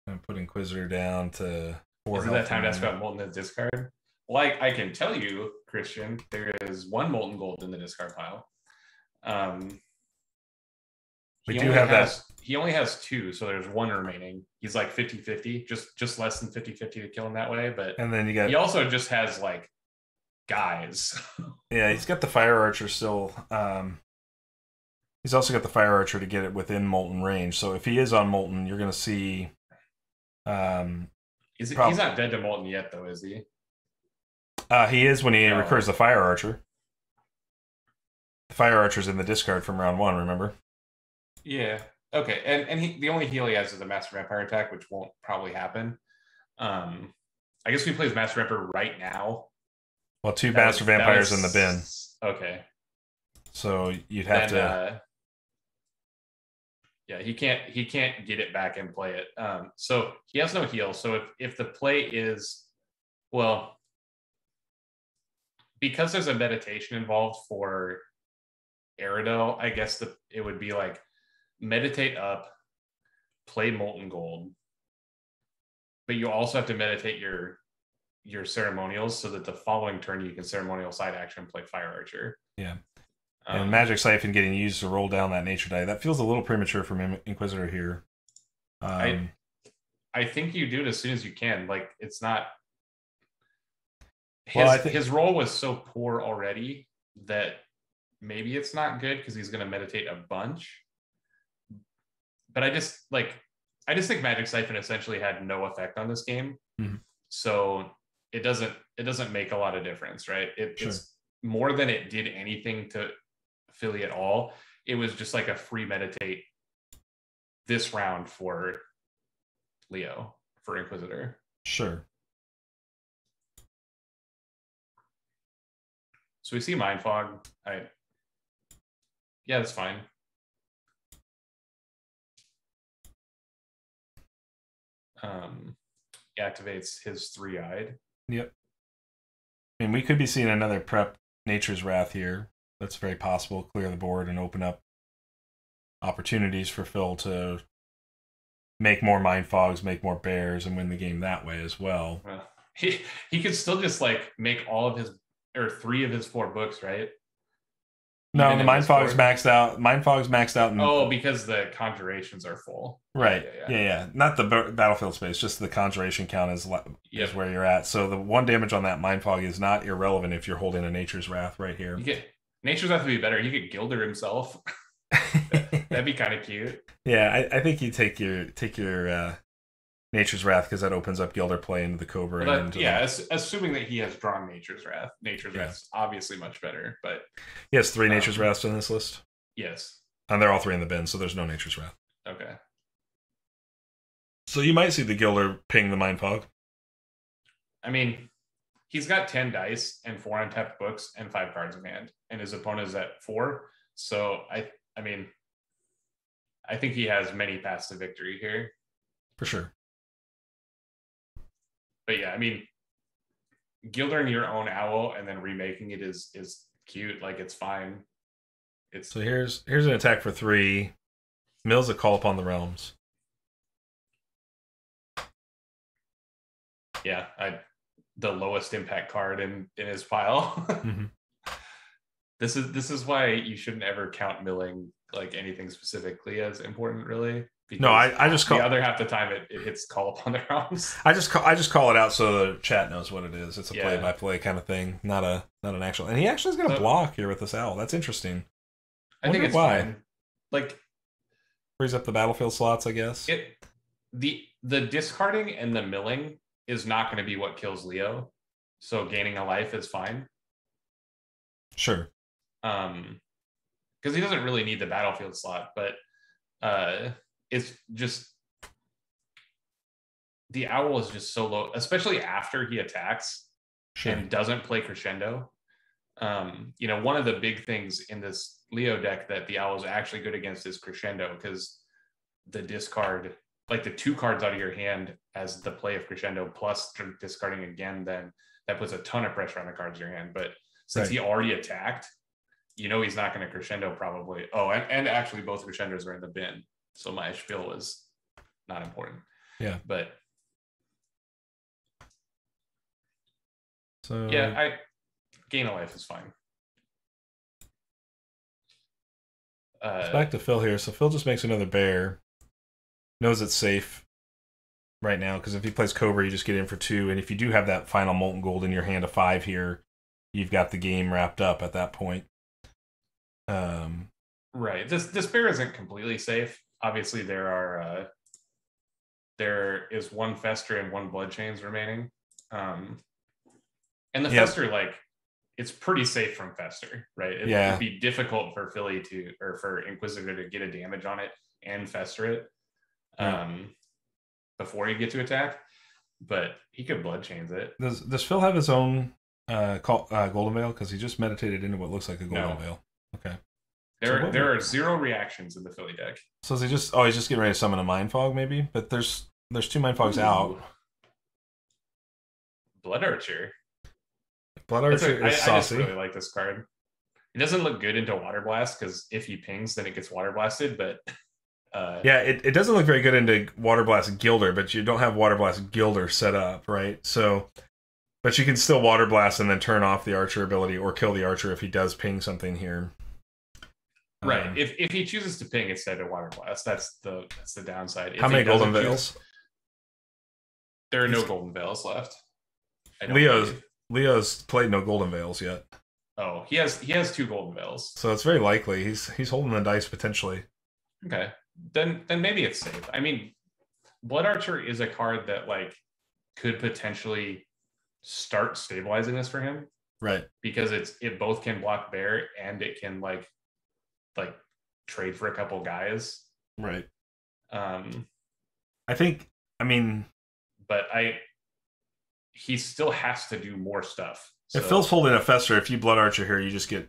S1: I'm going to put Inquisitor down to 4.
S2: Isn't that time to ask about Molten in the discard? Well, I can tell you, Christian, there is 1 Molten Gold in the discard pile.
S1: We do have that.
S2: He only has 2, so there's 1 remaining. He's like 50-50, just less than 50-50 to kill him that way. But
S1: and then he
S2: also just has like guys.
S1: Yeah, he's got the Fire Archer still. He's also got the Fire Archer to get it within Molten range. So if he is on Molten, you're going to see.
S2: He's not dead to Molten yet, though, is he?
S1: He is when he recurs the Fire Archer. The Fire Archer's in the discard from round 1, remember?
S2: Yeah. Okay. And the only heal he has is a Master Vampire attack, which won't probably happen. I guess he plays Master Vampire right now.
S1: Well, 2 Master Vampires in the bin.
S2: Okay.
S1: So you'd have to.
S2: Yeah, he can't get it back and play it. So he has no heal. So if the play is, well, because there's a meditation involved for Aradel, I guess it would be like meditate up, play Molten Gold, but you also have to meditate your ceremonials so that the following turn you can ceremonial side action and play Fire Archer.
S1: Yeah. And Magic Siphon getting used to roll down that nature die. That feels a little premature from Inquisitor here.
S2: I I think you do it as soon as you can. Like, it's not his role was so poor already that maybe it's not good because he's going to meditate a bunch. But I just think Magic Siphon essentially had no effect on this game.
S1: Mm-hmm.
S2: So it doesn't make a lot of difference, right? It's more than it did anything to Philly at all. It was just like a free meditate this round for Leo, for Inquisitor.
S1: Sure.
S2: So we see Mind Fog. Yeah, that's fine. Activates his 3-eyed.
S1: Yep. I mean, we could be seeing another prep Nature's Wrath here. That's very possible. Clear the board and open up opportunities for Phil to make more Mind Fogs, make more bears, and win the game that way as well.
S2: Well, he could still just like make all of his, or 3 of his 4 books, right?
S1: No, even the Mind Fog's maxed out. Mind Fog's maxed out.
S2: Because the conjurations are full.
S1: Right. Yeah. Not the battlefield space, just the conjuration count is where you're at. So the 1 damage on that Mind Fog is not irrelevant if you're holding a Nature's Wrath right here.
S2: Nature's Wrath would be better. He could Gilder himself. That'd be kind of cute.
S1: Yeah, I think you take your Nature's Wrath because that opens up Gilder play into the Cobra.
S2: Assuming that he has drawn Nature's Wrath. Nature's Wrath's obviously much better, but
S1: he has 3 Nature's Wraths in this list.
S2: Yes,
S1: and they're all 3 in the bin, so there's no Nature's Wrath.
S2: Okay.
S1: So you might see the Gilder ping the Mind Fog.
S2: I mean, he's got 10 dice and 4 untapped books and 5 cards in hand, and his opponent is at 4. So I think he has many paths to victory here.
S1: For sure.
S2: But yeah, I mean, Gildering your own owl and then remaking it is cute. Like, it's fine.
S1: So here's an attack for 3. Mills a call upon the realms.
S2: Yeah, the lowest impact card in his pile. Mm-hmm. This is why you shouldn't ever count milling like anything specifically as important, really.
S1: No, I just call
S2: the other half the time it hits call upon the realms.
S1: I just call it out so the chat knows what it is. It's a play-by-play kind of thing, not an actual. And he actually is going to block here with this owl. That's interesting.
S2: I think it's fine. Like,
S1: frees up the battlefield slots, I guess.
S2: The discarding and the milling is not going to be what kills Leo. So gaining a life is fine.
S1: Sure.
S2: Because he doesn't really need the battlefield slot, but it's just the owl is just so low, especially after he attacks and doesn't play crescendo. One of the big things in this Leo deck that the owl is actually good against is crescendo, because the discard, like the 2 cards out of your hand as the play of crescendo plus discarding again, then that puts a ton of pressure on the cards in your hand. But since he already attacked, he's not going to crescendo probably. Oh, and actually both crescendos are in the bin. So my spiel was not important.
S1: Yeah.
S2: But
S1: so
S2: I gain a life is fine.
S1: It's back to Phil here. So Phil just makes another bear. Knows it's safe right now, because if he plays Cobra, you just get in for 2. And if you do have that final Molten Gold in your hand of 5 here, you've got the game wrapped up at that point.
S2: Right. This bear isn't completely safe. Obviously, there is 1 Fester and 1 Blood Chains remaining. And the Fester, like, it's pretty safe from Fester, right? It'd be difficult for for Inquisitor to get a damage on it and Fester it before you get to attack. But he could Blood Chains it.
S1: Does Phil have his own Golden Veil? Because he just meditated into what looks like a Golden Veil. Okay.
S2: There are 0 reactions in the Philly deck.
S1: So is he just he's just getting ready to summon a Mind Fog maybe? But there's 2 Mind Fogs out.
S2: Blood Archer.
S1: Blood Archer is saucy.
S2: I just really like this card. It doesn't look good into Water Blast, because if he pings, then it gets Water Blasted, but
S1: it doesn't look very good into Water Blast Gilder, but you don't have Water Blast Gilder set up, right? So, but you can still Water Blast and then turn off the Archer ability or kill the Archer if he does ping something here.
S2: Right. If he chooses to ping instead of Water Blast, that's the downside.
S1: How many Golden Veils?
S2: There are no Golden Veils left.
S1: Leo's played no Golden Veils yet.
S2: Oh, he has 2 Golden Veils.
S1: So it's very likely he's holding the dice potentially.
S2: Okay. Then maybe it's safe. I mean, Blood Archer is a card that like could potentially start stabilizing this for him.
S1: Right.
S2: Because it both can block bear and it can like trade for a couple guys.
S1: Right.
S2: But he still has to do more stuff. So.
S1: If Phil's holding a Fester, if you Blood Archer here, you just get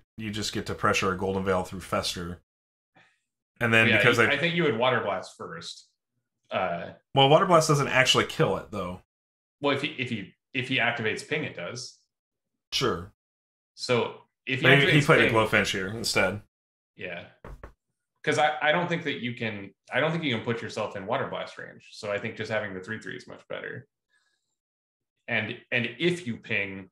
S1: to pressure a Golden Veil through Fester. And then because
S2: I think you would Water Blast first.
S1: Well, Water Blast doesn't actually kill it though.
S2: Well, if he activates Ping, it does.
S1: Sure.
S2: So if
S1: he played a Glowfinch here instead.
S2: Yeah. Because I don't think that you can put yourself in Water Blast range. So I think just having the 3/3 is much better. And if you ping,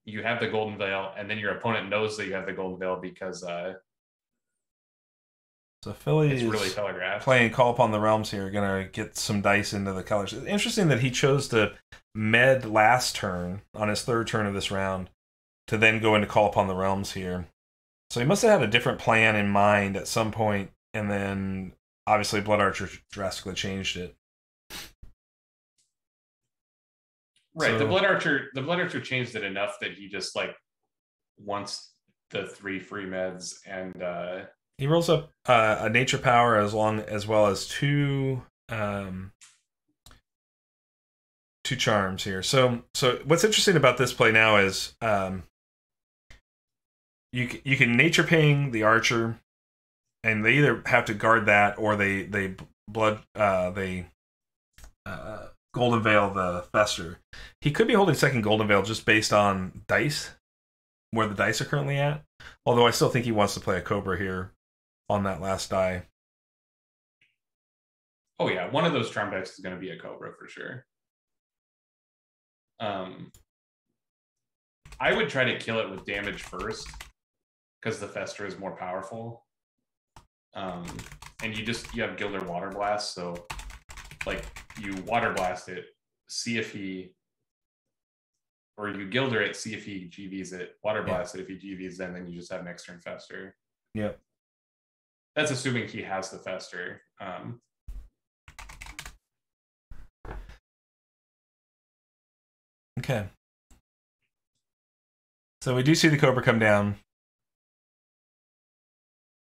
S2: you have the Golden Veil, and then your opponent knows that you have the Golden Veil because
S1: so Philly
S2: is really telegraphed.
S1: Playing Call Upon the Realms here, gonna get some dice into the colors. It's interesting that he chose to med last turn on his 3rd turn of this round to then go into Call Upon the Realms here. So he must have had a different plan in mind at some point, and then obviously Blood Archer drastically changed it.
S2: Right. So, the Blood Archer changed it enough that he just like wants the 3 free meds, and
S1: he rolls up a nature power as well as 2 charms here. So what's interesting about this play now is you can nature ping the Archer, and they either have to guard that or they Golden Veil the Fester. He could be holding 2nd Golden Veil just based on dice, where the dice are currently at. Although I still think he wants to play a Cobra here on that last die.
S2: Oh yeah, one of those charm decks is going to be a Cobra for sure. I would try to kill it with damage first, because the Fester is more powerful. And you have Gilder Water Blast, so like you Water Blast it, see if he, or you Gilder it, see if he GVs it, Water Blast it, if he GVs then you just have next turn Fester.
S1: Yep.
S2: That's assuming he has the Fester.
S1: Okay. So we do see the Cobra come down.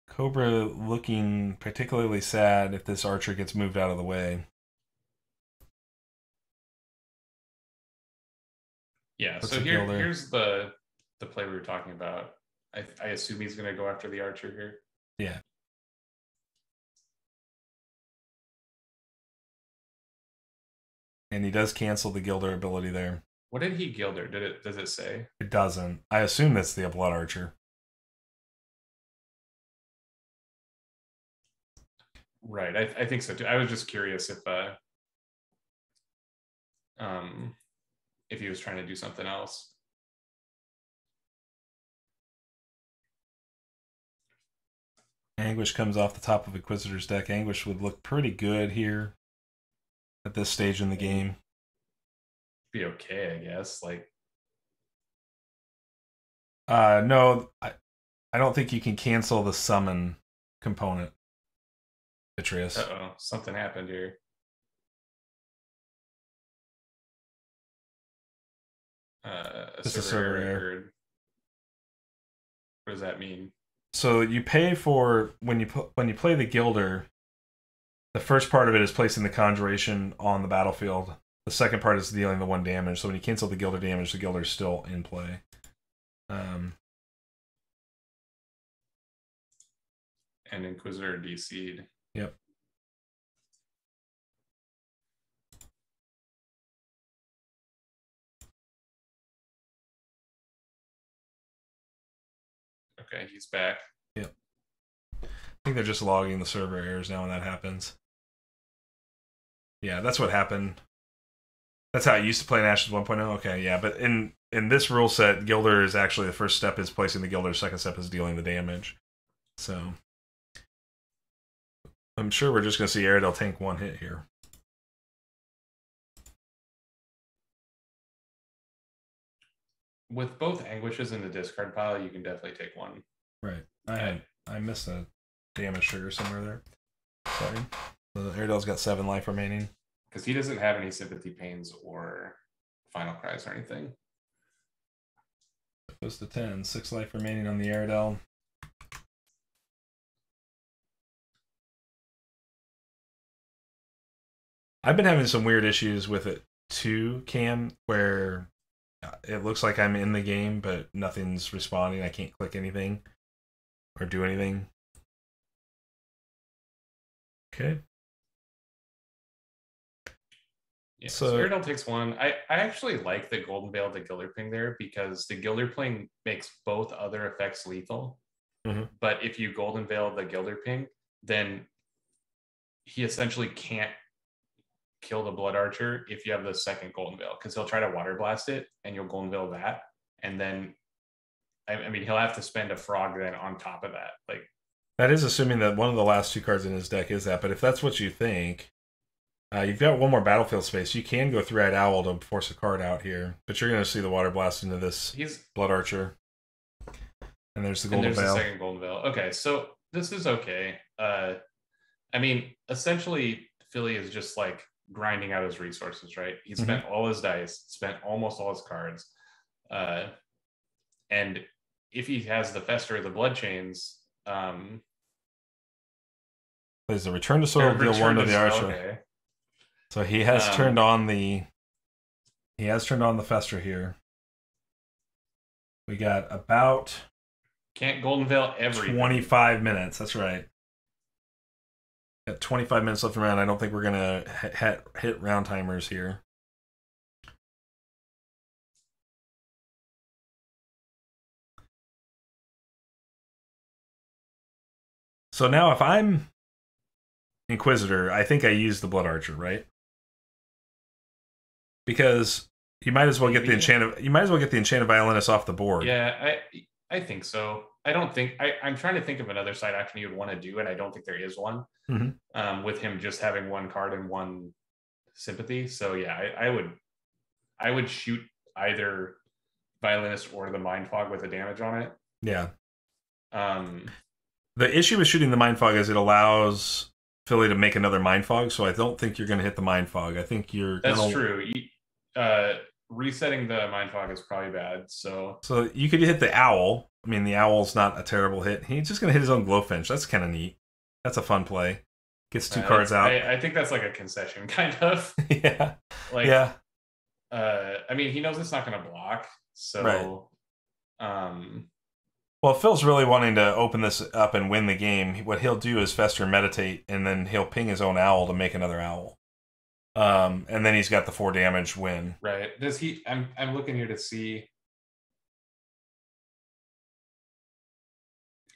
S1: Cobra looking particularly sad if this Archer gets moved out of the way.
S2: Yeah, so here's the play we were talking about. I assume he's going to go after the Archer here.
S1: Yeah. And he does cancel the Gilder ability there.
S2: What did he Gilder? Does it say?
S1: It doesn't. I assume that's the Blood Archer.
S2: Right, I think so too. I was just curious if he was trying to do something else.
S1: Anguish comes off the top of Inquisitor's deck. Anguish would look pretty good here at this stage in the game.
S2: Be okay, I guess. Like,
S1: no, I don't think you can cancel the summon component. Bparousis.
S2: Uh-oh, something happened here. A server error. What does that mean?
S1: So you pay for when you play the Gilder. The first part of it is placing the Conjuration on the battlefield. The second part is dealing the 1 damage. So when you cancel the Gilder damage, the Gilder is still in play.
S2: And Inquisitor DC'd.
S1: Yep.
S2: Okay, he's back.
S1: Yep. I think they're just logging the server errors now when that happens. Yeah, that's what happened. That's how I used to play in Ashes 1.0. Okay, yeah, but in this rule set, Gilder is actually the first step is placing the Gilder, second step is dealing the damage. So I'm sure we're just going to see Aradel tank 1 hit here.
S2: with both Anguishes in the discard pile, you can definitely take one.
S1: Right. I missed a damage trigger somewhere there. Sorry. The Aradel's got 7 life remaining.
S2: Because he doesn't have any Sympathy Pains or Final Cries or anything.
S1: Goes to 10. 6 life remaining on the Aradel. I've been having some weird issues with it too, Cam, where it looks like I'm in the game, but nothing's responding. I can't click anything or do anything. Okay.
S2: Yeah, so Aradel takes 1. I actually like the Golden Veil to Gilder Ping there because the Gilder Ping makes both other effects lethal.
S1: Mm-hmm.
S2: But if you Golden Veil the Gilder Ping, then he essentially can't kill the Blood Archer if you have the second Golden Veil, because he'll try to Water Blast it and you'll Golden Veil that, and then I mean he'll have to spend a Frog then on top of that. Like,
S1: that is assuming that one of the last 2 cards in his deck is that, but if that's what you think, you've got 1 more battlefield space. You can go Three-Eyed Owl to force a card out here, but you're going to see the Water Blast into this Blood Archer. And there's the Golden Veil.
S2: There's the second Golden Veil. Okay, so this is okay. I mean, essentially, Philly is just like grinding out his resources, right? He spent all his dice, spent almost all his cards. And if he has the Fester or the Blood Chains...
S1: there's a Return to Soil, deal 1 to the Archer.
S2: Okay.
S1: So he has turned on the... He has turned on the Fester here. We got about...
S2: Can't Golden Veil everything.
S1: 25 minutes, that's right. Got 25 minutes left around. I don't think we're going to hit round timers here. So now if I'm Inquisitor, I think I use the Blood Archer, right? Because you might as well get the Enchanted Violinist off the board.
S2: Yeah, I think so. I don't think I'm trying to think of another side action you would want to do, and I don't think there is one. With him just having 1 card and 1 sympathy. So yeah, I would shoot either Violinist or the Mind Fog with a damage on it.
S1: Yeah. The issue with shooting the Mind Fog is it allows Philly to make another Mind Fog, so I don't think you're going to hit the Mind Fog. I think you're...
S2: That's true. Resetting the Mind Fog is probably bad, so
S1: you could hit the Owl. I mean, the Owl's not a terrible hit. He's just going to hit his own Glowfinch. That's kind of neat. That's a fun play. Gets 2 cards out.
S2: I think that's like a concession, kind of.
S1: Yeah.
S2: Like,
S1: yeah.
S2: I mean, he knows it's not going to block, so...
S1: Right. Well, if Phil's really wanting to open this up and win the game, what he'll do is Fester and Meditate, and then he'll ping his own Owl to make another Owl. And then he's got the 4 damage win.
S2: Right. Does he... I'm looking here to see...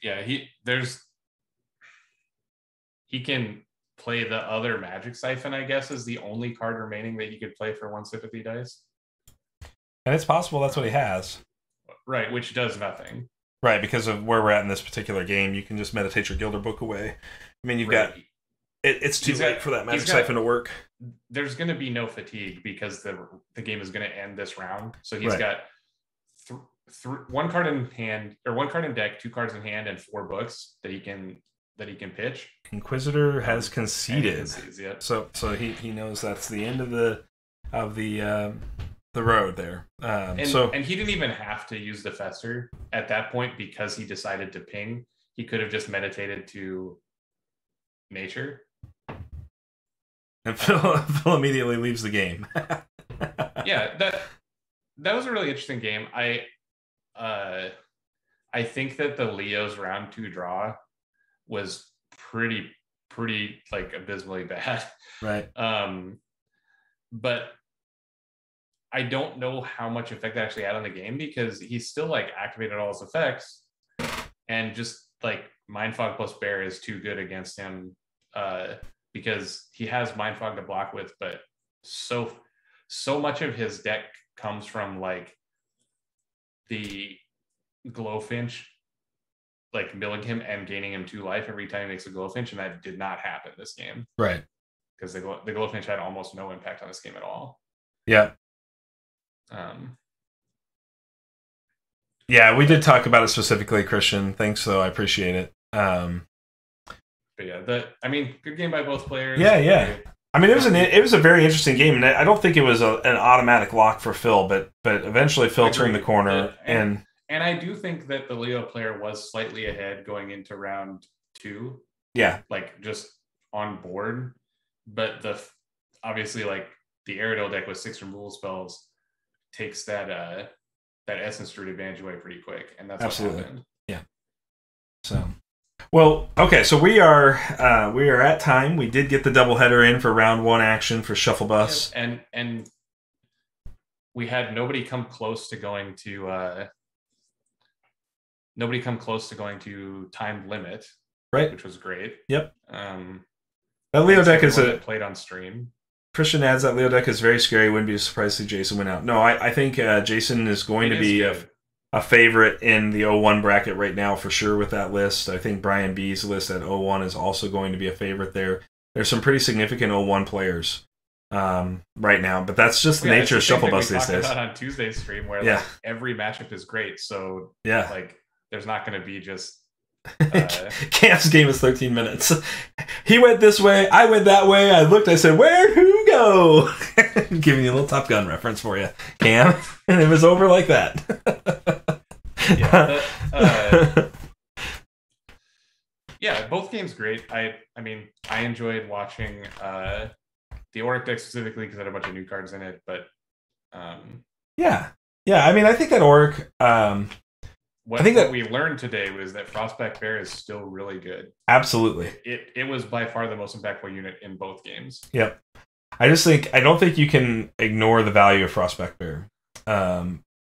S2: Yeah, he can play the other Magic Siphon, I guess, is the only card remaining that he could play for 1 sympathy dice.
S1: And it's possible that's what he has.
S2: Right, which does nothing.
S1: Right, because of where we're at in this particular game, you can just meditate your Gilder Book away. I mean, you've got... It's too late for that Magic Siphon to work.
S2: There's going to be no fatigue because the game is going to end this round. So he's got 1 card in hand, or 1 card in deck, 2 cards in hand, and 4 books that he can pitch.
S1: Inquisitor has conceded.
S2: Yep.
S1: So he knows that's the end of the road there.
S2: And he didn't even have to use the Fester at that point because he decided to ping. He could have just meditated to nature.
S1: And Phil immediately leaves the game.
S2: Yeah, that was a really interesting game. I think that the Leo's round 2 draw was pretty like abysmally bad.
S1: Right.
S2: But I don't know how much effect that actually had on the game because he still like activated all his effects, and just like Mind Fog plus Bear is too good against him because he has Mind Fog to block with, but so much of his deck comes from like the Glowfinch, like milling him and gaining him 2 life every time he makes a Glowfinch, and that did not happen this game.
S1: Right.
S2: Because the Glowfinch had almost no impact on this game at all.
S1: Yeah. Yeah, we did talk about it specifically, Christian. Thanks, though. I appreciate it.
S2: But yeah, good game by both players.
S1: Yeah. I mean, it was a very interesting game, and I don't think it was an automatic lock for Phil, but eventually Phil turned the corner, and
S2: I do think that the Leo player was slightly ahead going into round 2.
S1: Yeah,
S2: like just on board, but obviously like the Aradel deck with 6 removal spells takes that Essence Root advantage away pretty quick, and that's
S1: absolutely
S2: what happened.
S1: Yeah. So. Well, okay, so we are at time. We did get the doubleheader in for round 1 action for Shufflebus.
S2: Yeah, and we had nobody come close to going to time limit,
S1: right?
S2: Which was great.
S1: Yep. That Leo deck is
S2: played on stream.
S1: Christian adds that Leo deck is very scary. Wouldn't be surprised to see Jason win out. No, I think Jason is going to be a favorite in the 0-1 bracket right now for sure with that list. I think Brian B's list at 0-1 is also going to be a favorite there. There's some pretty significant 0-1 players right now, but that's just the nature of Shufflebus these days.
S2: On Tuesday's stream where like, every matchup is great, so like there's not going to be just
S1: Cam's game is 13 minutes. He went this way, I went that way. I looked, I said, "Where'd who go?" Giving you a little Top Gun reference for you, Cam. And it was over like that.
S2: Yeah, both games great. I mean, I enjoyed watching the Orrick deck specifically because it had a bunch of new cards in it. But
S1: yeah. I mean, I think that Orrick.
S2: What we learned today was that Frostback Bear is still really good.
S1: Absolutely.
S2: It was by far the most impactful unit in both games.
S1: Yep. I don't think you can ignore the value of Frostback Bear.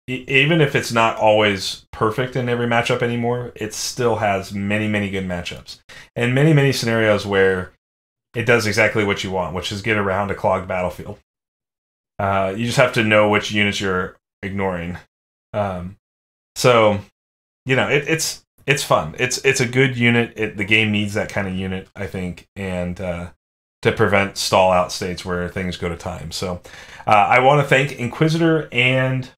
S1: Even if it's not always perfect in every matchup anymore, it still has many, many good matchups. And many, many scenarios where it does exactly what you want, which is get around a clogged battlefield. You just have to know which units you're ignoring. So... it's fun. It's a good unit. The game needs that kind of unit, I think, and to prevent stall out states where things go to time. So I want to thank Inquisitor and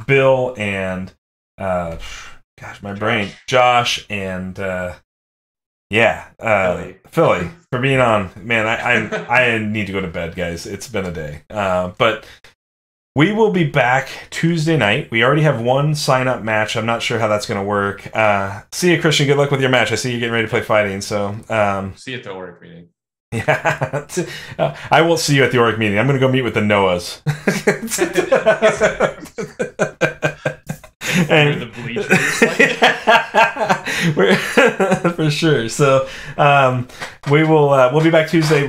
S1: Bill and Josh and Philly for being on. Man, I need to go to bed, guys. It's been a day, but. We will be back Tuesday night. We already have one sign-up match. I'm not sure how that's going to work. See you, Christian. Good luck with your match. I see you getting ready to play fighting. So
S2: see you at the Orrick meeting.
S1: Yeah, I won't see you at the Orrick meeting. I'm going to go meet with the Noahs. And
S2: the bleachers,
S1: for sure. So we'll be back Tuesday.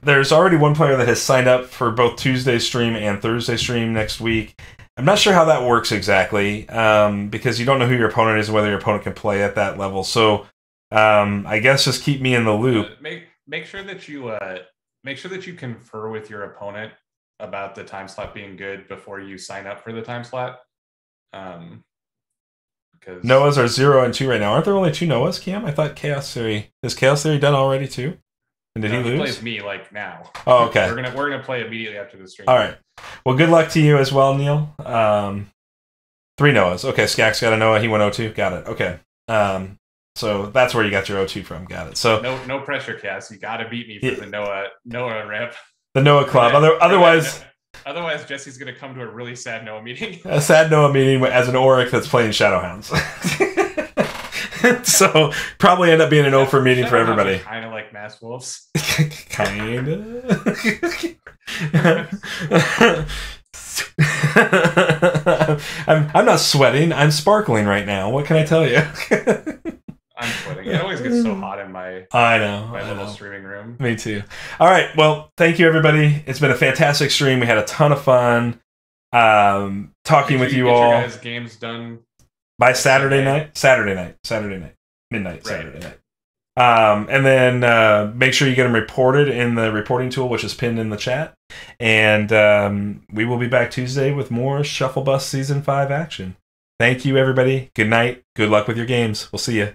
S1: There's already one player that has signed up for both Tuesday's stream and Thursday's stream next week. I'm not sure how that works exactly because you don't know who your opponent is and whether your opponent can play at that level. So I guess just keep me in the loop.
S2: Make sure that you confer with your opponent about the time slot being good before you sign up for the time slot.
S1: Because Noahs are 0 and 2 right now. Aren't there only 2 Noahs, Cam? I thought Chaos Theory. Is Chaos Theory done already too? And did he lose?
S2: He plays me like now.
S1: Oh, okay.
S2: We're gonna play immediately after the stream.
S1: All right. Well, good luck to you as well, Neil. 3 Noahs. Okay, Skak's got a Noah. He went 0-2. Got it. Okay. So that's where you got your 0-2 from. Got it. So
S2: no pressure, Cass. You got to beat me for the Noah rep.
S1: The Noah Club.
S2: Otherwise, Jesse's going to come to a really sad Noah meeting.
S1: A sad Noah meeting as an Orrick that's playing Shadowhounds. So probably end up being an over meeting for everybody.
S2: Kind of like Mass Wolves.
S1: Kind of. I'm not sweating. I'm sparkling right now. What can I tell you?
S2: I'm sweating. It always gets so hot in my little streaming room.
S1: Me too. All right. Well, thank you, everybody. It's been a fantastic stream. We had a ton of fun talking with you all.
S2: Your guys' games done
S1: by Saturday night. Midnight. Right. Saturday night. And then make sure you get them reported in the reporting tool, which is pinned in the chat. And we will be back Tuesday with more Shufflebus Season 5 action. Thank you, everybody. Good night. Good luck with your games. We'll see you.